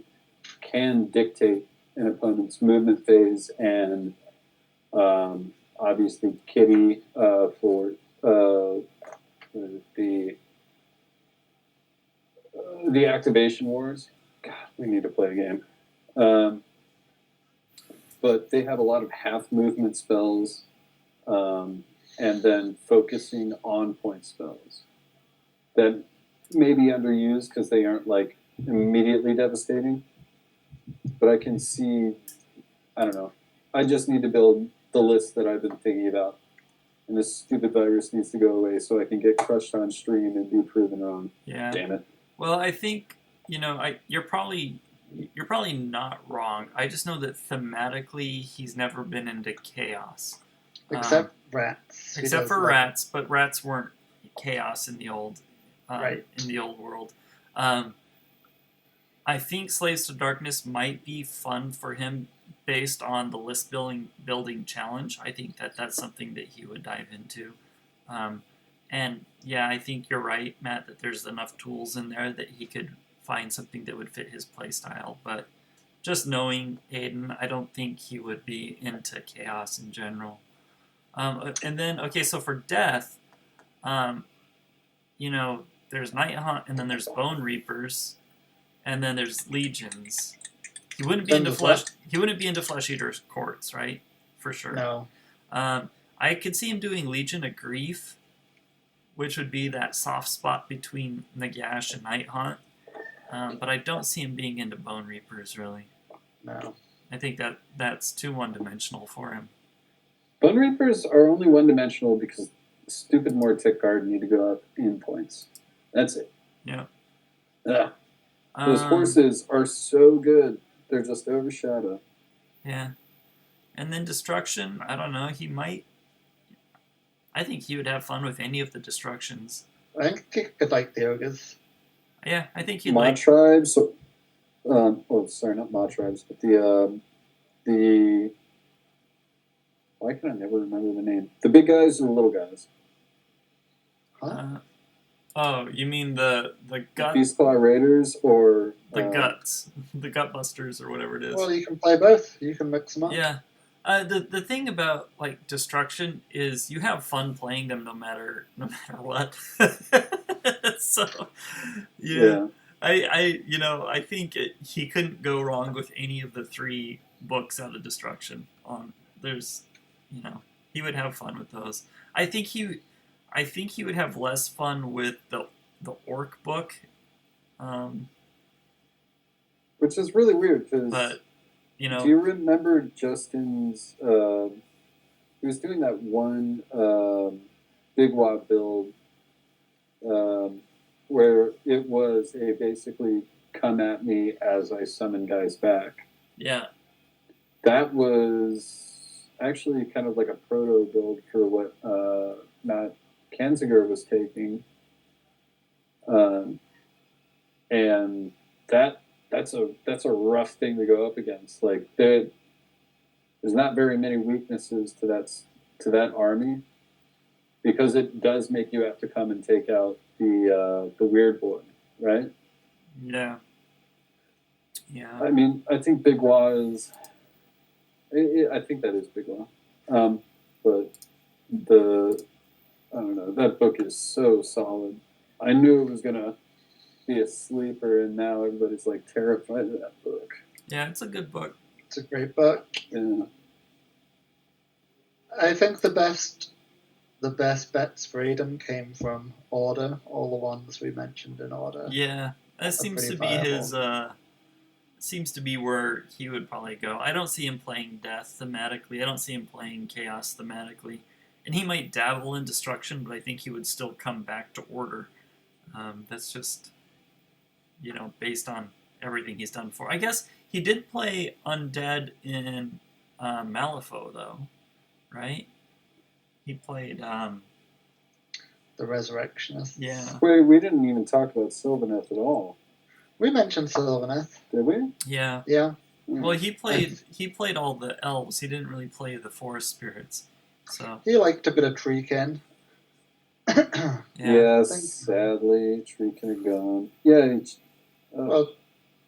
can dictate an opponent's movement phase, and obviously Kitty for the activation wars. God, we need to play a game. But they have a lot of half movement spells, and then focusing on point spells that may be underused because they aren't like immediately devastating. But I can see, I don't know. I just need to build the list that I've been thinking about, and this stupid virus needs to go away so I can get crushed on stream and be proven wrong. Yeah. Damn it. Well, I think you're probably not wrong. I just know that thematically he's never been into chaos. Except rats. He except does for like- rats, but rats weren't chaos in the old Right. in the old world. I think Slaves to Darkness might be fun for him based on the list building challenge. I think that's something that he would dive into. And yeah, I think you're right, Matt, that there's enough tools in there that he could find something that would fit his playstyle. But just knowing Aiden, I don't think he would be into chaos in general. And then, okay, so for death, there's Night Hunt, and then there's Bone Reapers, and then there's Legions. He wouldn't be into flesh. He wouldn't be into Flesh Eater's courts, right? For sure. No. I could see him doing Legion of Grief, which would be that soft spot between Nagash and Night Hunt. But I don't see him being into Bone Reapers, really. No. I think that's too one-dimensional for him. Bone Reapers are only one-dimensional because stupid Mortic Guard need to go up in points. That's it. Yeah. Ugh. Those horses are so good. They're just overshadowed. Yeah. And then Destruction, I don't know, he might... I think he would have fun with any of the Destructions. I think he could like the ogres. Yeah, I think he'd Mod like... Tribes, sorry, not Mod Tribes, but the why can I never remember the name? The big guys or the little guys? Oh, you mean the gut... Beastclaw Raiders or... The guts. The gut busters or whatever it is. Well, you can play both. You can mix them up. Yeah. The thing about like Destruction is you have fun playing them no matter what. So yeah. I think he couldn't go wrong with any of the 3 books out of Destruction. He would have fun with those. I think he would have less fun with the Orc book. Which is really weird because... But do you remember Justin's... he was doing that one Big Wad build where it was a basically come at me as I summon guys back. Yeah. That was actually kind of like a proto build for what Matt Kanziger was taking. And that's a rough thing to go up against. Like there's not very many weaknesses to that army because it does make you have to come and take out the weird boy, right? Yeah. Yeah. I mean, I think Big Wah is. I think that is Big Wah, but I don't know. That book is so solid. I knew it was gonna be a sleeper, and now everybody's like terrified of that book. Yeah, it's a good book. It's a great book. Yeah. I think the best bets for Eden came from Order, all the ones we mentioned in Order. Yeah, that seems to be his. Seems to be where he would probably go. I don't see him playing Death thematically. I don't see him playing Chaos thematically, and he might dabble in Destruction, but I think he would still come back to Order. That's just, based on everything he's done before. I guess he did play Undead in Malifaux, though, right? He played the Resurrectionist. Yeah. Wait, we didn't even talk about Sylvaneth at all. We mentioned Sylvaneth. Did we? Yeah. Yeah. Well, he played all the elves. He didn't really play the forest spirits. So he liked a bit of Treekin. yeah. Yes, sadly, Treekin are gone. Yeah. Well,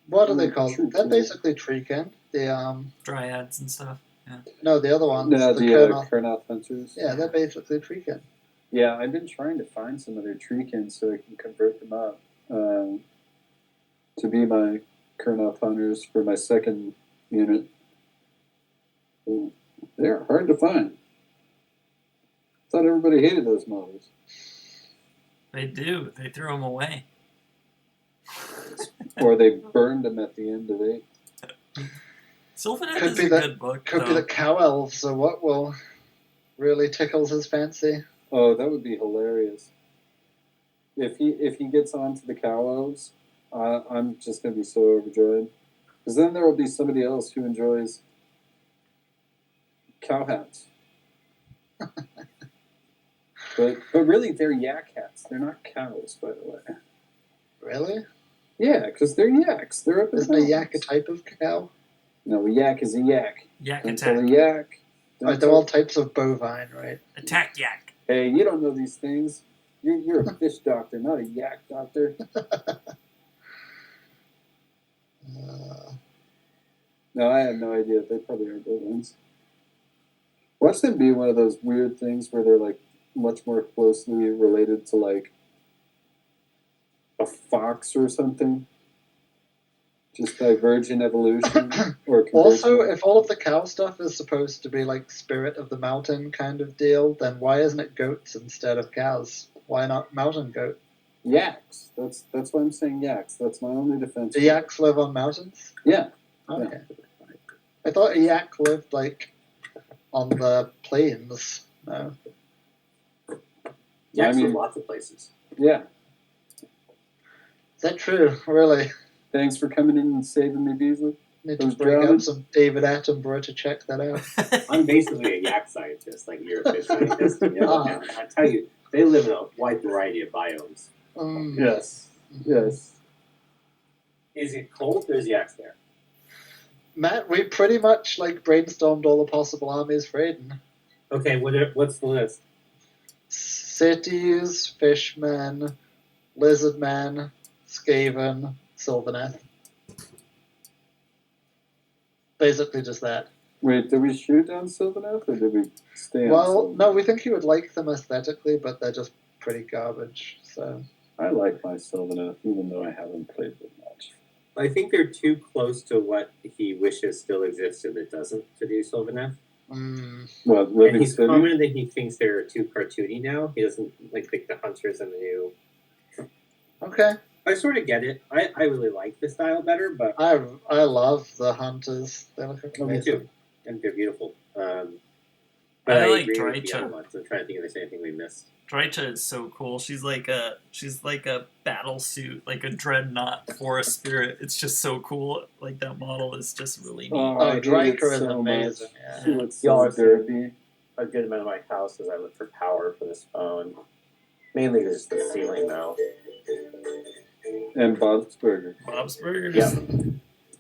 what are they called? They're basically Treekin. The Dryads and stuff. Yeah. No, the other ones. No, the Kurnoth Hunters. Yeah, they're basically Treekin. Yeah, I've been trying to find some other Treekin so I can convert them up to be my Kurnoth Hunters for my second unit. They're hard to find. Thought everybody hated those models. They do. They threw them away. Or they burned them at the end of 8. Sylvaneth is a good book. Could be the Cow Elves, or what will really tickles his fancy. Oh, that would be hilarious. If he gets onto the Cow Elves, I'm just going to be so overjoyed. Because then there will be somebody else who enjoys cow hats. But really, they're yak cats. They're not cows, by the way. Really? Yeah, because they're yaks. They're up in Isn't a yak a mountains. type of cow? No, a yak is a yak. Yak Don't tell a attack. yak. Don't Right, they're tell- all types of bovine, right? Attack yak. Hey, you don't know these things. You're a fish doctor, not a yak doctor. No, I have no idea. They probably are bovines. Watch them be one of those weird things where they're like much more closely related to like a fox or something. Just divergent evolution or Also, convergent. if all of the cow stuff is supposed to be like spirit of the mountain kind of deal, then why isn't it goats instead of cows? Why not mountain goat? Yaks. That's why I'm saying yaks. That's my only defense. Do yaks live on mountains? Yeah. Okay. I thought a yak lived like on the plains. No. Yeah, I mean- lots of places. Yeah. Is that true? Really? Thanks for coming in and saving me, Beasley. Need Those to bring drowning? up some David Attenborough to check that out. I'm basically a yak scientist, like you're a fish scientist. You know? Ah. And I tell you, they live in a wide variety of biomes. Yes. Yes. Is it cold? There's yaks there. Matt, we pretty much like brainstormed all the possible armies for Aiden. Okay, what's the list? Cities, fishmen, lizardmen, Skaven, Sylvaneth. Basically just that. Wait, did we shoot down Sylvaneth or did we stay on Well, Sylvaneth? no, we think you would like them aesthetically, but they're just pretty garbage. So I like my Sylvaneth, even though I haven't played them much. I think they're too close to what he wishes still existed that doesn't to do Sylvaneth. What, And Living he's City? commented that he thinks they're too cartoony now. He doesn't like think the hunters and the new. okay. I sort of get it. I really like the style better, but I love the hunters. They look oh, me amazing. too. And they're beautiful. But I like agree with the Drycha. other ones. I'm trying to think if there's anything we missed. Drycha is so cool. She's like a battle suit, like a dreadnought for a spirit. It's just so cool. Like that model is just really neat. Oh, I hate Drycha it is so amazing. much. Yeah. She looks Y'all so are derpy. A good amount of my house as I look for power for this phone. Mainly just the ceiling, though. And Bob's Burger. Bob's Burgers. Yep.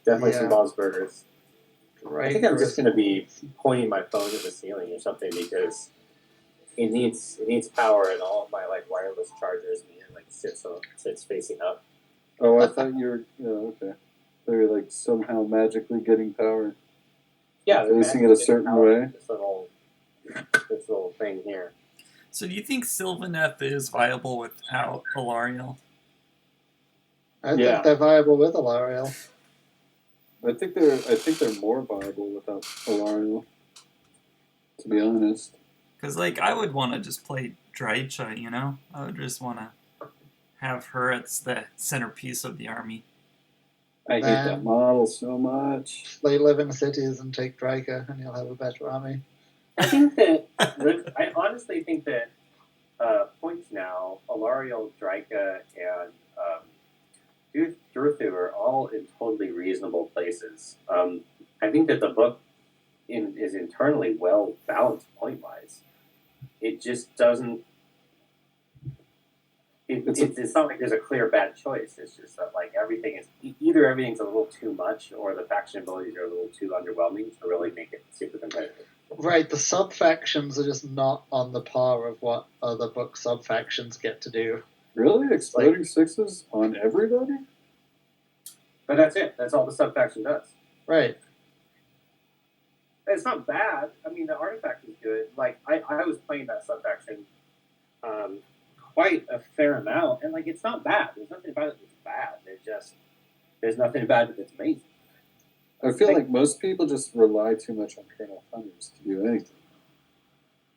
Definitely Yeah. some Bob's Burgers. Right. I think I'm just going to be pointing my phone at the ceiling or something because it needs power, and all of my like wireless chargers need to like sits facing up. Oh, I thought you were... Oh, okay. They were like somehow magically getting power. Yeah, they're Facing it a magically certain getting power way. with This little thing here. So do you think Sylvaneth is viable without Alariel? I Yeah. think they're viable with Alariel. I think they're more viable without Alariel. To be honest. Because like I would want to just play Drycha, you know? I would just want to have her as the centerpiece of the army. I hate that Then- model so much. They live in cities and take Drycha, and you'll have a better army. I think that I honestly think that points now, Alariel, Drycha, and Durthu are all in totally reasonable places. I think that the book is internally well balanced point wise. It just doesn't. It's not like there's a clear bad choice. It's just that like everything's a little too much, or the faction abilities are a little too underwhelming to really make it super competitive. Right, the sub-factions are just not on the par of what other book sub-factions get to do. Really? Exploding sixes on everybody? But that's it. That's all the sub faction does. Right. It's not bad. I mean, the artifact is good. Like I was playing that sub faction quite a fair amount, and like it's not bad. There's nothing about it that's bad. There's nothing about it that's amazing. I feel like most people just rely too much on Colonel Thunders to do anything.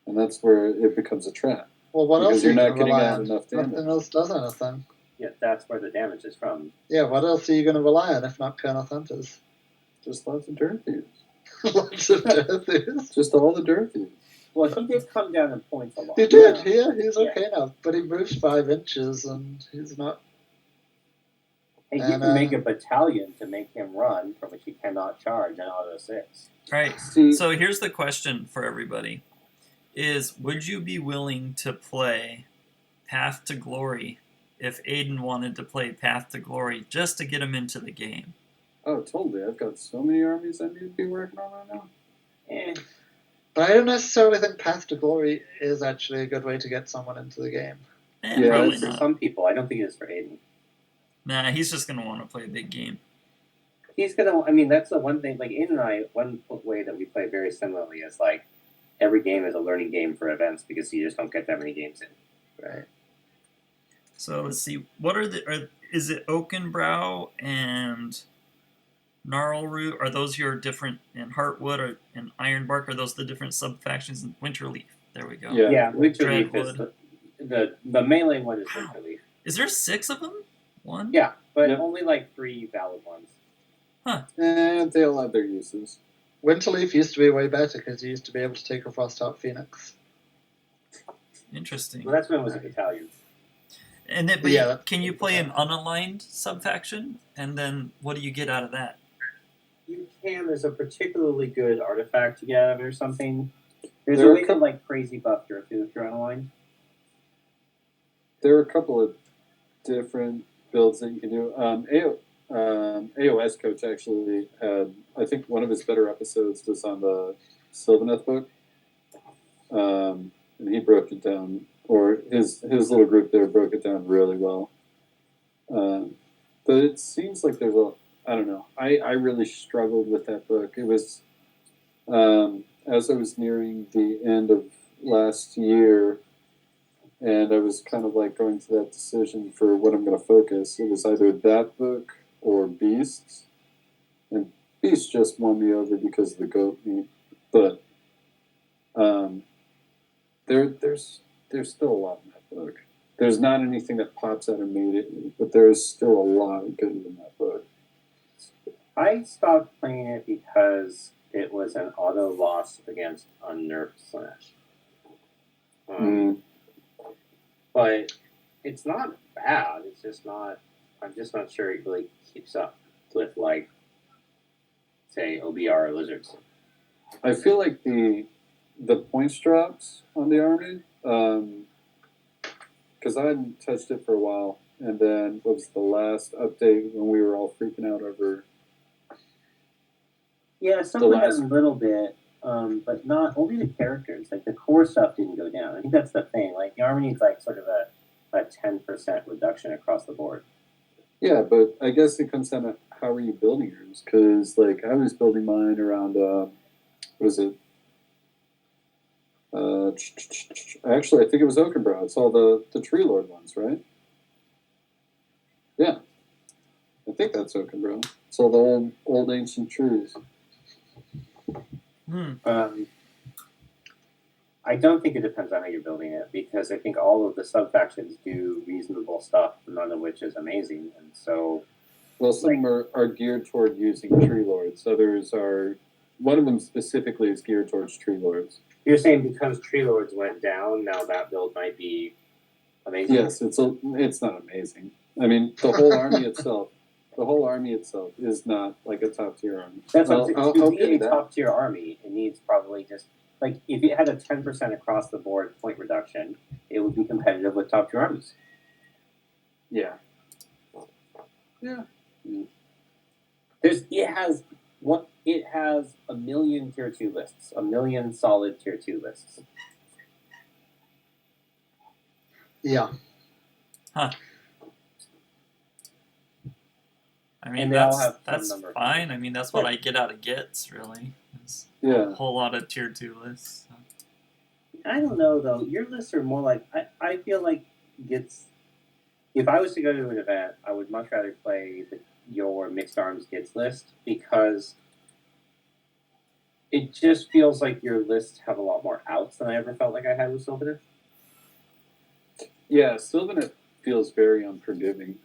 And that's where it becomes a trap. Well, what Because else are you're you not going to getting rely out on? enough damage. Nothing else does anything. Yeah, that's where the damage is from. Yeah, what else are you going to rely on if not Colonel Hunters? Just lots of dirt thieves. Lots of deaths. Just all the dirt thieves. Well, he did come down in points a lot. He did, yeah, he's okay now. But he moves 5 inches and he's not. And you And, can make a battalion to make him run, from which he cannot charge an auto 6. Right. See, So here's the question for everybody. is, would you be willing to play Path to Glory if Aiden wanted to play Path to Glory just to get him into the game? Oh, totally. I've got so many armies I need to be working on right now. Eh. But I don't necessarily think Path to Glory is actually a good way to get someone into the game. Yeah, Probably It's for not. some people. I don't think it is for Aiden. Nah, he's just going to want to play a big game. He's gonna. I mean, that's the one thing. Like Aiden and I, one way that we play very similarly is like every game is a learning game for events because you just don't get that many games in. Right. So let's see. What is it Oakenbrow and Gnarlroot? Are those your different, and Heartwood and Ironbark? Are those the different sub factions in Winterleaf? There we go. Yeah. Yeah, Winterleaf is Dreadwood. the melee one is Wow. Winterleaf. Is there 6 of them? 1? Yeah, but Yep. only like 3 valid ones. And they all have their uses. Winterleaf used to be way better because you used to be able to take a Frostheart Phoenix. Interesting. Well, that's when it was a battalion. And then, but Yeah, can you play an unaligned subfaction? And then what do you get out of that? You can. There's a particularly good artifact you get out of it or something. There's There a are way a to like crazy buff your if you're unaligned. There are a couple of different builds that you can do. AOS Coach actually had, I think one of his better episodes was on the Sylvaneth book. And he broke it down, or his little group there broke it down really well. But it seems like there's I don't know. I really struggled with that book. It was, as I was nearing the end of last year, and I was kind of like going to that decision for what I'm going to focus. It was either that book or Beasts. And Beasts just won me over because of the goat meat. But there's still a lot in that book. There's not anything that pops out immediately, but there's still a lot of good in that book. I stopped playing it because it was an auto loss against unnerved Slash. But it's not bad. It's just not. I'm just not sure it really keeps up with like, say, OBR or Lizards. I feel like the points drops on the army, because I hadn't touched it for a while, and then what was the last update when we were all freaking out over? Yeah, some went down a little bit, but not only the characters. Like the core stuff didn't go down. I think that's the thing. Like the army needs like sort of a 10% reduction across the board. Yeah, but I guess it comes down to how are you building yours? Because like I was building mine around what is it? Actually, I think it was Oakenbrow. It's all the Tree Lord ones, right? Yeah, I think that's Oakenbrow. It's all the old ancient trees. I don't think it depends on how you're building it because I think all of the sub factions do reasonable stuff, none of which is amazing, and so. Well, some are geared toward using Tree Lords. Others are. One of them specifically is geared towards Tree Lords. You're saying because Tree Lords went down, now that build might be amazing? Yes, it's not amazing. I mean, the whole army itself. The whole army itself is not like a top tier army. That's what to be a top tier army, it needs probably just like if it had a 10% across the board point reduction, it would be competitive with top tier armies. Yeah. It has a million tier 2 lists, a million solid tier 2 lists. Yeah. Huh. I mean, And they all have that's some number. fine. I mean, that's what I get out of Gits, really. It's Yeah. a whole lot of tier 2 lists. So. I don't know though. Your lists are more like I feel like Gits. If I was to go to an event, I would much rather play your mixed arms Gits list because it just feels like your lists have a lot more outs than I ever felt like I had with Sylvaneth. Yeah, Sylvaneth feels very unforgiving.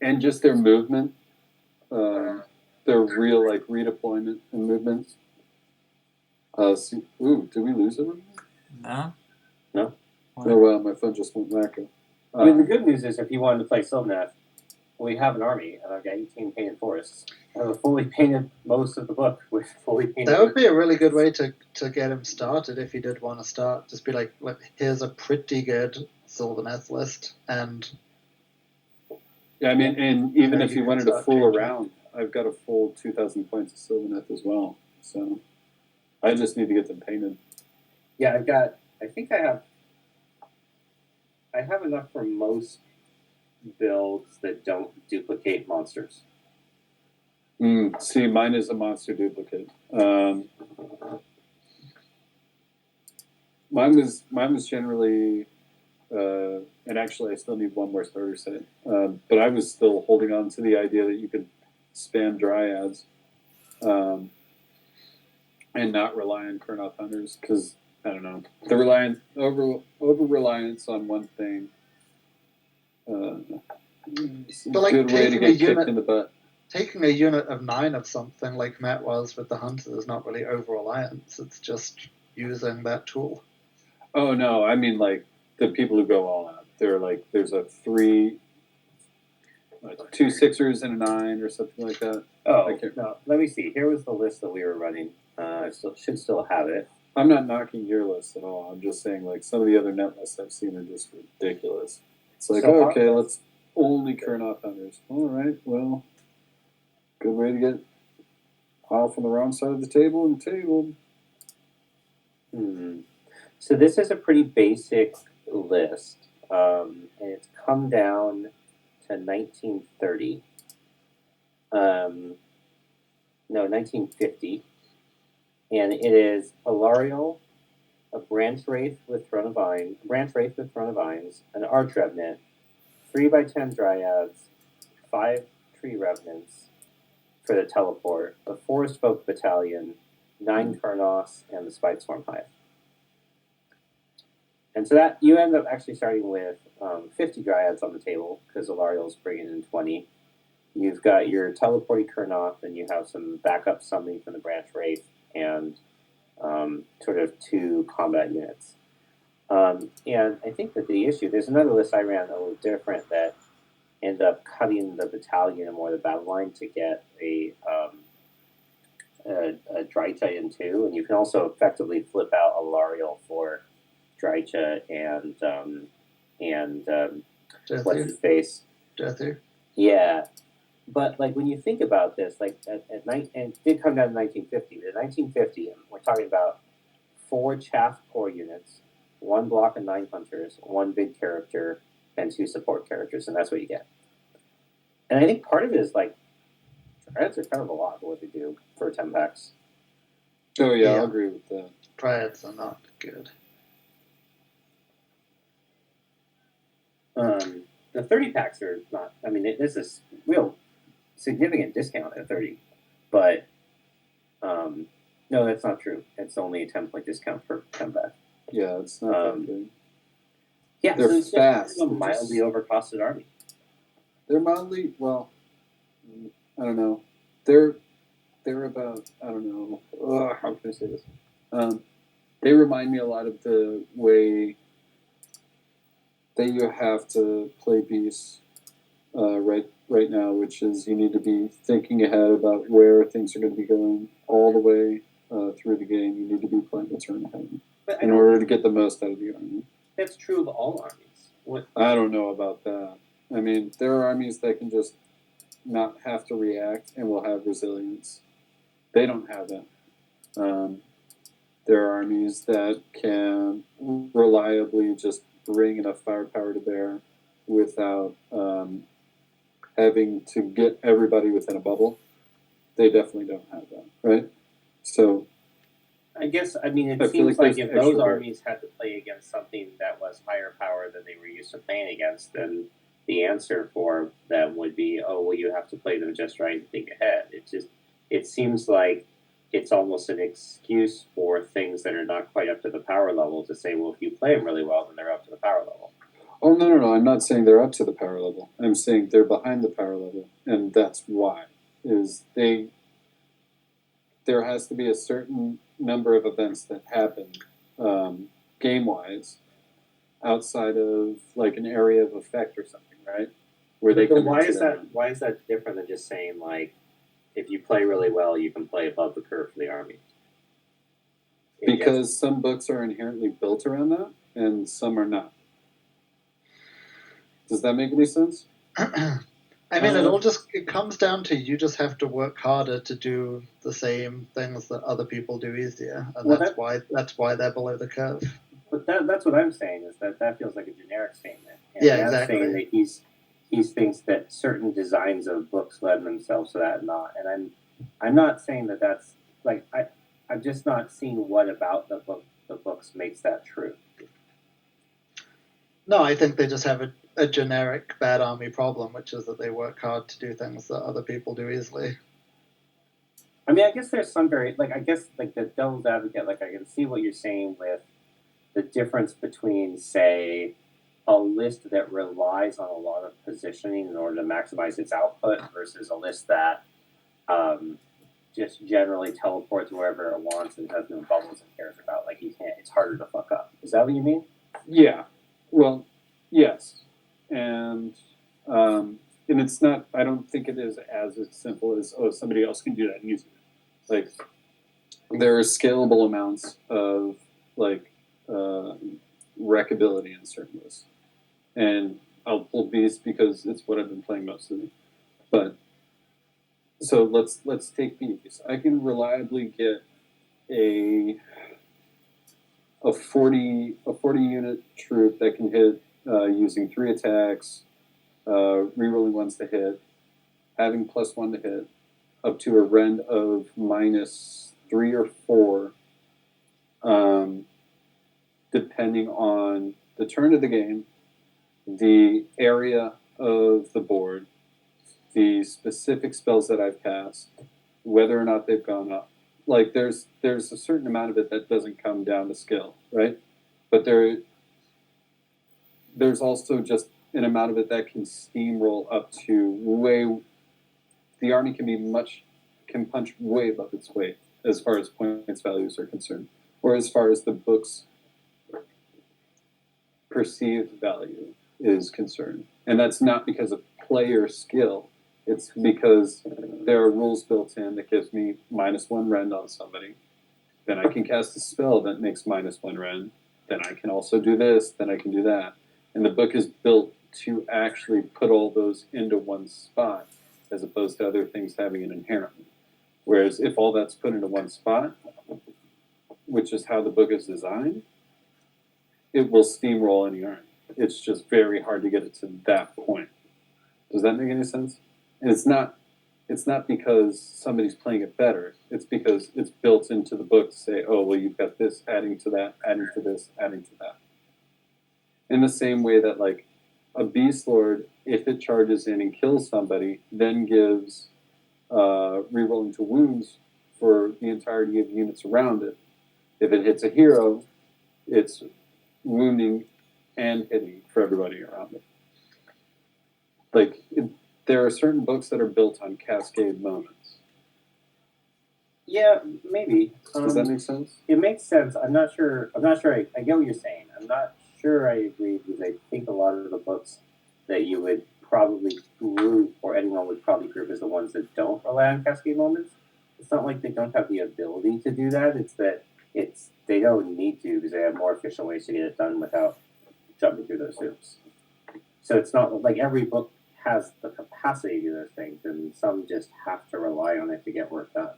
And just their movement, their real like redeployment and movements. Did we lose it? No? No. Oh wow, my phone just went wacko. I mean, the good news is if you wanted to play Sylvaneth, we have an army, and I've got 18 painted forests. I have a fully painted most of the book with fully painted. That would be a really good way to get him started if he did want to start. Just be like, look, here's a pretty good Sylvaneth list, and Yeah, I mean, and even Yeah, if you you can wanted to start fool changing. around, I've got a full 2,000 points of Sylvaneth as well. So I just need to get them painted. Yeah, I think I have enough for most builds that don't duplicate monsters. See, mine is a monster duplicate. Mine was generally, and actually I still need one more starter set. But I was still holding on to the idea that you could spam dryads, and not rely on Kurnoth hunters, because I don't know, the over reliance on one thing. But like good way to taking a get kicked unit- in the butt. taking a unit of 9 of something like Matt was with the Hunter is not really over reliance. It's just using that tool. Oh no, I mean like the people who go all out. They're like, there's a 2 6ers and a 9 or something like that. Oh, no, let me see. Here was the list that we were running. I should still have it. I'm not knocking your list at all. I'm just saying like some of the other net lists I've seen are just ridiculous. It's like, So, okay, let's only Kurnoth hunters. All right, well, good way to get off on the wrong side of the table and tabled. So this is a pretty basic list, and it's come down to 1930. No, 1950, and it is Alariel, a branch wraith with throne of vines, an arch revenant, 3x10 dryads, 5 tree revenants for the teleport, a forest folk battalion, 9 Kurnoths, and the spike swarm hive. And so that you end up actually starting with 50 dryads on the table because Alariel's bringing in 20. You've got your teleporting Kurnoth, and you have some backup summoning from the branch wraith, and sort of 2 combat units. And I think that the issue, there's another list I ran a little different that ended up cutting the battalion or the battle line to get a Drycha in 2, and you can also effectively flip out Alariel for Drycha and what's his face? Jether. Yeah. But like when you think about this, like at night, and it did come down to 1950. But in 1950, we're talking about 4 chaff core units, 1 block of 9 hunters, 1 big character, and 2 support characters, and that's what you get. And I think part of it is like Dryads are kind of a lot for what they do for 10 packs. Oh yeah, I'll agree with that. Dryads are not good. The 30 packs are not. I mean, this is real significant discount at 30, but no, that's not true. It's only a 10-point discount per 10 pack. Yeah, it's not that good. Yeah, they're so it's fast. Just a mildly overcosted army. They're mildly, well, I don't know. They're about, I don't know. How can I say this? They remind me a lot of the way that you have to play beasts right now, which is you need to be thinking ahead about where things are going to be going all the way through the game. You need to be playing a turn ahead in order to get the most out of the army. That's true of all armies. I don't know about that. I mean, there are armies that can just not have to react and will have resilience. They don't have that. There are armies that can reliably just bring enough firepower to bear without having to get everybody within a bubble. They definitely don't have that, right? So I guess, I mean, it seems like if those armies had to play against something that was higher power than they were used to playing against, then the answer for them would be, oh, well, you have to play them just right and think ahead. It seems like it's almost an excuse for things that are not quite up to the power level to say, well, if you play them really well, then they're up to the power level. Oh, no. I'm not saying they're up to the power level. I'm saying they're behind the power level, and that's why. There has to be a certain number of events that happen game-wise outside of like an area of effect or something, right? where they So come why into is that? Why is that different than just saying like, if you play really well, you can play above the curve for the army? Because some books are inherently built around that, and some are not. Does that make any sense? I mean, it comes down to you just have to work harder to do the same things that other people do easier, and Well, that's why they're below the curve. But that's what I'm saying, is that feels like a generic statement. And Yeah, I'm exactly. saying that he thinks that certain designs of books lend themselves to that, and not. And I'm not saying that that's like I'm just not seeing what about the books makes that true. No, I think they just have a generic bad army problem, which is that they work hard to do things that other people do easily. I mean, I guess there's some I guess like the devil's advocate, like I can see what you're saying with the difference between, say, a list that relies on a lot of positioning in order to maximize its output versus a list that just generally teleports wherever it wants and has no bubbles and cares about. Like it's harder to fuck up. Is that what you mean? Yeah. Well, yes, and it's not. I don't think it is as simple as somebody else can do that easily. Like there are scalable amounts of like wreckability in certain lists, and I'll pull Beast because it's what I've been playing mostly. But so let's take Beast. I can reliably get a 40 unit troop that can hit using 3 attacks, rerolling ones to hit, having +1 to hit, up to a rend of -3 or 4, depending on the turn of the game, the area of the board, the specific spells that I've cast, whether or not they've gone up. Like there's a certain amount of it that doesn't come down to skill, right? But there's also just an amount of it that can steamroll up to the army can punch way above its weight as far as points values are concerned, or as far as the book's perceived value is concerned. And that's not because of player skill. It's because there are rules built in that gives me -1 rend on somebody. Then I can cast a spell that makes -1 rend. Then I can also do this. Then I can do that. And the book is built to actually put all those into one spot, as opposed to other things having it inherently. Whereas if all that's put into one spot, which is how the book is designed, it will steamroll any army. It's just very hard to get it to that point. Does that make any sense? And it's not because somebody's playing it better. It's because it's built into the book to say, oh, well, you've got this adding to that, adding to this, adding to that. In the same way that, like, a Beast Lord, if it charges in and kills somebody, then gives rerolling to wounds for the entirety of units around it. If it hits a hero, it's wounding and hitting for everybody around it. Like, there are certain books that are built on cascade moments. Yeah, maybe. Does that make sense? It makes sense. I'm not sure. I get what you're saying. I'm not sure I agree, because I think a lot of the books that you would probably group, or anyone would probably group, as the ones that don't rely on cascade moments. It's not like they don't have the ability to do that. It's that they don't need to, because they have more efficient ways to get it done without jumping through those hoops. So it's not like every book has the capacity to do those things, and some just have to rely on it to get work done.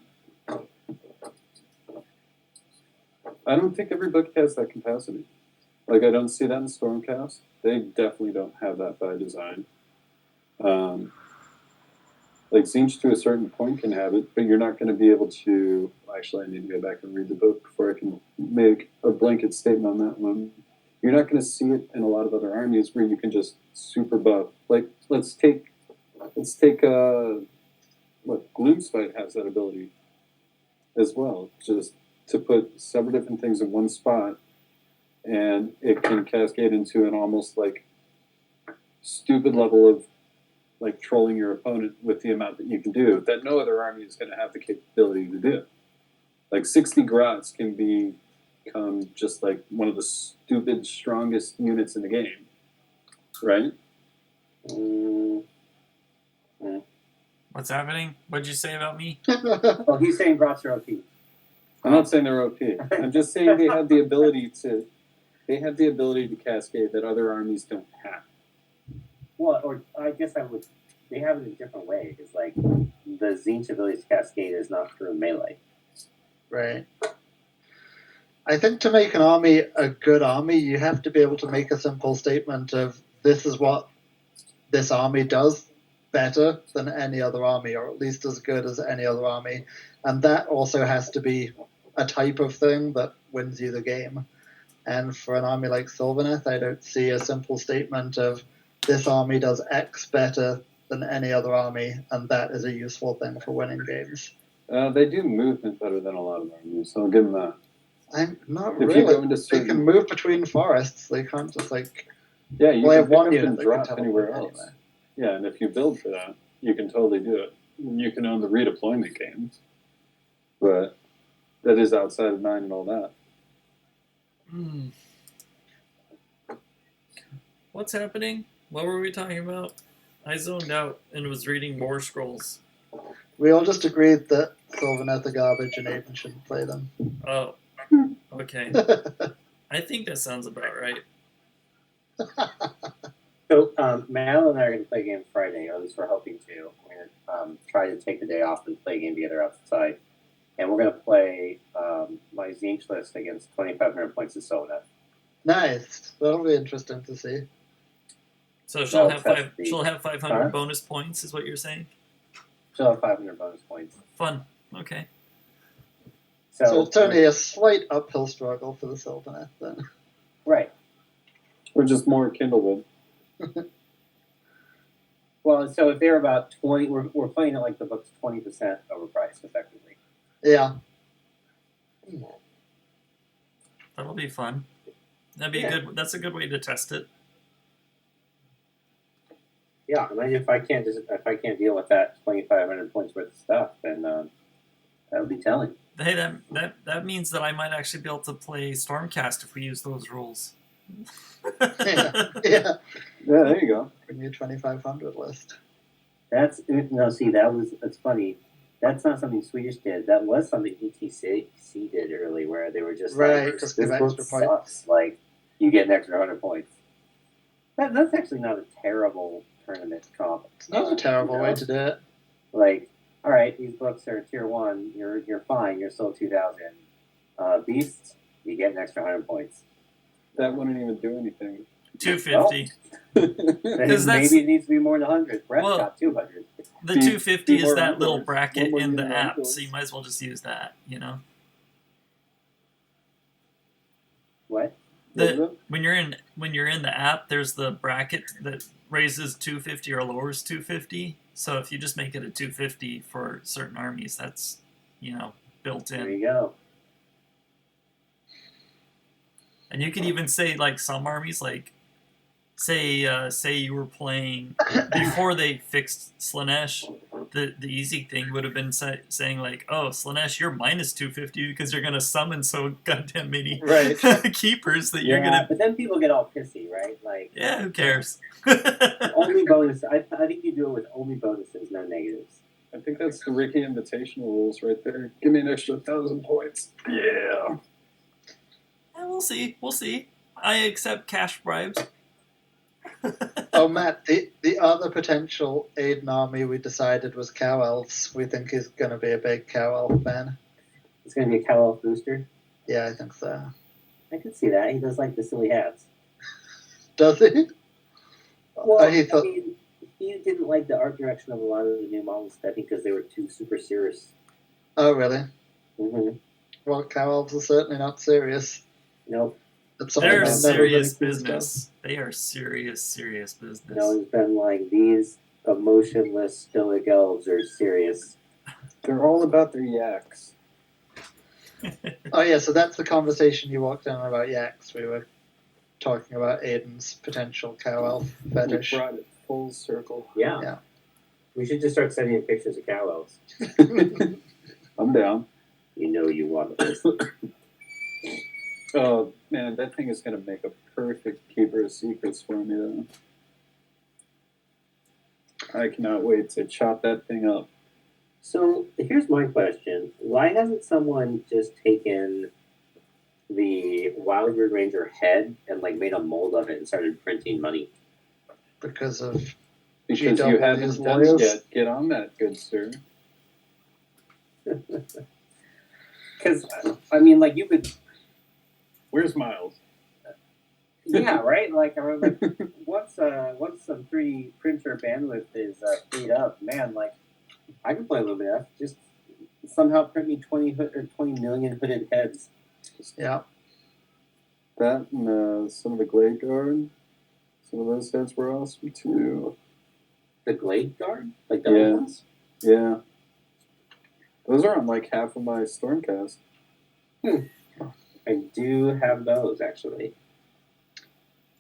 I don't think every book has that capacity. Like, I don't see that in Stormcast. They definitely don't have that by design. Like, Zinch to a certain point can have it, but you're not going to be able to... Actually, I need to go back and read the book before I can make a blanket statement on that one. You're not going to see it in a lot of other armies where you can just super buff. Like, let's take Gloomspite has that ability as well, just to put several different things in one spot, and it can cascade into an almost like stupid level of like trolling your opponent with the amount that you can do that no other army is going to have the capability to do. Like 60 Grots can become just like one of the stupid strongest units in the game, right? Mm, What's happening? What'd you say about me? oh, he's saying Brats are OP. I'm not saying they're OP. I'm just saying they have the ability to. They have the ability to cascade that other armies don't have. Well, or I guess they have it in a different way. It's like the Tzeentch ability to cascade is not through melee. Right. I think to make an army a good army, you have to be able to make a simple statement of this is what this army does better than any other army, or at least as good as any other army. And that also has to be a type of thing that wins you the game. And for an army like Sylvaneth, I don't see a simple statement of this army does X better than any other army, and that is a useful thing for winning games. They do movement better than a lot of armies, so I'll give them that. I'm not If you really. go into They certain- can move between forests. They can't just like. Yeah, you Well, I can have pick one up unit and that can drop teleport anywhere else. anywhere. Yeah, and if you build for that, you can totally do it. You can own the redeployment games, but that is outside of 9 and all that. What's happening? What were we talking about? I zoned out and was reading War Scrolls. We all just agreed that Sylvaneth are garbage and Aiden shouldn't play them. Oh, okay. I think that sounds about right. So Mal and I are going to play a game Friday, or at least we're hoping to. We're going to try to take the day off and play a game together outside. And we're going to play my Tzeentch list against 2,500 points of Sylvaneth. Nice. That'll be interesting to see. So she'll Well, have test five. the- She'll have 500 Huh? bonus points, is what you're saying? She'll have 500 bonus points. Fun. Okay. So it's only a slight uphill struggle for the Sylvaneth then. Right. Or just more Kindlewood. Well, so if they're about 20, we're playing it like the book's 20% overpriced, effectively. Yeah. That'll be fun. That'd be Yeah. good. That's a good way to test it. Yeah, I mean, if I can't deal with that 2,500 points worth of stuff, then that would be telling. Hey, that means that I might actually be able to play Stormcast if we use those rules. Yeah. Yeah, there you go. Bring your 2,500 list. That's funny. That's not something Swedish did. That was something ETC did early, where they were just Right, like, just this give book extra points. sucks. Like, you get an extra 100 points. That's actually not a terrible tournament comp. It's not a terrible way to do it. Like, all right, these books are tier 1. You're fine. You're still 2,000. Beasts, you get an extra 100 points. That wouldn't even do anything. 250. Then Because that's- maybe it needs to be more than 100. Brett Well- got 200. The Be- 250 be is more that little Encores. bracket One in more the unit app, Encores. so you might as well just use that, you know? What? What was it? When you're in the app, there's the bracket that raises 250 or lowers 250. So if you just make it a 250 for certain armies, that's, you know, built There in. you go. And you can even say like some armies, like say you were playing before they fixed Slanesh. The easy thing would have been saying like, oh, Slanesh, you're minus 250 because you're gonna summon so goddamn many Right. keepers that you're Yeah, gonna. but then people get all pissy, right? Like, Yeah, who cares? only bonus. I think you do it with only bonuses, no negatives. I think that's the Ricky Invitational rules right there. Give me an extra 1,000 points. Yeah. Yeah, we'll see. We'll see. I accept cash bribes. Oh, Matt, the other potential Aiden army we decided was Cow Elves. We think he's going to be a big Cow Elf fan. It's going to be a Cow Elf booster. Yeah, I think so. I could see that. He does like the silly hats. Does he? Well, He thought- I mean, he didn't like the art direction of a lot of the new models, I think, because they were too super serious. Oh, really? Mm-hmm. Well, Cow Elves are certainly not serious. Nope. That's something They're I've never serious really understood. business. They are serious business. No, it's been like, these emotionless, stoic elves are serious. They're all about their yaks. Oh, yeah, so that's the conversation you walked on about yaks. We were talking about Aiden's potential Cow Elf We fetish. brought it full circle. Yeah. Yeah. We should just start sending in pictures of cow elves. I'm down. You know you want this. Oh, man, that thing is going to make a perfect keeper of secrets for me, though. I cannot wait to chop that thing up. So here's my question: why hasn't someone just taken the Wild Red Ranger head and like made a mold of it and started printing money? Because of Because you GW's haven't done it lawyers. yet. Get on that, good sir. Because I mean, like you could, Where's Miles? yeah, right. Like I was like, once some 3D printer bandwidth is freed up, man, like I can play a little bit. Just somehow print me 20 million hooded heads. Yeah. That and some of the Glade Guard. Some of those heads were awesome too. The Glade Guard, like the Yeah. other ones. Yeah. Those are on like half of my Stormcast. I do have those actually.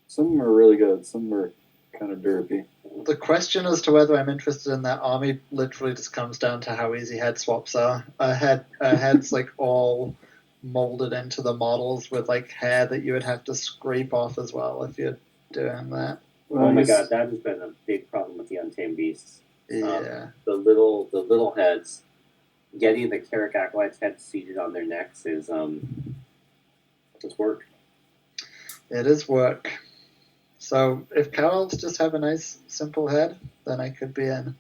Some of them are really good. Some are kind of derpy. The question as to whether I'm interested in that army literally just comes down to how easy head swaps are. Heads like all molded into the models with like hair that you would have to scrape off as well if you're doing that. Well, Oh my you god, that has been a big problem with the Untamed Beasts. Yeah. The little heads, getting the Carrick Acolyte's head seated on their necks is work. It is work. So if cows just have a nice simple head, then I could be in.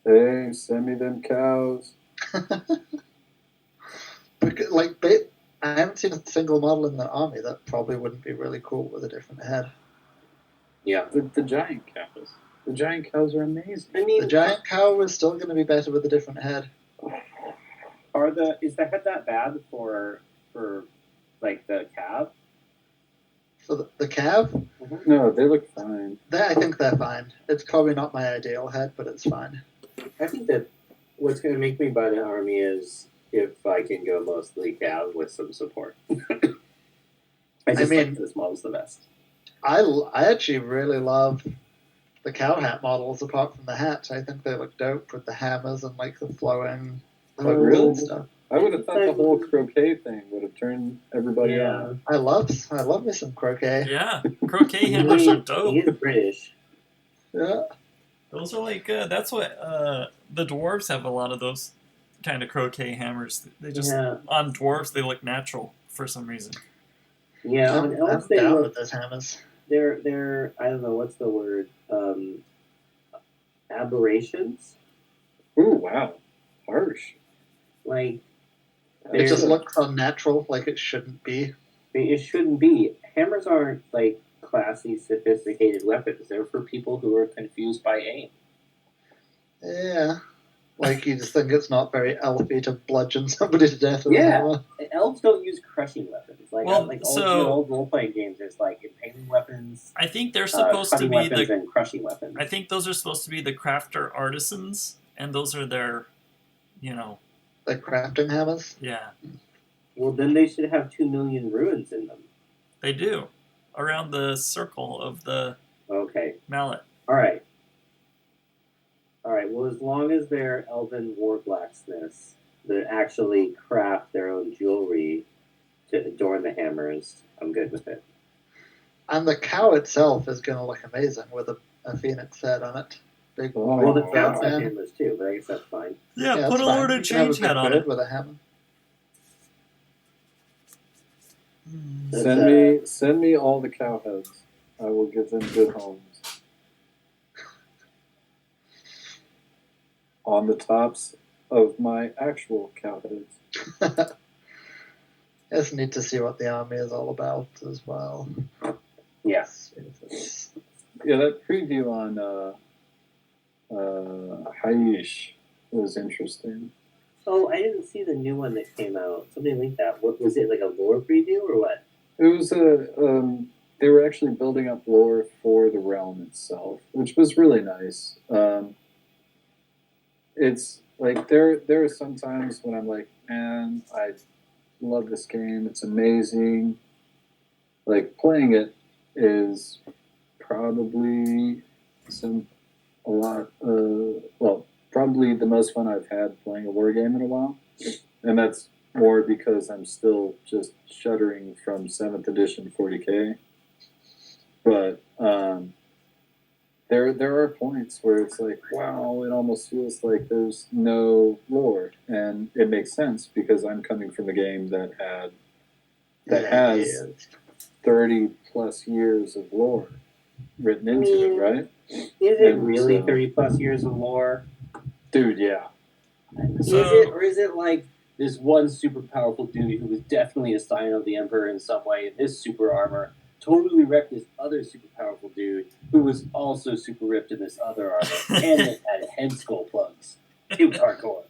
Hey, send me them cows. Because, I haven't seen a single model in the army that probably wouldn't be really cool with a different head. Yeah. The giant cows. The giant cows are amazing. I mean, The giant cow is still going to be better with a different head. is the head that bad for like the cab? For the cav, No, they look fine. I think they're fine. It's probably not my ideal head, but it's fine. I think that what's going to make me buy the army is if I can go mostly cab with some support. I mean, like this model's the best. I actually really love the cow hat models apart from the hats. I think they look dope with the hammers and like the flowing cloaks really? and stuff. I would have thought the whole croquet thing would have turned everybody on. I love me some croquet. Yeah, croquet hammers are He dope. is British. Yeah. Those are like that's what the dwarves have a lot of those kind of croquet hammers. They just on dwarves they look natural for some reason. Yeah, on elves I'm they down look. with those hammers. They're I don't know what's the word. Aberrations. Ooh, wow, harsh. Like It just looks unnatural, like it shouldn't be. it shouldn't be. Hammers aren't like classy, sophisticated weapons. They're for people who are confused by aim. Yeah. Like you just think it's not very elfy to bludgeon somebody to death with a hammer. Elves don't use crushing weapons. Like Well, old role playing games, there's like impaling weapons. I think they're supposed to be and crushing weapons. I think those are supposed to be the crafter artisans, and those are their, Like crafting hammers. Yeah. Well, then they should have 2 million ruins in them. They do, around the circle of the mallet. All right. Well, as long as they're elven war blacksmiths that actually craft their own jewelry to adorn the hammers, I'm good with it. And the cow itself is going to look amazing with a phoenix head on it. Big. Well, the cats have hammers too, but I guess that's fine. Yeah, put a Lord of Change head on it with a hammer. Send me all the cow heads. I will give them good homes. On the tops of my actual cow heads. I just need to see what the army is all about as well. Yeah. Yeah, that preview on Haish was interesting. Oh, I didn't see the new one that came out. Something like that. What was it, like a lore preview or what? It was they were actually building up lore for the realm itself, which was really nice. It's like there are some times when I'm like, man, I love this game. It's amazing. Like playing it is probably probably the most fun I've had playing a war game in a while, and that's more because I'm still just shuddering from 7th edition 40K. But there are points where it's like, wow, it almost feels like there's no lore, and it makes sense because I'm coming from a game that has 30 plus years of lore written into it, right? Is it And really so- 30 plus years of lore? Dude, yeah. Or is it like this one super powerful dude who was definitely a sign of the Emperor in some way, and this super armor totally wrecked this other super powerful dude who was also super ripped in this other armor, and it had head skull plugs. It was hardcore.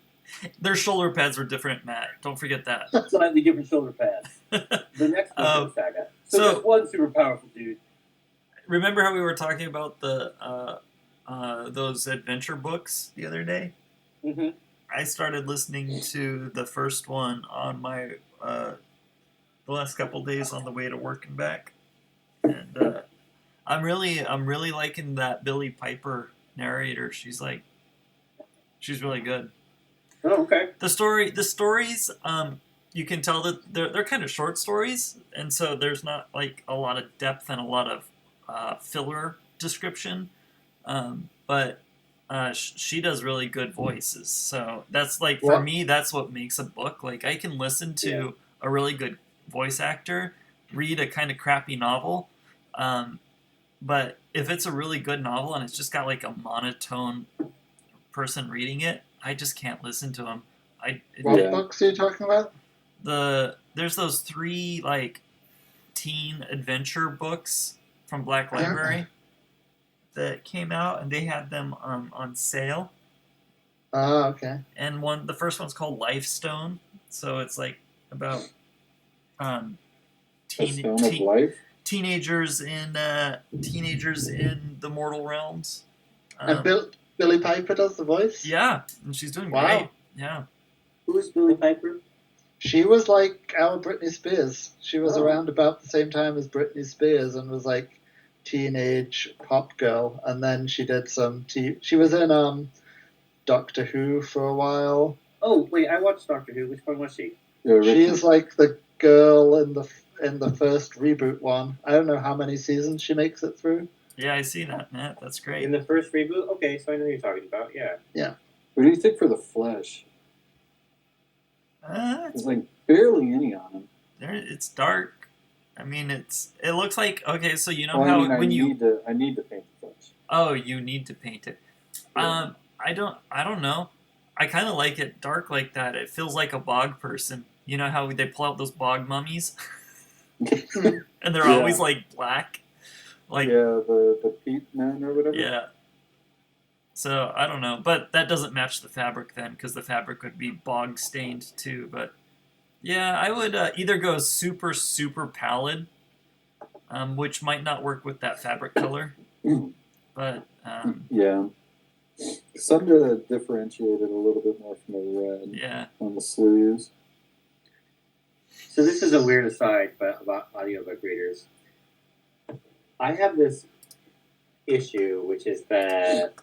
Their shoulder pads were different, Matt. Don't forget that. Slightly different shoulder pads. The next one saga. So just one super powerful dude. Remember how we were talking about the those adventure books the other day? Mm-hmm. I started listening to the first one on my the last couple days on the way to work and back, and I'm really liking that Billy Piper narrator. She's really good. Oh, okay. The stories, you can tell that they're kind of short stories, and so there's not like a lot of depth and a lot of filler description, but she does really good voices. So that's like for me, that's what makes a book. Like I can listen to a really good voice actor read a kind of crappy novel, but if it's a really good novel and it's just got like a monotone person reading it, I just can't listen to them. What books are you talking about? There's those 3 like teen adventure books from Black Library that came out, and they had them on sale. Oh, okay. And the first one's called Lifestone, so it's like about Stone of Life. teenagers in the mortal realms. And Billy Piper does the voice? Yeah, and she's doing Wow. great. Yeah. Who's Billy Piper? She was like our Britney Spears. She was around about the same time as Britney Spears and was like teenage pop girl. And then she did some she was in Doctor Who for a while. Oh wait, I watched Doctor Who. Which one was she? She is like the girl in the first reboot one. I don't know how many seasons she makes it through. Yeah, I see that, Matt. That's great. In the first reboot? Okay, so I know who you're talking about, yeah. Yeah. What do you think for the Flesh? There's like barely any on him. It's dark. I mean, it looks like, okay, so you know Well, how I when you... I need to paint the Flesh. Oh, you need to paint it. Yeah. I don't know. I kind of like it dark like that. It feels like a bog person. You know how they pull out those bog mummies? And they're always like black? Like, the peat man or whatever. yeah. So, I don't know. But that doesn't match the fabric then, because the fabric would be bog stained too. But, yeah, I would either go super, super pallid, which might not work with that fabric color. But, yeah. Something to differentiate it a little bit more from the red on the sleeves. So this is a weird aside, but about audiobook readers. I have this issue, which is that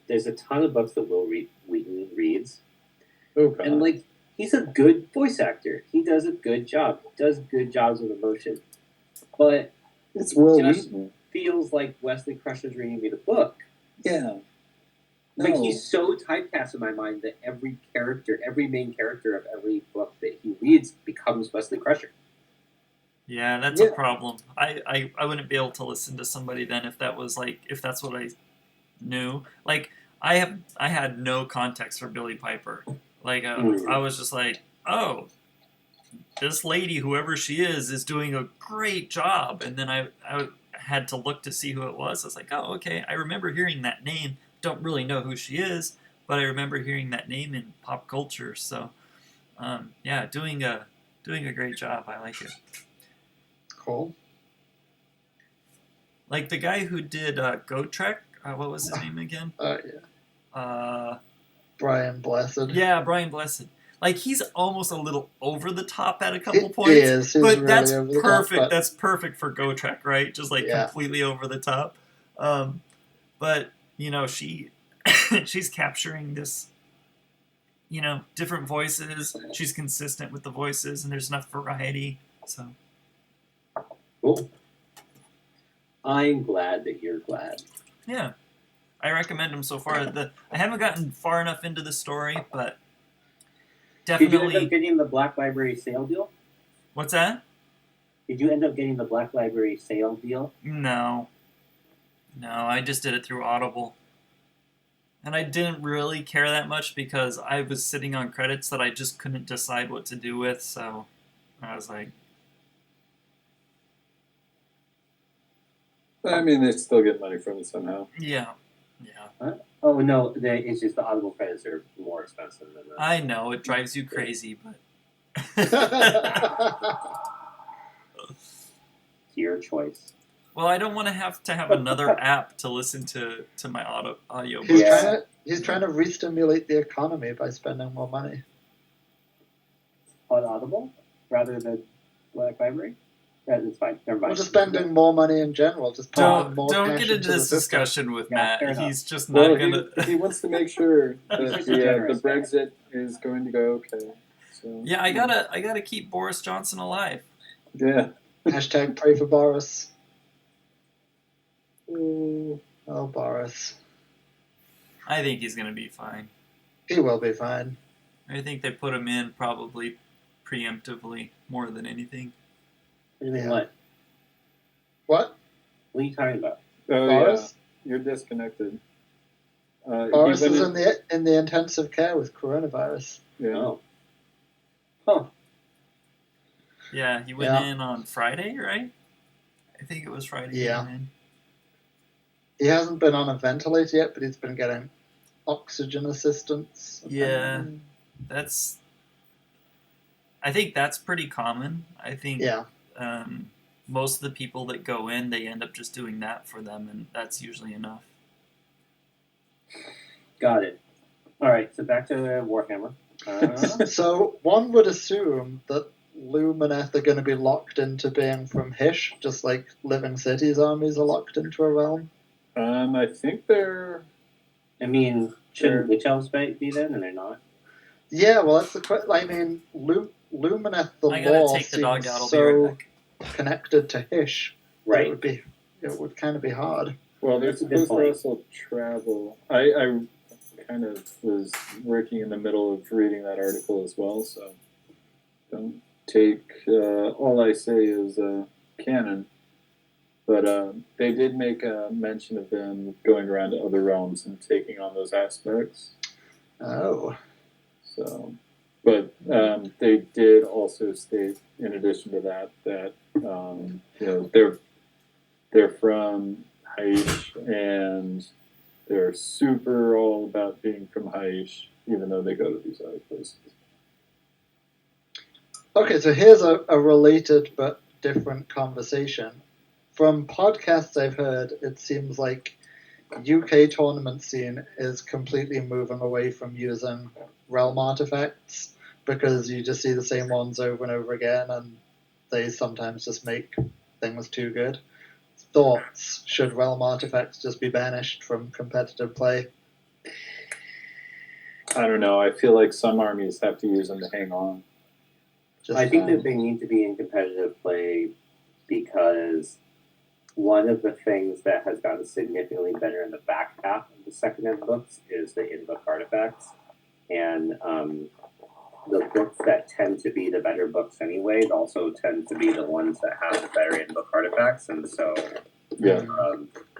there's a ton of books that Will Wheaton reads. Okay. And, like, he's a good voice actor. He does a good job. He does good jobs with emotion. But it's Will just Wheaton. Feels like Wesley Crusher's reading me the book. Yeah. Like, he's so typecast in my mind that every main character of every book that he reads becomes Wesley Crusher. yeah, that's a problem. I wouldn't be able to listen to somebody then if that's what I knew. Like, I had no context for Billy Piper. Like, I was just like, oh, this lady, whoever she is doing a great job. And then I had to look to see who it was. I was like, oh, okay. I remember hearing that name. Don't really know who she is, but I remember hearing that name in pop culture. So, yeah, doing a great job. I like it. Cool. Like the guy who did Go Trek. What was his name again? Brian Blessed. Yeah, Brian Blessed. Like, he's almost a little over the top at a couple points. He is. He's but really that's over the perfect. top, but... That's perfect for Go Trek, right? Just like completely over the top. But you know, she's capturing this, you know, different voices. She's consistent with the voices, and there's enough variety. So cool. I'm glad that you're glad. Yeah, I recommend him so far. I haven't gotten far enough into the story, but Did you end definitely. up getting the Black Library sale deal? What's that? Did you end up getting the Black Library sale deal? No, I just did it through Audible. And I didn't really care that much because I was sitting on credits that I just couldn't decide what to do with, so I was like, I mean, they still get money from it somehow. yeah. Oh no, it's just the Audible credits are more expensive than the. I know, it drives you crazy, but. It's your choice. Well, I don't want to have another app to listen to my audio He's books. trying to re-stimulate the economy by spending more money. On Audible rather than Black Library? That's fine. Never mind. Well, just spending more money in general. Just Don't more get cash into into the this system. discussion with Yeah, Matt. fair enough. He's just not Well, gonna. he wants to make sure that He's the generous, Brexit is going to go okay. So Yeah, I gotta keep Boris Johnson alive. yeah. Hashtag pray for Boris. Mm, Oh, Boris. I think he's gonna be fine. He will be fine. I think they put him in probably preemptively more than anything. What do you mean, Yeah. what? What? What are you talking about? Oh Boris? yeah, you're disconnected. Boris he is went in the intensive care with coronavirus. Yeah. Oh. Huh. Yeah, he went Yeah. in on Friday, right? I think it was Friday. he Yeah. went in. He hasn't been on a ventilator yet, but he's been getting oxygen assistance. Yeah, that's. I think that's pretty common. I think Yeah. most of the people that go in, they end up just doing that for them, and that's usually enough. Got it. All right, so back to Warhammer. So one would assume that Lumineth are going to be locked into being from Hish, just like Living Cities armies are locked into a realm. I think they're. I mean, shouldn't Witch Elves be then, and they're not? Yeah, well, that's the question. I mean, Lumineth, the I gotta lore take the dog seems out. I'll be so right back. connected to Hish that Right. it would kind of be hard. Well, they're That's a good supposed to point. also travel. I kind of was working in the middle of reading that article as well, so don't take all I say is canon. But they did make a mention of them going around to other realms and taking on those aspects. Oh. So, but they did also state, in addition to that they're from Haish and they're super all about being from Haish, even though they go to these other places. Okay, so here's a related but different conversation. From podcasts I've heard, it seems like UK tournament scene is completely moving away from using realm artifacts because you just see the same ones over and over again, and they sometimes just make things too good. Thoughts: should realm artifacts just be banished from competitive play? I don't know. I feel like some armies have to use them to hang on. I think that they need to be in competitive play because one of the things that has gotten significantly better in the back half of the second ed books is the in-book artifacts. And the books that tend to be the better books anyway also tend to be the ones that have the better in-book artifacts. And so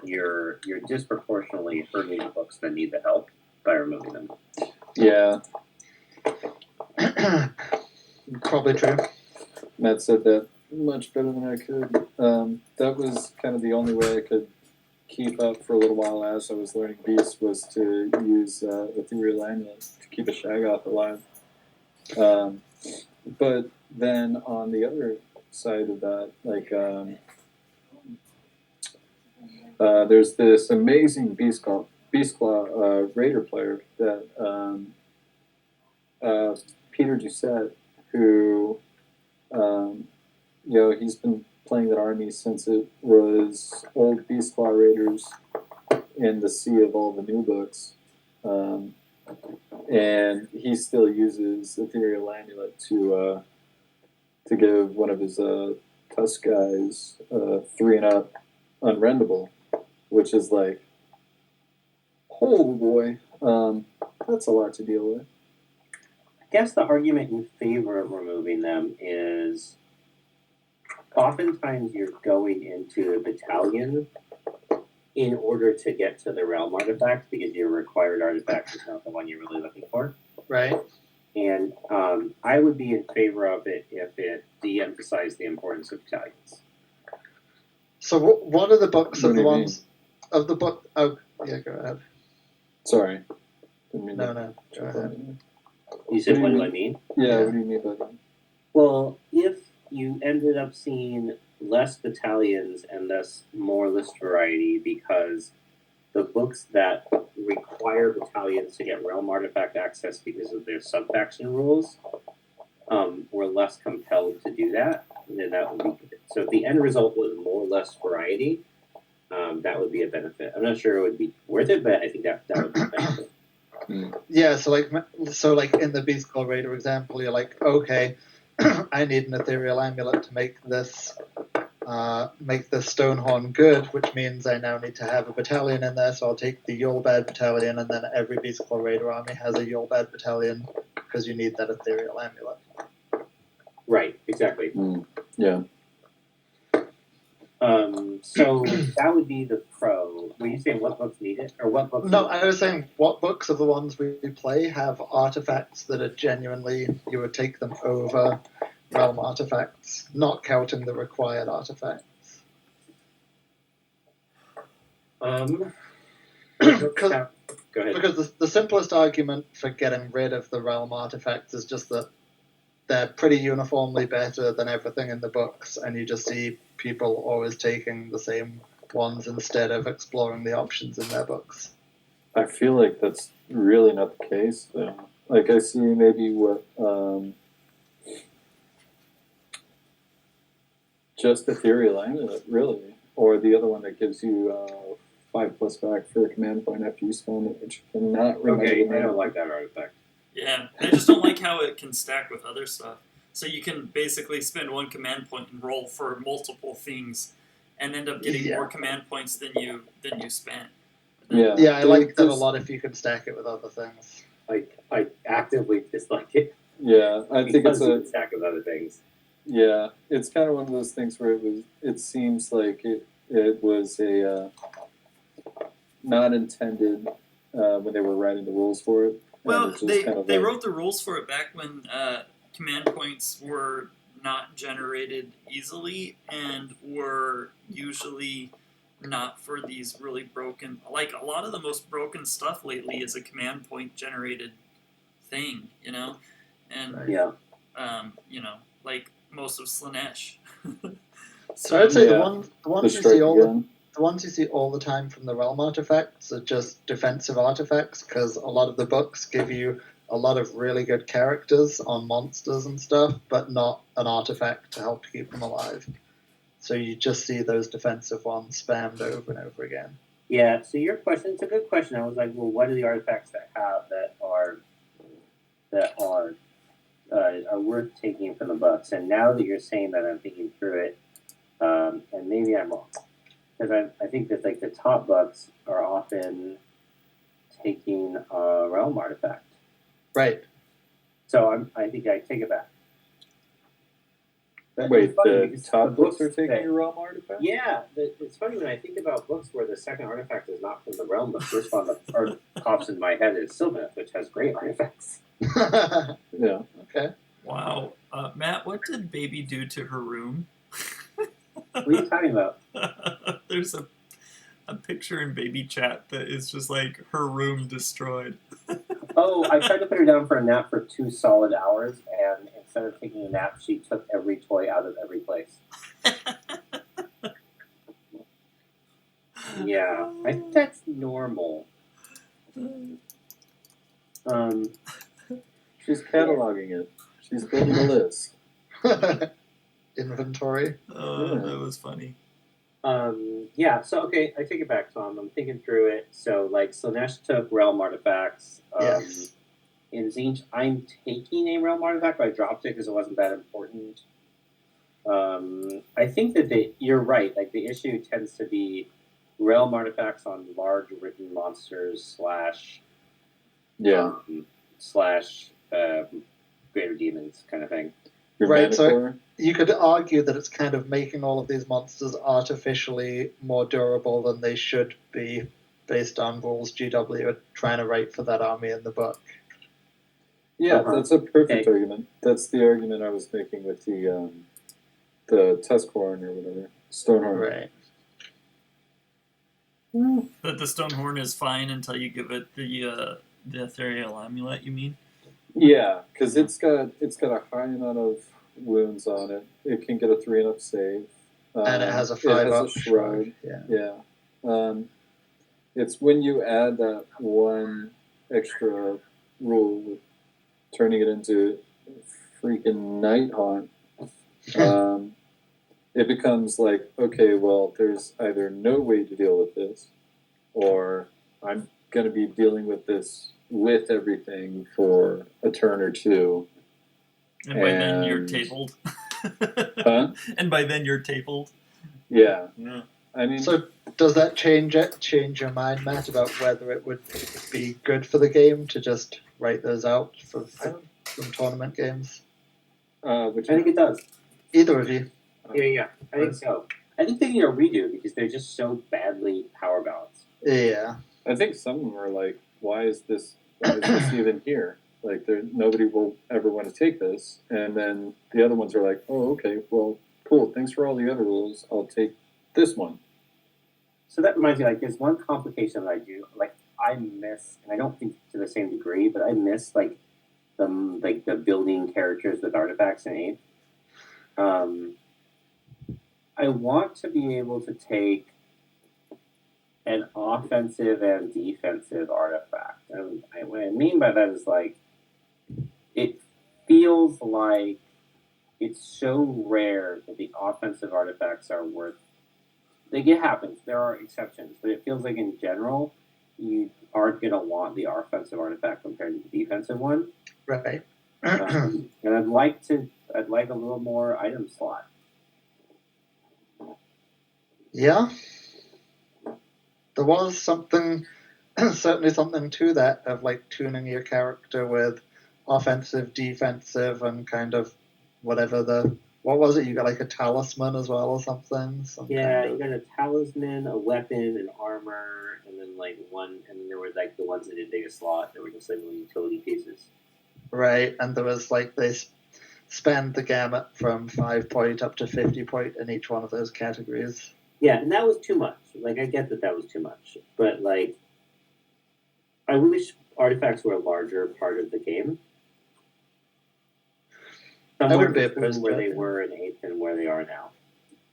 you're disproportionately hurting the books that need the help by removing them. Yeah. Probably true. Matt said that much better than I could. That was kind of the only way I could keep up for a little while as I was learning Beast was to use Ethereal Amulet to keep a Shaggoth alive. But then on the other side of that, like there's this amazing Beastclaw Raider player that Peter Doucette, who he's been playing that army since it was old Beastclaw Raiders in the sea of all the new books. And he still uses Ethereal Amulet to give one of his Tusk guys 3 and up unrendable, which is like Oh boy, that's a lot to deal with. I guess the argument in favor of removing them is oftentimes you're going into a battalion in order to get to the realm artifact because your required artifact is not the one you're really looking for. Right. And I would be in favor of it if it de-emphasized the importance of battalions. So what are the books What of do the you ones of the book? Oh, yeah, go ahead. Sorry. Didn't mean to No, go ahead. You said, What what do do you I mean? Yeah, Yeah. what do you mean by that? Well, if you ended up seeing less battalions and thus more list variety because the books that require battalions to get realm artifact access because of their sub-faction rules were less compelled to do that, then that would be good. So if the end result was more or less variety, that would be a benefit. I'm not sure it would be worth it, but I think that would be a benefit. Yeah, so like in the Beast Claw Raider example, you're like, okay, I need an ethereal amulet to make this Stonehorn good, which means I now need to have a battalion in there. So I'll take the Yulbad battalion, and then every Beast Claw Raider army has a Yulbad battalion because you need that ethereal amulet. Right, exactly. Yeah. So that would be the pro. Were you saying what books need it, or what books? No, I was saying what books of the ones we play have artifacts that are genuinely you would take them over realm artifacts, not counting the required artifacts. Go Because ahead. Because the simplest argument for getting rid of the realm artifacts is just that they're pretty uniformly better than everything in the books, and you just see people always taking the same ones instead of exploring the options in their books. I feel like that's really not the case, though. Like, I see maybe what, just Ethereal Amulet, really. Or the other one that gives you 5+ back for a command point after you spawn it, which you cannot remember. Okay, the I name. don't like that artifact. Yeah, I just don't like how it can stack with other stuff. So you can basically spend one command point and roll for multiple things, and end up getting more command points than you spent. Yeah, Yeah, I like that a lot if you can stack it with other things. I actively dislike it. Yeah, I think it's a stack of other things. Yeah, it's kind of one of those things where it seems like it was a not intended when they were writing the rules for it. Well, And it's just they kind of they like, wrote the rules for it back when command points were not generated easily and were usually not for these really broken. Like a lot of the most broken stuff lately is a command point generated thing, and Yeah. like most of Slanesh. So I'd say Yeah. the ones the you strike see again. the ones you see all the time from the realm artifacts are just defensive artifacts because a lot of the books give you a lot of really good characters on monsters and stuff, but not an artifact to help keep them alive. So you just see those defensive ones spammed over and over again. Yeah, so your question, it's a good question. I was like, well, what are the artifacts that are worth taking from the books? And now that you're saying that, I'm thinking through it, and maybe I'm wrong. Because I think that like the top books are often taking a realm artifact. Right. So I think I take it back. But Wait, it's funny the because top books are that- taking your realm artifact? Yeah, it's funny when I think about books where the second artifact is not from the realm. The first one that pops in my head is Sylvaneth, which has great artifacts. Yeah. Okay. Wow, Matt, what did Baby do to her room? What are you talking about? There's a picture in Baby Chat that is just like her room destroyed. Oh, I tried to put her down for a nap for 2 solid hours, and instead of taking a nap, she took every toy out of every place. Yeah, I think that's normal. She's cataloging it. She's building a list. Inventory. That was funny. Yeah, so okay, I take it back, Tom. I'm thinking through it. So, like, Slanesh took realm artifacts. Yes. In Zinch, I'm taking a realm artifact, but I dropped it because it wasn't that important. I think that you're right. Like, the issue tends to be realm artifacts on large written monsters slash Yeah. slash greater demons kind of thing. Your Right, mana so- core? You could argue that it's kind of making all of these monsters artificially more durable than they should be, based on rules GW are trying to write for that army in the book. Yeah, Uh-huh. that's a perfect Okay. argument. That's the argument I was making with the Tuskhorn or whatever. Stonehorn. Right. But the Stonehorn is fine until you give it the ethereal amulet. You mean? Yeah, because it's got a high amount of wounds on it. It can get a 3-and-up save. And it has a It 5-up has a shroud. Yeah. Yeah. It's when you add that one extra rule with turning it into freaking Night Haunt, it becomes like, okay, well, there's either no way to deal with this, or I'm going to be dealing with this with everything for a turn or two. And by then you're And- tabled. Huh? And by then you're tabled. Yeah. Yeah. I mean, So does that change your mind, Matt, about whether it would be good for the game to just write those out for some tournament games? which I think it does. Either of you. Yeah, I think so. I think they need a redo because they're just so badly power balanced. Yeah. I think some of them are like, why is this even here? Like, nobody will ever want to take this. And then the other ones are like, oh, okay, well, cool. Thanks for all the other rules. I'll take this one. So that reminds me, like, there's one complication that I do. Like, I miss, and I don't think to the same degree, but I miss the building characters with artifacts in 8th. I want to be able to take an offensive and defensive artifact. And what I mean by that is, like, it feels like it's so rare that the offensive artifacts are worth. Like, it happens. There are exceptions, but it feels like in general you aren't going to want the offensive artifact compared to the defensive one. Right. And I'd like a little more item slot. Yeah. There was something, certainly something to that, of like tuning your character with offensive, defensive, and kind of whatever what was it? You got like a talisman as well or something? Yeah, you got a talisman, a weapon, an armor, and then and then there were like the ones that did biggest slot that were just like little utility pieces. Right, and there was like they spanned the gamut from 5 point up to 50 point in each one of those categories. Yeah, and that was too much. Like, I get that was too much, but like, I wish artifacts were a larger part of the game. I wouldn't be Somewhere opposed where to they it. were in 8th and where they are now.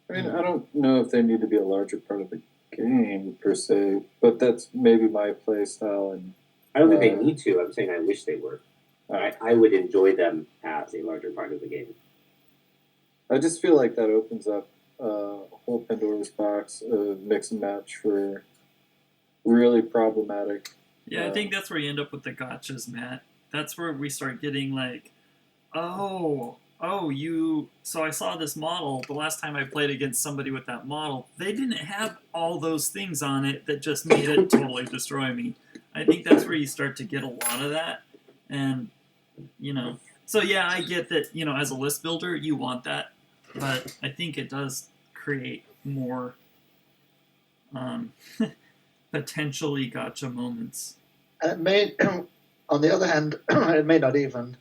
I mean, I don't know if they need to be a larger part of the game, per se, but that's maybe my play style. And I don't think they need to. I'm saying I wish they were. I would enjoy them as a larger part of the game. I just feel like that opens up a whole Pandora's box of mix and match for really problematic. Yeah, I think that's where you end up with the gotchas, Matt. That's where we start getting like, so I saw this model. The last time I played against somebody with that model, they didn't have all those things on it that just made it totally destroy me. I think that's where you start to get a lot of that. And, so yeah, I get that, as a list builder, you want that. But I think it does create more potentially gotcha moments. And it may, on the other hand, it may not even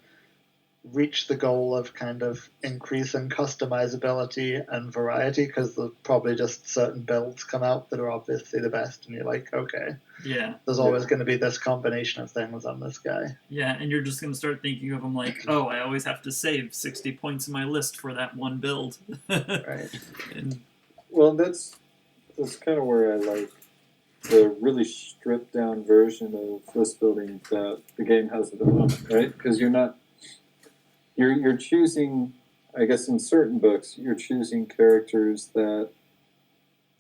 reach the goal of kind of increasing customizability and variety, because there's probably just certain builds come out that are obviously the best, and you're like, okay, Yeah. there's always going to be this combination of things on this guy. Yeah, and you're just going to start thinking of them like, oh, I always have to save 60 points in my list for that one build. Right. And Well, that's kind of where I like the really stripped down version of list building that the game has at the moment, right? Because you're choosing, I guess in certain books, you're choosing characters that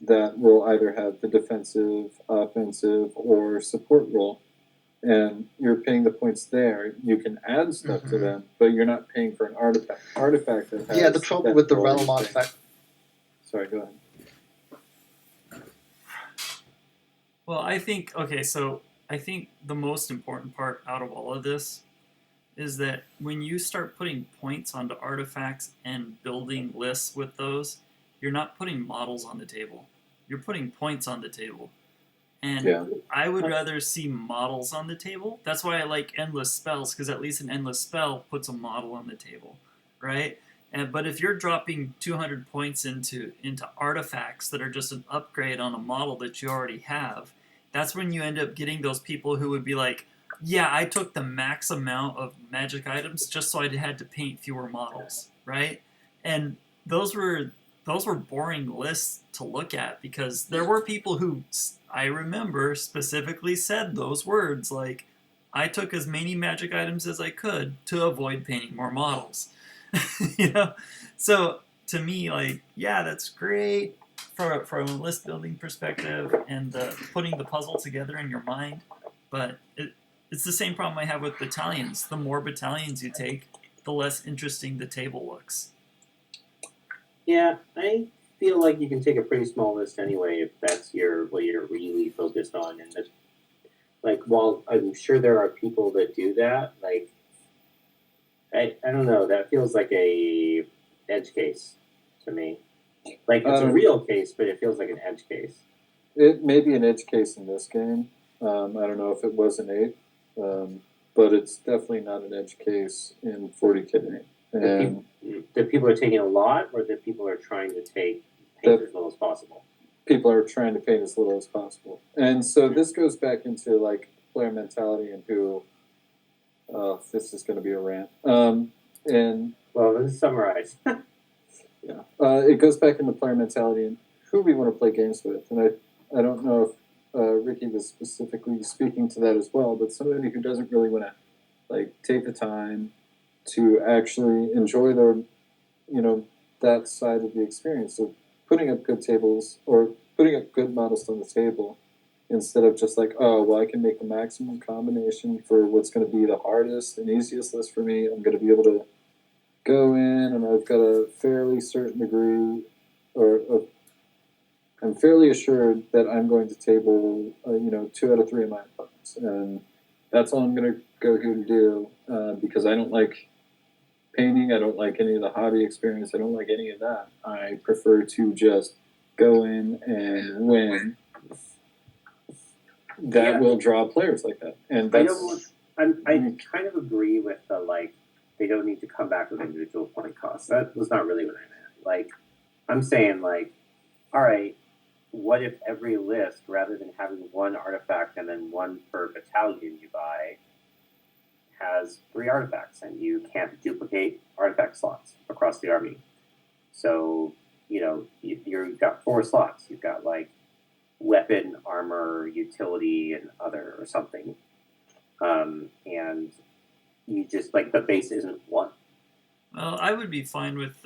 will either have the defensive, offensive, or support role, and you're paying the points there. You can add stuff to them, but you're not paying for an artifact that has. Yeah, the trouble that with the role realm thing. artifact. Sorry, go ahead. Well, I think okay, so I think the most important part out of all of this is that when you start putting points onto artifacts and building lists with those, you're not putting models on the table. You're putting points on the table. And Yeah. I would rather see models on the table. That's why I like endless spells, because at least an endless spell puts a model on the table, right? But if you're dropping 200 points into artifacts that are just an upgrade on a model that you already have, that's when you end up getting those people who would be like, yeah, I took the max amount of magic items just so I had to paint fewer models, right? And those were boring lists to look at, because there were people who I remember specifically said those words, like, I took as many magic items as I could to avoid painting more models. You know, so to me, like, yeah, that's great from a list building perspective and putting the puzzle together in your mind, but it's the same problem I have with battalions. The more battalions you take, the less interesting the table looks. Yeah, I feel like you can take a pretty small list anyway if that's what you're really focused on. And that, like, while I'm sure there are people that do that, like, I don't know, that feels like a edge case to me. Like, it's a real case, but it feels like an edge case. It may be an edge case in this game. I don't know if it was an 8, but it's definitely not an edge case in 40K. And that people are taking a lot, or that people are trying to paint as little as possible? People are trying to paint as little as possible. And so this goes back into, like, player mentality and who... this is going to be a rant. And well, let's summarize. Yeah, it goes back into player mentality and who we want to play games with. And I don't know if Ricky was specifically speaking to that as well, but somebody who doesn't really want to, like, take the time to actually enjoy that side of the experience of putting up good tables or putting up good models on the table, instead of just like, oh, well, I can make the maximum combination for what's going to be the hardest and easiest list for me. I'm going to be able to go in and I've got a fairly certain degree, I'm fairly assured that I'm going to table, 2 out of 3 of my opponents. And that's all I'm going to go here to do, because I don't like painting. I don't like any of the hobby experience. I don't like any of that. I prefer to just go in and win. That will draw players like that. And that's... I kind of agree with the, like, they don't need to come back with individual point costs. That was not really what I meant. Like, I'm saying, like, all right, what if every list, rather than having one artifact and then one per battalion you buy, has 3 artifacts, and you can't duplicate artifact slots across the army. So, you've got 4 slots. You've got, like, weapon, armor, utility, and other or something. And you just, like, the base isn't 1. Well, I would be fine with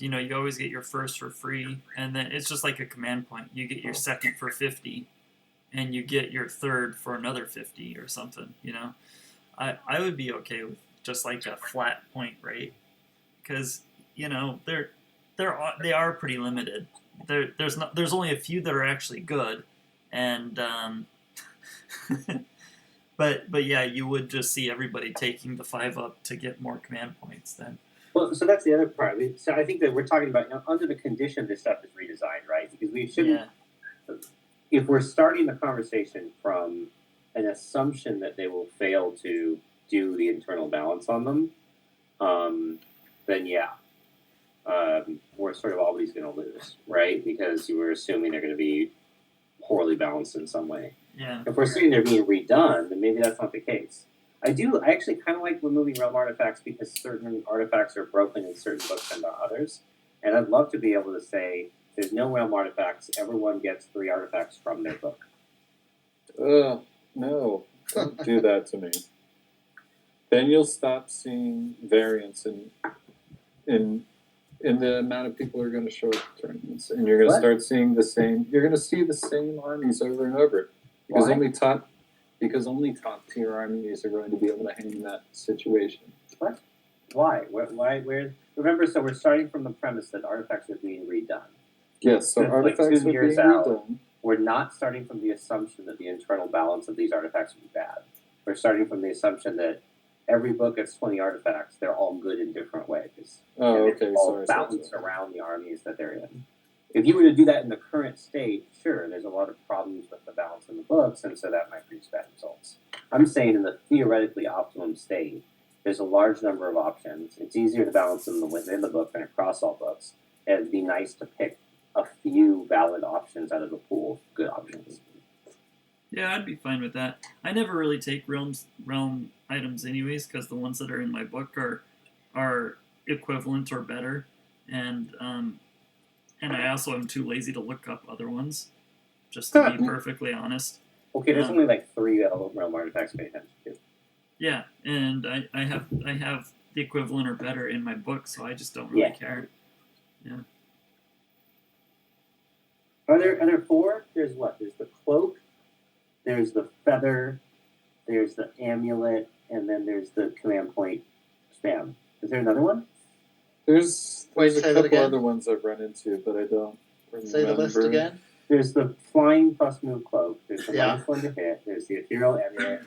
you always get your first for free, and then it's just like a command point. You get your second for 50, and you get your third for another 50 or something. I would be okay with just like a flat point rate, because they are pretty limited. There's only a few that are actually good, and but yeah, you would just see everybody taking the 5 up to get more command points then. Well, so that's the other part. So I think that we're talking about, under the condition this stuff is redesigned, right? Because we shouldn't. Yeah. If we're starting the conversation from an assumption that they will fail to do the internal balance on them, then yeah. We're sort of always going to lose, right? Because you were assuming they're going to be poorly balanced in some way. Yeah. If we're assuming they're being redone, then maybe that's not the case. I actually kind of like removing realm artifacts, because certain artifacts are broken in certain books and not others. And I'd love to be able to say, there's no realm artifacts, everyone gets 3 artifacts from their book. No, don't do that to me. Then you'll stop seeing variance in the amount of people who are going to show up at tournaments, and you're going to start seeing you're going to see the same armies over and over, because only top tier armies are going to be able to handle that situation. What? Why? Where? Remember, so we're starting from the premise that artifacts are being redone. Yes, so artifacts are being redone, we're not starting from the assumption that the internal balance of these artifacts would be bad. We're starting from the assumption that every book gets 20 artifacts. They're all good in different ways. Oh, and okay. All Sorry. balanced around the armies that they're in. If you were to do that in the current state, sure, there's a lot of problems with the balance in the books, and so that might produce bad results. I'm saying in the theoretically optimum state, there's a large number of options. It's easier to balance them within the book than across all books. And it'd be nice to pick a few valid options out of the pool of good options. Yeah, I'd be fine with that. I never really take realm items anyways, because the ones that are in my book are equivalent or better, and I also am too lazy to look up other ones, just to be perfectly honest. Okay, there's only like 3 realm artifacts to pay attention to. Yeah, and I have the equivalent or better in my book, so I just don't really care. Yeah. Are there 4? There's what? There's the cloak, there's the feather, there's the amulet, and then there's the command point spam. Is there another one? There's Wait, a say that couple again? other ones I've run into, but I don't remember. Say the list again. There's the flying plus move cloak, there's the minus 1 to hit, there's the ethereal amulet,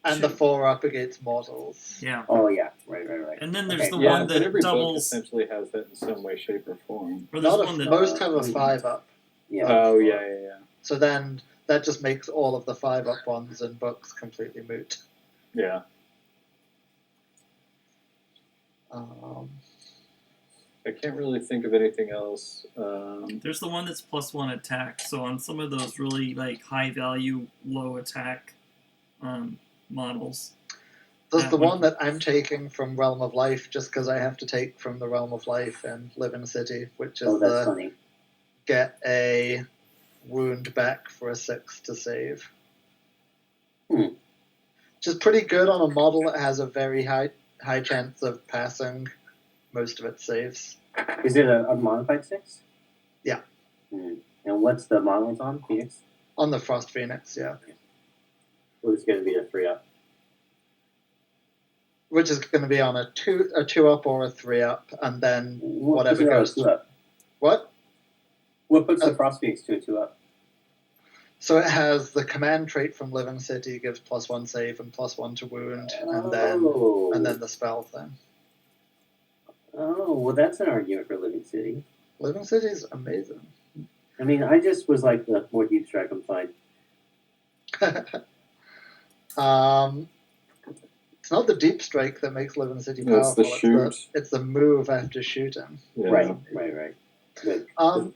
And the 4 up against mortals. Yeah. Oh, yeah. Right. And then there's the Yeah, one but that every book doubles. essentially has that in some way, shape, or form. Or there's Not one a, that most have a 5 up. Yeah. Oh, yeah. So then that just makes all of the 5 up ones in books completely moot. Yeah. I can't really think of anything else. There's the one that's +1 attack. So on some of those really like high value, low attack models. There's That the one- one that I'm taking from Realm of Life just because I have to take from the Realm of Life and Living City, which is that's funny. Get a wound back for a 6 to save. Which is pretty good on a model that has a very high chance of passing most of its saves. Is it a modified 6? Yeah. And what's the model it's on? Phoenix? On the Frost Phoenix, yeah. Well, it's going to be a 3 up. Which is going to be on a 2 up or a 3 up, and then whatever What goes. 2 up? What? What puts the Frost Phoenix to a 2 up? So it has the command trait from Living City gives +1 save and +1 to wound, and then the spell thing. Oh, well, that's an argument for Living City. Living City is amazing. I mean, I just was like the more deep strike. I'm fine. It's not the deep strike that makes Living City No, powerful. it's the shoot. It's the move after shooting. Yeah. Right. Good.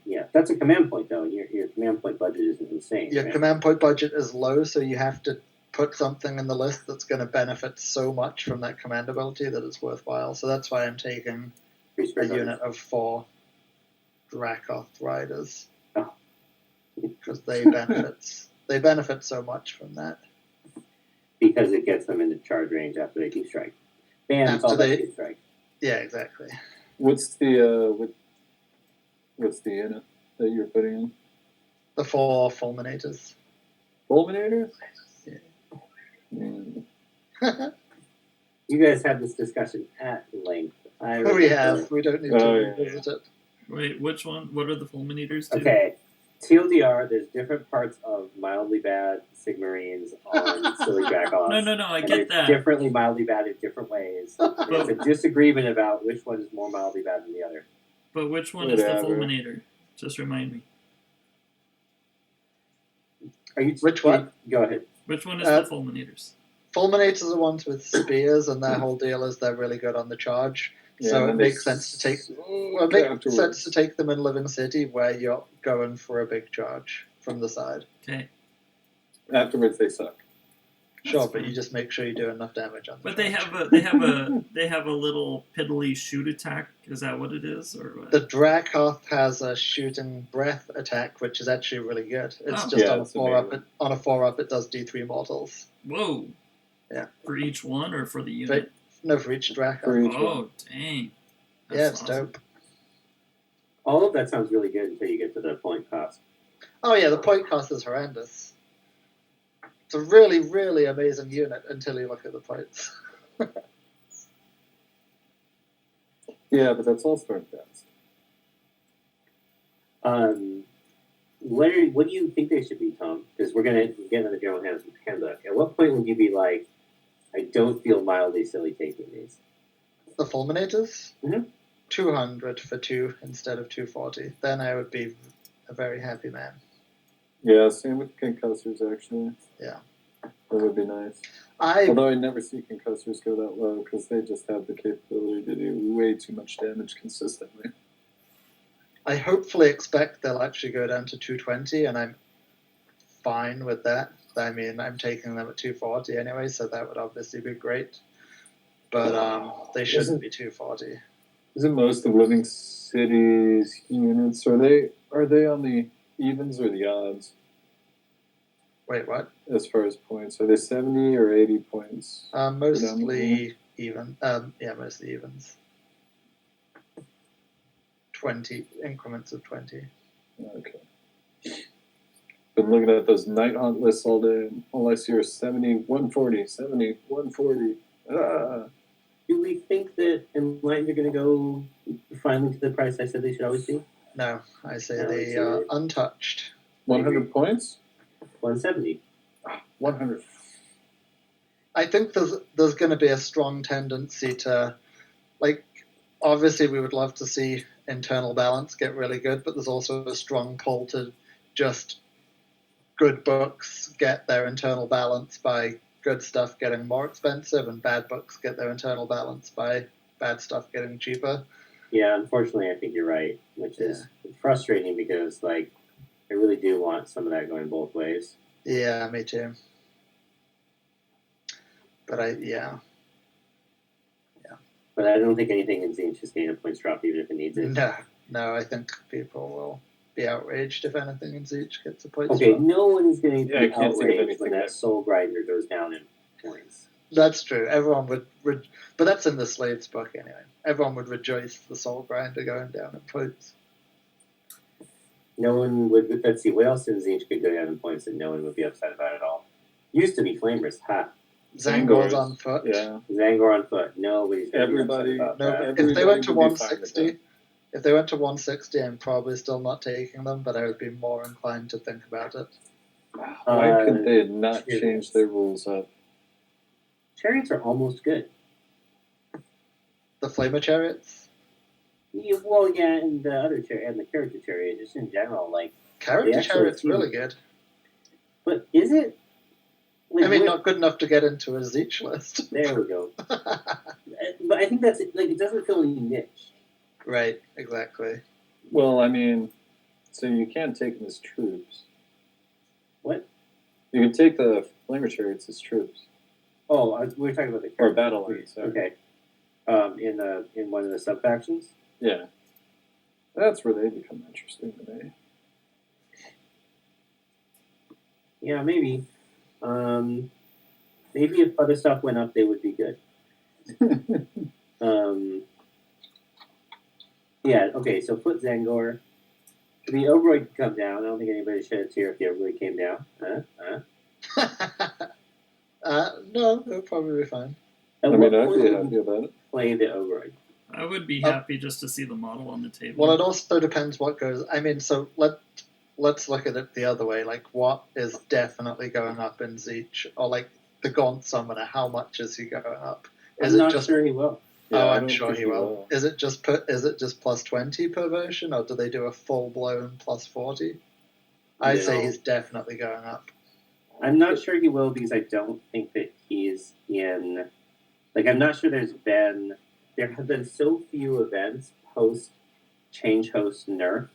Yeah, that's a command point though. Your command point budget isn't insane. Your command point budget is low, so you have to put something in the list that's going to benefit so much from that command ability that it's worthwhile. So that's why I'm taking a unit of 4 Dracoth Riders. Because they benefit so much from that. Because it gets them into charge range after they deep strike. Bam, it's all about deep strike. Yeah, exactly. What's the unit that you're putting in? The 4 Fulminators. Fulminator? Yeah. You guys had this discussion at length. We have. We don't need to revisit it. Wait, which one? What are the fulminators do? Okay. TLDR, there's different parts of mildly bad Sigmarines on Silly Dracoths. No, I and get they're that. differently mildly bad in different ways. There's a disagreement about which one is more mildly bad than the other. But which one is the fulminator? Just remind me. Which one? Go ahead. Which one is the fulminators? Fulminators are the ones with spears, and their whole deal is they're really good on the charge. Yeah, so it makes sense to take. Well, it makes sense to take them in Living City, where you're going for a big charge from the side. Okay. Afterwards, they suck. Sure, but you just make sure you do enough damage on them. But they have a little piddly shoot attack. Is that what it is, or what? The Dracoth has a shooting breath attack, which is actually really good. It's just on a 4 up. On a 4 up, it does D3 mortals. Whoa. Yeah. For each one or for the unit? No, for each Dracoth. For each one. Dang. That's it's awesome. Dope. All of that sounds really good until you get to the point cost. Oh yeah, the point cost is horrendous. It's a really, really amazing unit until you look at the points. Yeah, but that's all start fast. what do you think they should be, Tom? Because we're gonna get into the general handbook. At what point would you be like, I don't feel mildly silly taking these? The fulminators? Mhm. 200 for 2 instead of 240. Then I would be a very happy man. Yeah, same with concussors, actually. Yeah. That would be nice. I Although I never see concussors go that low because they just have the capability to do way too much damage consistently. I hopefully expect they'll actually go down to 220, and I'm fine with that. I mean, I'm taking them at 240 anyway, so that would obviously be great. But they shouldn't be 240. Isn't most of Living City's units are they on the evens or the odds Wait, what? as far as points? Are they 70 or 80 points? Mostly even. Yeah, mostly evens. 20 increments of 20. Okay. Been looking at those night hunt lists all day, and all I see are 70, 140, 70, 140. Ah. Do we think that Enlightened are going to go finally to the price I said they should always be? No, I say No, they are untouched. 100 points? 170. 100. I think there's going to be a strong tendency to, like, obviously we would love to see internal balance get really good, but there's also a strong pull to just good books get their internal balance by good stuff getting more expensive, and bad books get their internal balance by bad stuff getting cheaper. Yeah, unfortunately, I think you're right, which is frustrating because, like, I really do want some of that going both ways. Yeah, me too. But But I don't think anything in Zine should gain a points drop even if it needs it. No, I think people will be outraged if anything in Zeech gets a point Okay, drop. no one is going to Yeah, be I can't think of outraged anything when that that- soul grinder goes down in points. That's true. Everyone would, but that's in the Slaves book anyway. Everyone would rejoice the Soul Grinder going down in points. No one would. Let's see, what else in Zine could go down in points that no one would be upset about at all? Used to be Flamers, ha. Zangor's on foot. Yeah. Zangor on foot. Nobody's going to be upset Everybody- about No, that. if they went to Everybody would be fine with 160, if they went to 160, I'm probably still not taking them, but I would be more inclined to think about it. Why could they not Chariots. change their rules up? Chariots are almost good. The Flamer Chariots? Well, yeah, and the other chariot, and the character chariot, just in general, like. Character They actually Chariot's seem- really good. But is it? Like, I mean, what- not good enough to get into a Zeech list. There we go. But I think that's like it doesn't feel any niche. Right, exactly. Well, I mean, so you can't take them as troops. What? You can take the Flamer Chariots as troops. Oh, we were talking about the Or character. battle lines, sorry. Okay. In one of the sub factions. Yeah. That's where they become interesting to me. Yeah, maybe. Maybe if other stuff went up, they would be good. Yeah. Okay. So put Zangor. The Oberoi could come down. I don't think anybody shed a tear if the Oberoi came down. No, it'll probably be fine. At I what mean, I'd point be would happy you about it. play the Oberoi? I would be happy just to see the model on the table. Well, it also depends what goes. I mean, so let's look at it the other way. Like, what is definitely going up in Zeech, or like the Gaunt Summoner? How much is he going up? Is I'm it not just? sure he will. Yeah, I I'm don't sure think he will. Is it just plus 20 per version, or do they do a full blown plus 40? I say No. he's definitely going up. I'm not sure he will because I don't think that he's in. Like, I'm not sure there have been so few events post change host nerf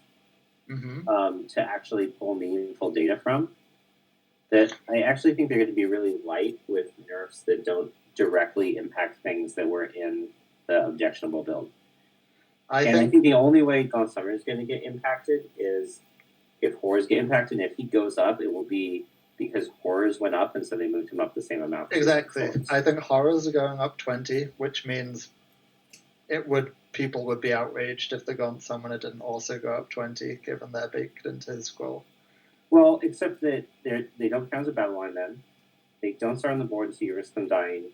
Mm-hmm. to actually pull meaningful data from that I actually think they're going to be really light with nerfs that don't directly impact things that were in the objectionable build. I I think think the only way Gaunt Summoner is going to get impacted is if horrors get impacted. And if he goes up, it will be because horrors went up, and so they moved him up the same amount. exactly. I think horrors are going up 20, which means people would be outraged if the Gaunt Summoner didn't also go up 20, given they're baked into his scroll. Well, except that they don't count as a battle line then. They don't start on the board, so you risk them dying,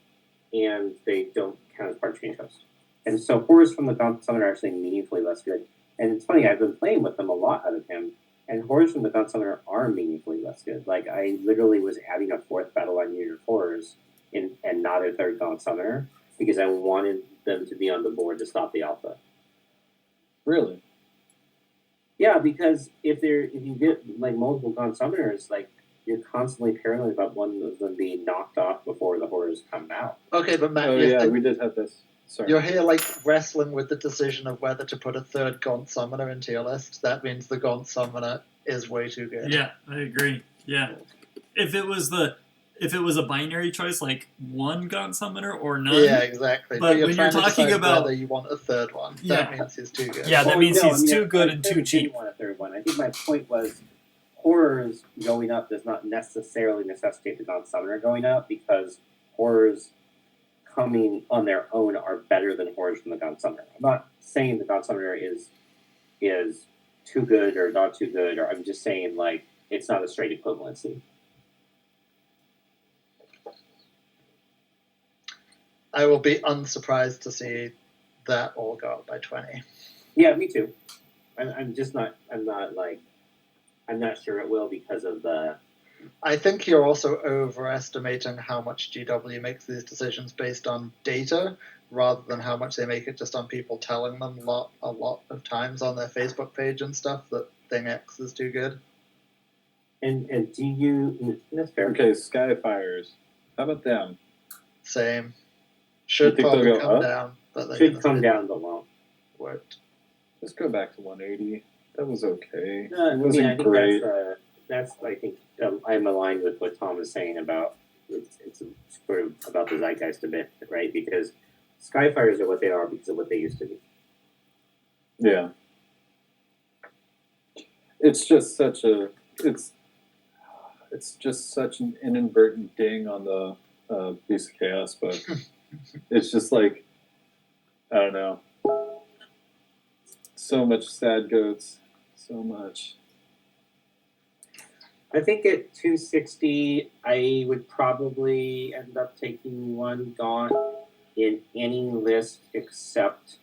and they don't count as part of Change Host. And so horrors from the Gaunt Summoner are actually meaningfully less good. And it's funny, I've been playing with them a lot out of him, And horrors from the Gun Summoner are meaningfully less good. Like, I literally was adding a 4th Battle Line unit of horrors and not a 3rd Gaunt Summoner because I wanted them to be on the board to stop the alpha. Really? Yeah, because if you get like multiple Gaunt Summoners, like you're constantly paranoid about one of them being knocked off before the horrors come out. Okay, but Matt, Oh yeah, we did have this. Sorry. you're here like wrestling with the decision of whether to put a 3rd Gaunt Summoner into your list. That means the Gaunt Summoner is way too good. Yeah, I agree. Yeah, if it was a binary choice, like one Gaunt Summoner or none. Yeah, exactly. But you're when trying you're to talking decide about whether you want a 3rd one, Yeah. that means he's too good. Yeah, that means he's too good and too I cheap. didn't want a 3rd one. I think my point was horrors going up does not necessarily necessitate the Gaunt Summoner going up because horrors coming on their own are better than horrors from the Gaunt Summoner. I'm not saying the Gaunt Summoner is too good or not too good, or I'm just saying like it's not a straight equivalency. I will be unsurprised to see that all go up by 20. Yeah, me too. I'm not sure it will because of the. I think you're also overestimating how much GW makes these decisions based on data rather than how much they make it just on people telling them a lot of times on their Facebook page and stuff that Thing X is too good. And do you? That's fair. Okay, Skyfires. How about them? Same. Should think they'll probably go come up? down, but they're Should gonna come stay down the low. worked. Let's go back to 180. That was okay. I It mean, wasn't I think great. that's I think I'm aligned with what Tom is saying about it's sort of about the zeitgeist a bit, right? Because Skyfires are what they are because of what they used to be. Yeah. It's just such a it's just such an inadvertent ding on the Beast of Chaos, but it's just like I don't know. So much sad goats. So much. I think at 260, I would probably end up taking one Gaunt in any list except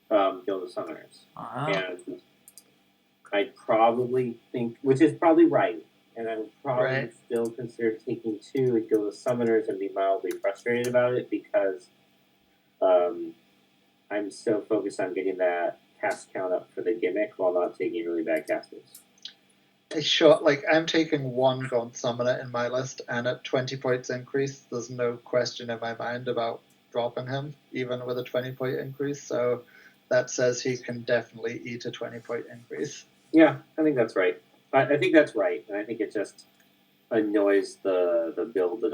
Guild of Summoners. And I probably think, which is probably right, and I would probably still consider taking 2 at Guild of Summoners and be mildly frustrated about it because I'm so focused on getting that cast count up for the gimmick while not taking really bad casters. Sure, like I'm taking one Gaunt Summoner in my list, and at 20 points increase, there's no question in my mind about dropping him, even with a 20-point increase. So that says he can definitely eat a 20-point increase. Yeah, I think that's right. I think that's right, and I think it just annoys the build that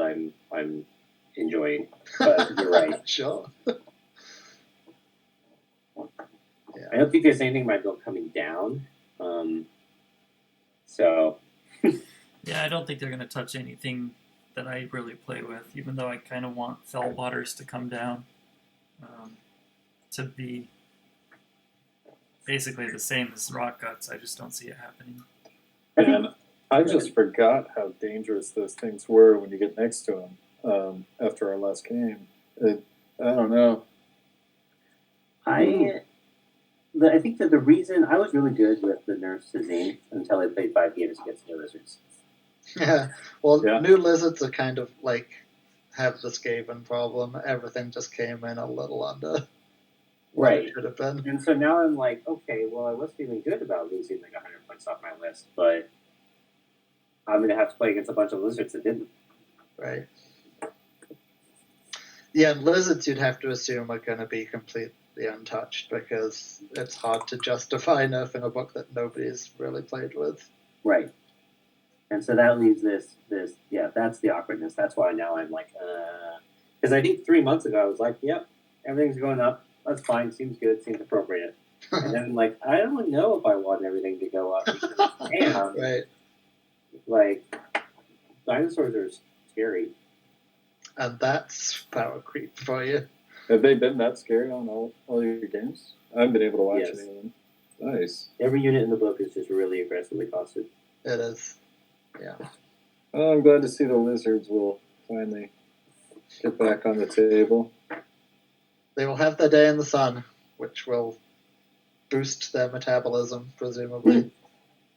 I'm enjoying. But you're right. Sure. I don't think there's anything in my build coming down. So. Yeah, I don't think they're going to touch anything that I really play with, even though I kind of want Fell Waters to come down to be basically the same as Rock Guts. I just don't see it happening. And I just forgot how dangerous those things were when you get next to them after our last game. I don't know. I think that the reason I was really good with the nerfs to Zane until I played 5 games against New Lizards. Yeah. Well, New Lizards are kind of like have the Skaven problem. Everything just came in a little under what it should have been. And so now I'm like, okay, well, I was feeling good about losing like 100 points off my list, but I'm going to have to play against a bunch of Lizards that didn't. Right. Yeah, and Lizards you'd have to assume are going to be completely untouched because it's hard to justify nerfing a book that nobody's really played with. Right. And so that leaves this that's the awkwardness. That's why now I'm like, because I think 3 months ago I was like, yep, everything's going up. That's fine. Seems good. Seems appropriate. And then like, I don't know if I want everything to go up. Because, damn. Right. Like, dinosaurs are scary. And that's power creep for you. Have they been that scary on all your games? I haven't been able to watch any of them. Nice. Every unit in the book is just really aggressively costed. It is. Yeah. Oh, I'm glad to see the Lizards will finally get back on the table. They will have their day in the sun, which will boost their metabolism, presumably.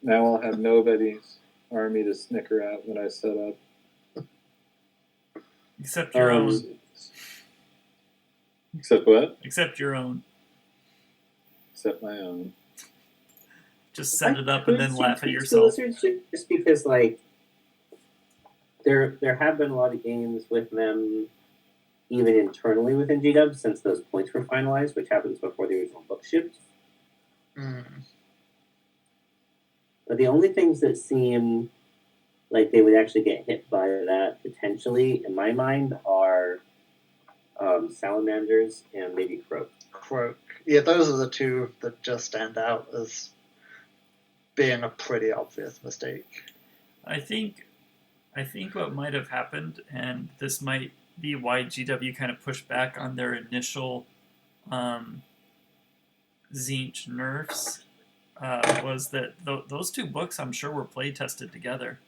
Now I'll have nobody's army to snicker at when I set up. Except your own. Except what? Except your own. Except my own. Just set it up I and then could laugh see at tweaks yourself. to Lizards just because, like, there have been a lot of games with them, even internally within GW, since those points were finalized, which happens before the original book shipped. But the only things that seem like they would actually get hit by that potentially, in my mind, are salamanders and maybe croak. Croak. Yeah, those are the two that just stand out as being a pretty obvious mistake. I think what might have happened, and this might be why GW kind of pushed back on their initial Tzeentch nerfs, was that those two books, I'm sure, were play tested together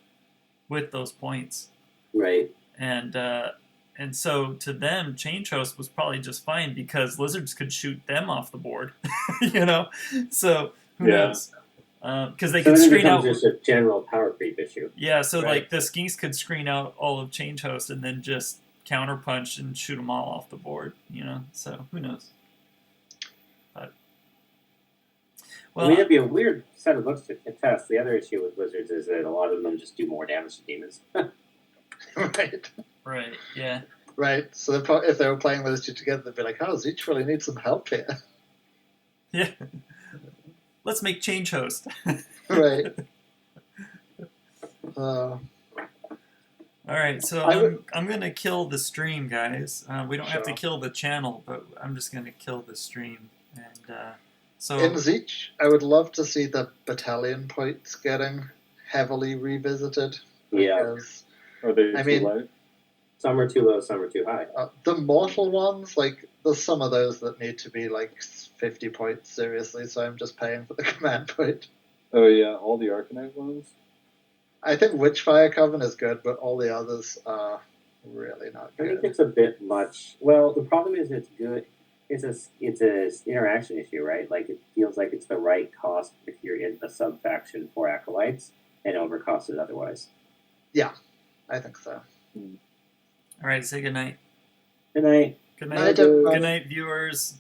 with those points. Right. And so to them, Change Host was probably just fine because lizards could shoot them off the board, you know. So who knows? Because they could screen out. Just a general power creep issue. Yeah, so right. like the skinks could screen out all of Change Host and then just counterpunch and shoot them all off the board, you know. So who knows? But well, I mean, it'd be a weird set of books to test. The other issue with wizards is that a lot of them just do more damage to demons. Right. Right. Yeah. Right. So if they were playing those two together, they'd be like, "Oh, Tzeentch really needs some help here." Yeah. Let's make Change Host. Right. All right, so I'm gonna kill the stream, guys. We don't have to kill the channel, but I'm just gonna kill the stream. And so in Tzeentch, I would love to see the battalion points getting heavily revisited. Yeah. Are they too low? Some are too low, some are too high. The mortal ones, like, there's some of those that need to be like 50 points, seriously, so I'm just paying for the command point. Oh, yeah, all the Arcanite ones? I think Witchfire Coven is good, but all the others are really not good. I think it's a bit much. Well, the problem is it's good. It's a interaction issue, right? Like, it feels like it's the right cost if you're in the sub-faction for Acolytes and overcosted otherwise. Yeah, I think so. All right, say goodnight. Good night. Good night, viewers.